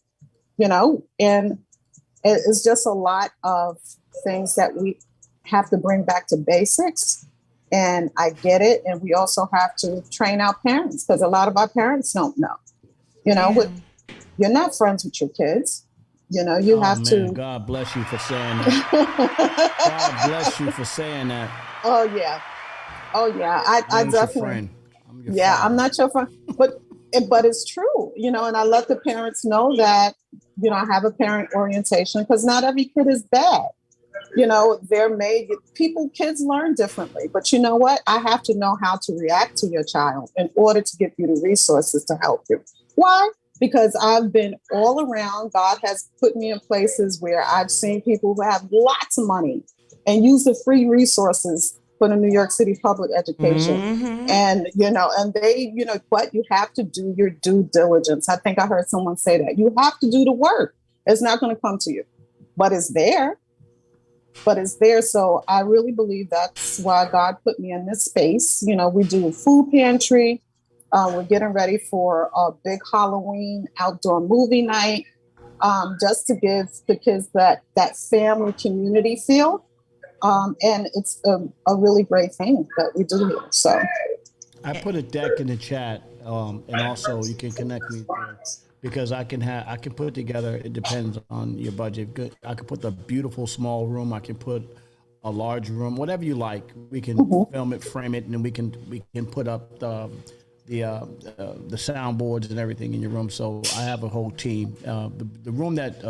and it's just a lot of things that we have to bring back to basics. And I get it. And we also have to train our parents, because a lot of our parents don't know, you're not friends with your kids. You have to. God bless you for saying that. God bless you for saying that. Oh, yeah. I definitely. I'm not your friend, but it's true, and I let the parents know that, I have a parent orientation, because not every kid is bad. Kids learn differently, but you know what? I have to know how to react to your child in order to give you the resources to help you. Why? Because I've been all around. God has put me in places where I've seen people who have lots of money and use the free resources for the New York City public education. Mm-hmm. And, and they, but you have to do your due diligence. I think I heard someone say that. You have to do the work. It's not going to come to you. but it's there. But it's there. So I really believe that's why God put me in this space. You know, we do a food pantry. We're getting ready for a big Halloween outdoor movie night, just to give the kids that family community feel. And it's a really great thing that we do here. So I put a deck in the chat, and also you can connect me there, because I can put it together. It depends on your budget. Good. I can put the beautiful small room. I can put a large room, whatever you like. We can film it, frame it, and then we can put up the soundboards and everything in your room. So I have a whole team. The room that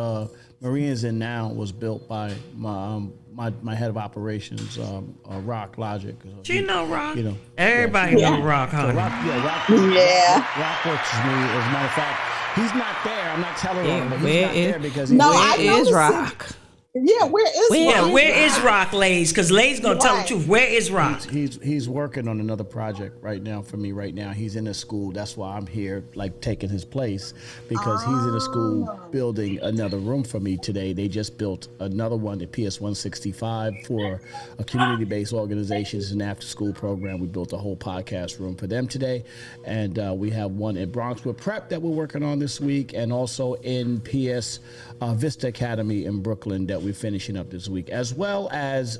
Maria's in now was built by my head of operations, Rock Logic. She know Rock. You know, everybody know Rock, huh? So Rock works with me. As a matter of fact, he's not there. I'm not telling him, but he's not there because he's where is Rock? Yeah, where is Rock, Lays? Because Lays gonna tell the truth. Where is Rock? He's working on another project right now for me. Right now, he's in a school. That's why I'm here, like taking his place, because he's in a school building another room for me today. They just built another one at PS 165 for a community-based organization. It's an after-school program. We built a whole podcast room for them today, and we have one in Bronxwood Prep that we're working on this week, and also in PS Vista Academy in Brooklyn that we're finishing up this week, as well as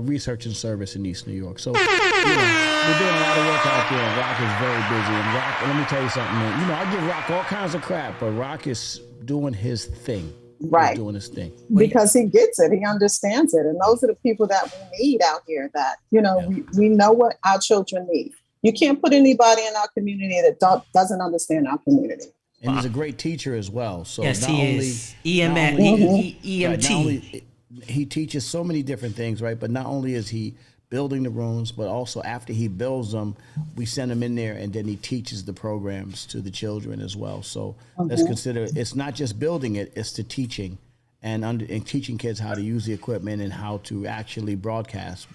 research and service in East New York. So we're doing a lot of work out there, and Rock is very busy. And Rock, let me tell you something, man. You know, I give Rock all kinds of crap, but Rock is doing his thing. Right. He's doing his thing. Because he gets it. He understands it. And those are the people that we need out here that, you know, we know what our children need. You can't put anybody in our community that doesn't understand our community. And he's a great teacher as well. So yes, not he only is. EMT. Right, not only, he teaches so many different things, right? But not only is he building the rooms, but also after he builds them, we send him in there, and then he teaches the programs to the children as well. So let's consider it's not just building it; it's the teaching and teaching kids how to use the equipment and how to actually broadcast.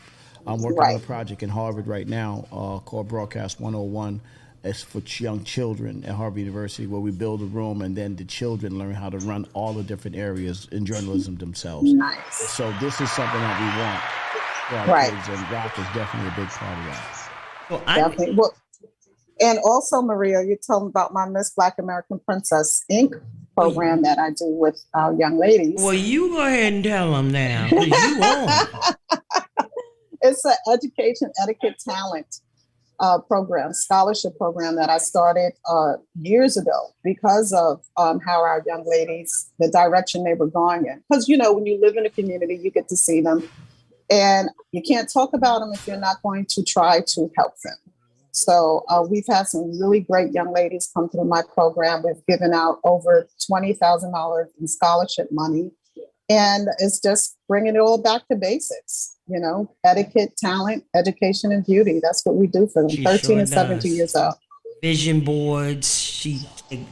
I'm working on a project in Harvard right now called Broadcast 101. It's for young children at Harvard University, where we build a room and then the children learn how to run all the different areas in journalism themselves. Nice. So this is something that we want for our kids, and Rock is definitely a big part of that. Well, Definitely. Well, and also, Maria, you told me about my Miss Black American Princess Inc. program that I do with our young ladies. Well, you go ahead and tell them now. 'Cause you on. It's an education, etiquette, talent program, scholarship program that I started years ago because of how our young ladies, the direction they were going in. Because, you know, when you live in a community, you get to see them. And you can't talk about them if you're not going to try to help them. So we've had some really great young ladies come through my program. We've given out over $20,000 in scholarship money. And it's just bringing it all back to basics, you know, etiquette, talent, education, and beauty. That's what we do for them, She 13 sure and 17 does. years old. Vision boards.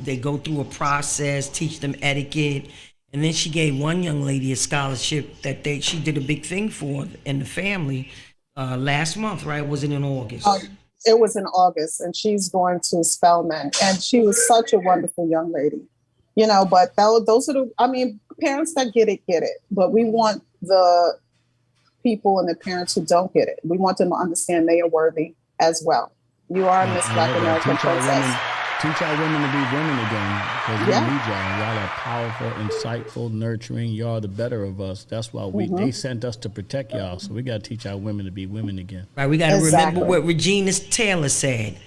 They go through a process, teach them etiquette. And then she gave one young lady a scholarship that she did a big thing for in the family last month, right? Was it in August? It was in August, and she's going to Spelman. And she was such a wonderful young lady, you know, but those are parents that get it. But we want the people and the parents who don't get it. We want them to understand they are worthy as well. You are Miss Black American Princess. Teach our women to be women again, because we need y'all. Y'all are powerful, insightful, nurturing. Y'all are the better of us. That's why they sent us to protect y'all. So we got to teach our women to be women again. Right, we got to remember what Regina Taylor said.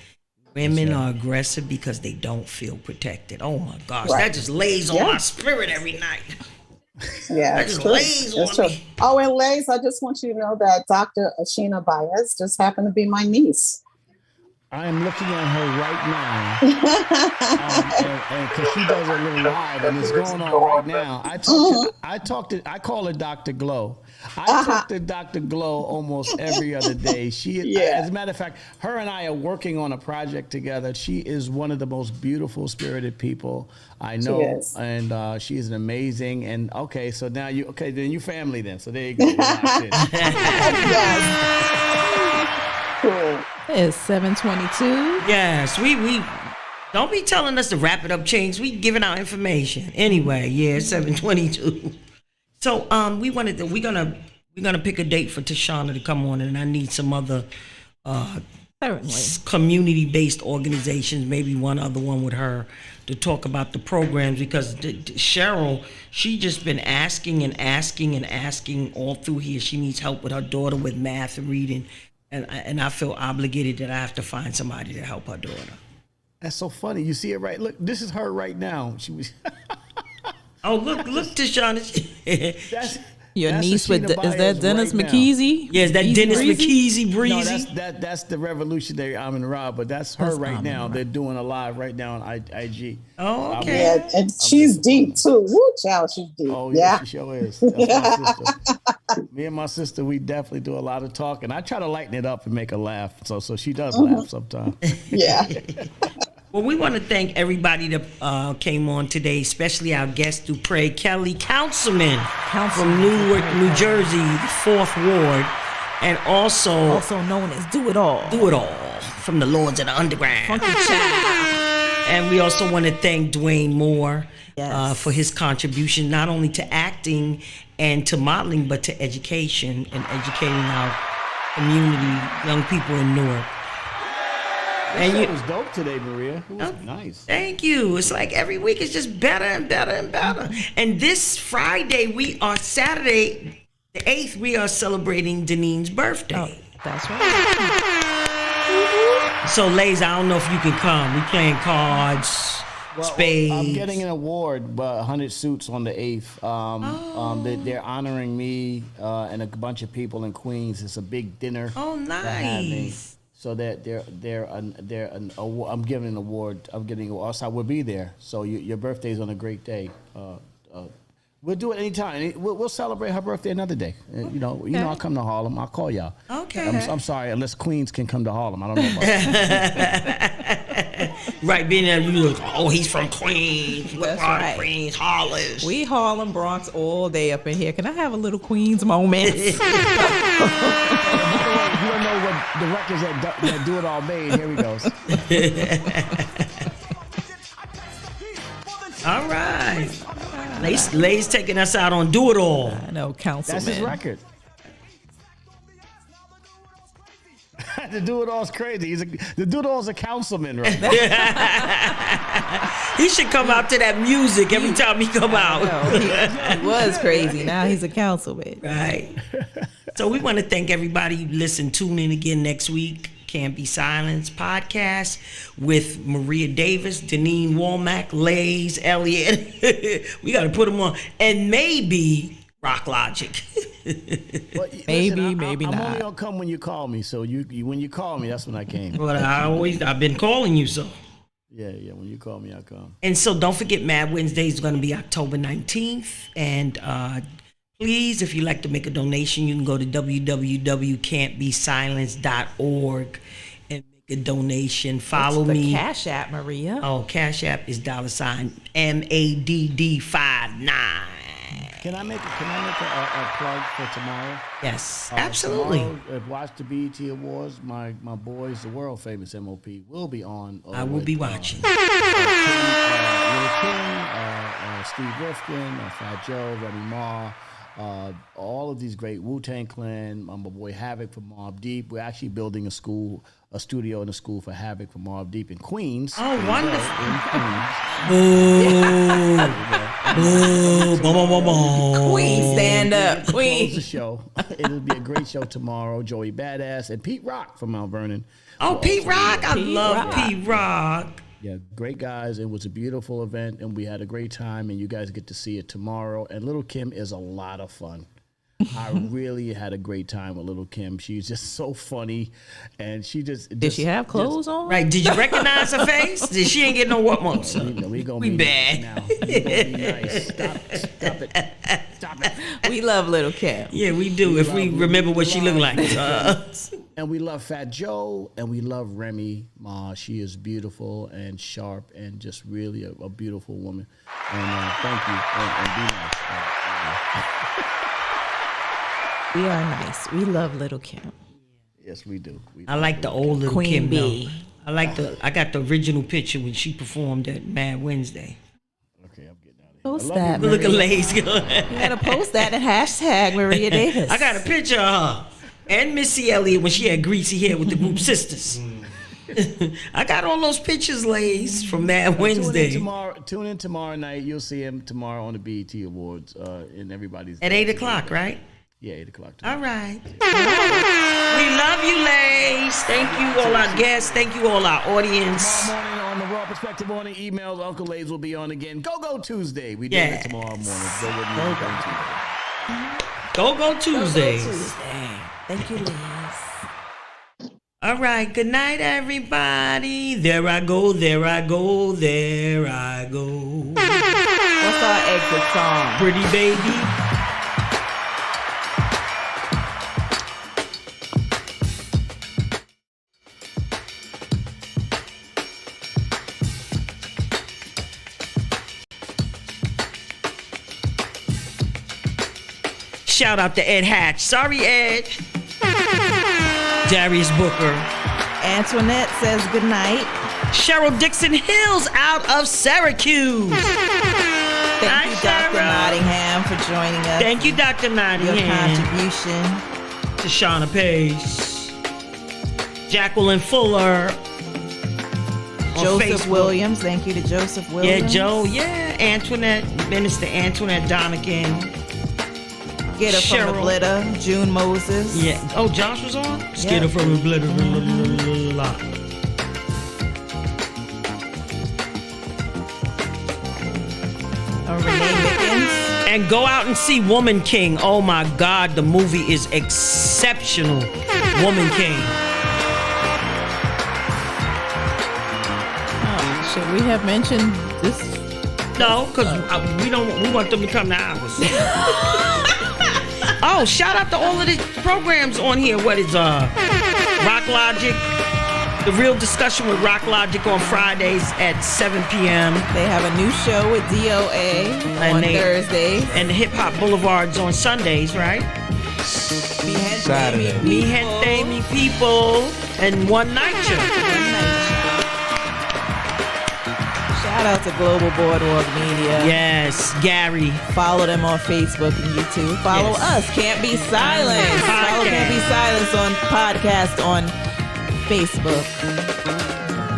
Women are aggressive because they don't feel protected. Oh my gosh, that just lays on my spirit every night. Yeah, that just lays on me. Oh, and Lays, I just want you to know that Dr. Ashina Baez just happened to be my niece. I am looking at her right now, and because she does a little live, and it's going on right now. I call her Dr. Glow. I talk to Dr. Glow almost every other day. As a matter of fact, her and I are working on a project together. She is one of the most beautiful, spirited people I know, and she is an amazing. And so now then you family then. So there you go. Cool. It's 7:22. Yes, we don't be telling us to wrap it up, Chains. We giving out information. Anyway, 7:22. So we're gonna pick a date for Tashana to come on, and I need some other Certainly. community-based organizations, maybe one other one with her, to talk about the programs, because Cheryl, she just been asking and asking and asking all through here. She needs help with her daughter with math and reading, and I feel obligated that I have to find somebody to help her daughter. That's so funny. You see it right. Look, this is her right now. She was. Oh, look, Tashana. That's Your that's niece Ashina with is that Baez Dennis right now. McKeezy? Yes, that Dennis McKeezy No, Breezy. that's the revolutionary Amin Ra, but that's her That's right Amin now. Ra. They're doing a live right now on IG. Oh, okay. Yeah, and she's deep too. Woo, child, she's deep. Oh yeah. yeah, she sure is. That's my sister. Me and my sister, we definitely do a lot of talking. I try to lighten it up and make her laugh, so she does laugh sometimes. Yeah. Well, we want to thank everybody that came on today, especially our guest, Dupre Kelly, councilman from Newark, New Jersey, the 4th Ward, and also known as Do It All. Do It All from the Lords of the Underground. Funky Child. And we also want to thank Dwayne Moore Yes. for his contribution, not only to acting and to modeling, but to education and educating our community, young people in Newark. And it was dope today, Maria. It was nice. Thank you. It's like every week is just better and better and better. And this Friday, Saturday, the 8th, we are celebrating Denine's birthday. Oh, that's right. So, Lays, I don't know if you can come. We playing cards, spades. I'm getting an award, 100 Suits on the 8th. They're honoring me and a bunch of people in Queens. It's a big dinner. Oh, they're having. nice. So that I'm giving an award. I'm getting. Also, I will be there. So your birthday's on a great day. We'll do it anytime. We'll celebrate her birthday another day. You know, I'll come to Harlem. I'll call y'all. Okay. I'm sorry, unless Queens can come to Harlem. I don't know about that. Right, being there, you look, oh, he's from Queens. What That's part right. of Queens? Hollis. We Harlem Bronx all day up in here. Can I have a little Queens moment? You don't know what the records that Do It All made. Here we go. All right. Lay's taking us out on Do It All. I know, councilman. That's his record. The Do It All's crazy. The Do It All's a councilman right now. He should come out to that music every time he come out. He was crazy. Now he's a councilman. Right. So we want to thank everybody who listened. Tune in again next week. Can't Be Silenced podcast with Maria Davis, Deneen Womack, Lays, Elliott. We got to put them on. And maybe Rock Logic. Well, Maybe, listen, maybe I'm not. only gonna come when you call me. So when you call me, that's when I came. But I've been calling you so. Yeah. When you call me, I come. And so don't forget, Mad Wednesday is going to be October 19th. And please, if you'd like to make a donation, you can go to www.cantbesilenced.org and make a donation. Follow What's the me. Cash App, Maria. Oh, Cash App is $MADD59. Can I make a plug for tomorrow? Yes, absolutely. Tomorrow, watch the BET Awards. My boys, the world famous MOP, will be on. I will be watching. Little King, Steve Rifkin, Fat Joe, Remy Ma, all of these great Wu-Tang Clan. My boy Havoc from Mobb Deep. We're actually building a studio and a school for Havoc from Mobb Deep in Queens. Oh, wonderful. In Queens. Queen, stand up. Close the Queen. show. It'll be a great show tomorrow. Joey Badass and Pete Rock from Mount Vernon. Oh, Pete Rock. I Pete love Rock. Pete Rock. Yeah, great guys. It was a beautiful event, and we had a great time, and you guys get to see it tomorrow. And Little Kim is a lot of fun. I really had a great time with Little Kim. She's just so funny, and Did she have clothes on? Right. Did you recognize her face? She ain't getting no what most. We We bad. Nice now. We gonna be nice. Stop it. We love Little Kim. Yeah, we do. If we remember what she looked like. And we love Fat Joe, and we love Remy Ma. She is beautiful and sharp, and just really a beautiful woman. And thank you, and be nice. We are nice. We love Little Kim. Yes, we do. I like the old Little Queen Kim Bee. though. I got the original picture when she performed at Mad Wednesday. Okay, I'm getting out of Post that. Look at Maria. Lay's. You gotta post that and hashtag Maria Davis. I got a picture of her and Missy Elliott when she had greasy hair with the group sisters. I got all those pictures, Lays, from Mad Wednesday. Tune in tomorrow night. You'll see him tomorrow on the BET Awards. And everybody's At 8 o'clock, right? Yeah, 8 o'clock. All right. We love you, Lays. Thank you, all our guests. Thank you, all our audience. Tomorrow morning on the Raw Perspective Morning emails, Uncle Lays will be on again. Go Tuesday. We do it tomorrow morning. Go Tuesday. Thank you, Liz. All right. Good night, everybody. There I go. There I go. There I go. What's our exit song? Pretty baby. Shout out to Ed Hatch. Sorry, Ed. Darius Booker. Antoinette says good night. Cheryl Dixon Hills out of Syracuse. Thank you, Dr. Nottingham, for joining us. Thank you, Dr. Nottingham. Your contribution. To Shauna Pace. Jacqueline Fuller. Joseph Williams. Thank you to Joseph Williams. Yeah, Joe. Yeah, Antoinette. Minister Antoinette Donigan. Get her Cheryl. from the Blitter. June Moses. Yeah. Oh, Josh was on? Get her from the Blitter. Renee Mickens. And go out and see Woman King. Oh my God, the movie is exceptional. Woman King. Oh, should we have mentioned this? No, because we want them to come to ours. Oh, shout out to all of the programs on here. What is Rock Logic? The Real Discussion with Rock Logic on Fridays at 7 p.m. They have a new show with DOA on Thursdays. And the Hip Hop Boulevards on Sundays, right? Saturday. Mi gente, mi people. And One Night Show. Shout out to Global Boardwalk Media. Yes, Gary. Follow them on Facebook and YouTube. Follow us, Can't Be Silenced. Follow Can't Be Silenced on podcast on Facebook.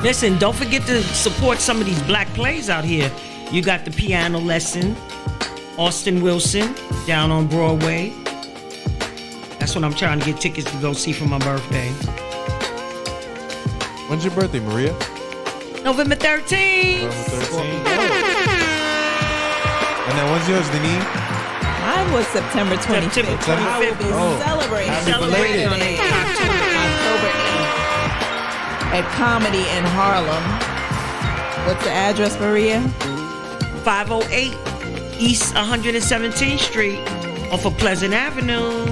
Listen, don't forget to support some of these black plays out here. You got The Piano Lesson, Austin Wilson, down on Broadway. That's what I'm trying to get tickets to go see for my birthday. When's your birthday, Maria? November 13th. November 13th. And then when's yours, Denise? Mine was September 25th. September I will be 25th. celebrating Happy belated. October 8th at Comedy in Harlem. What's the address, Maria? 508 East 117th Street off of Pleasant Avenue.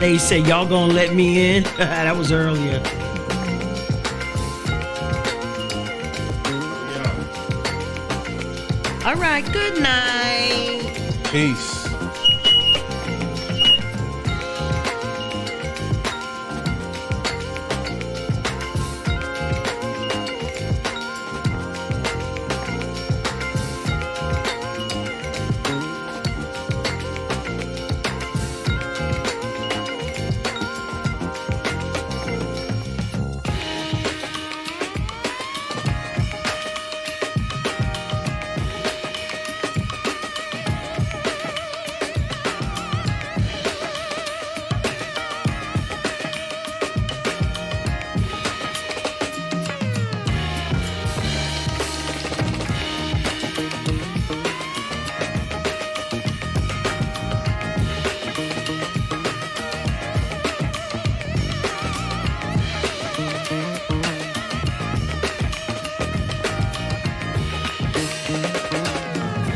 They said, y'all gonna let me in? That was earlier. All right, good night. Peace.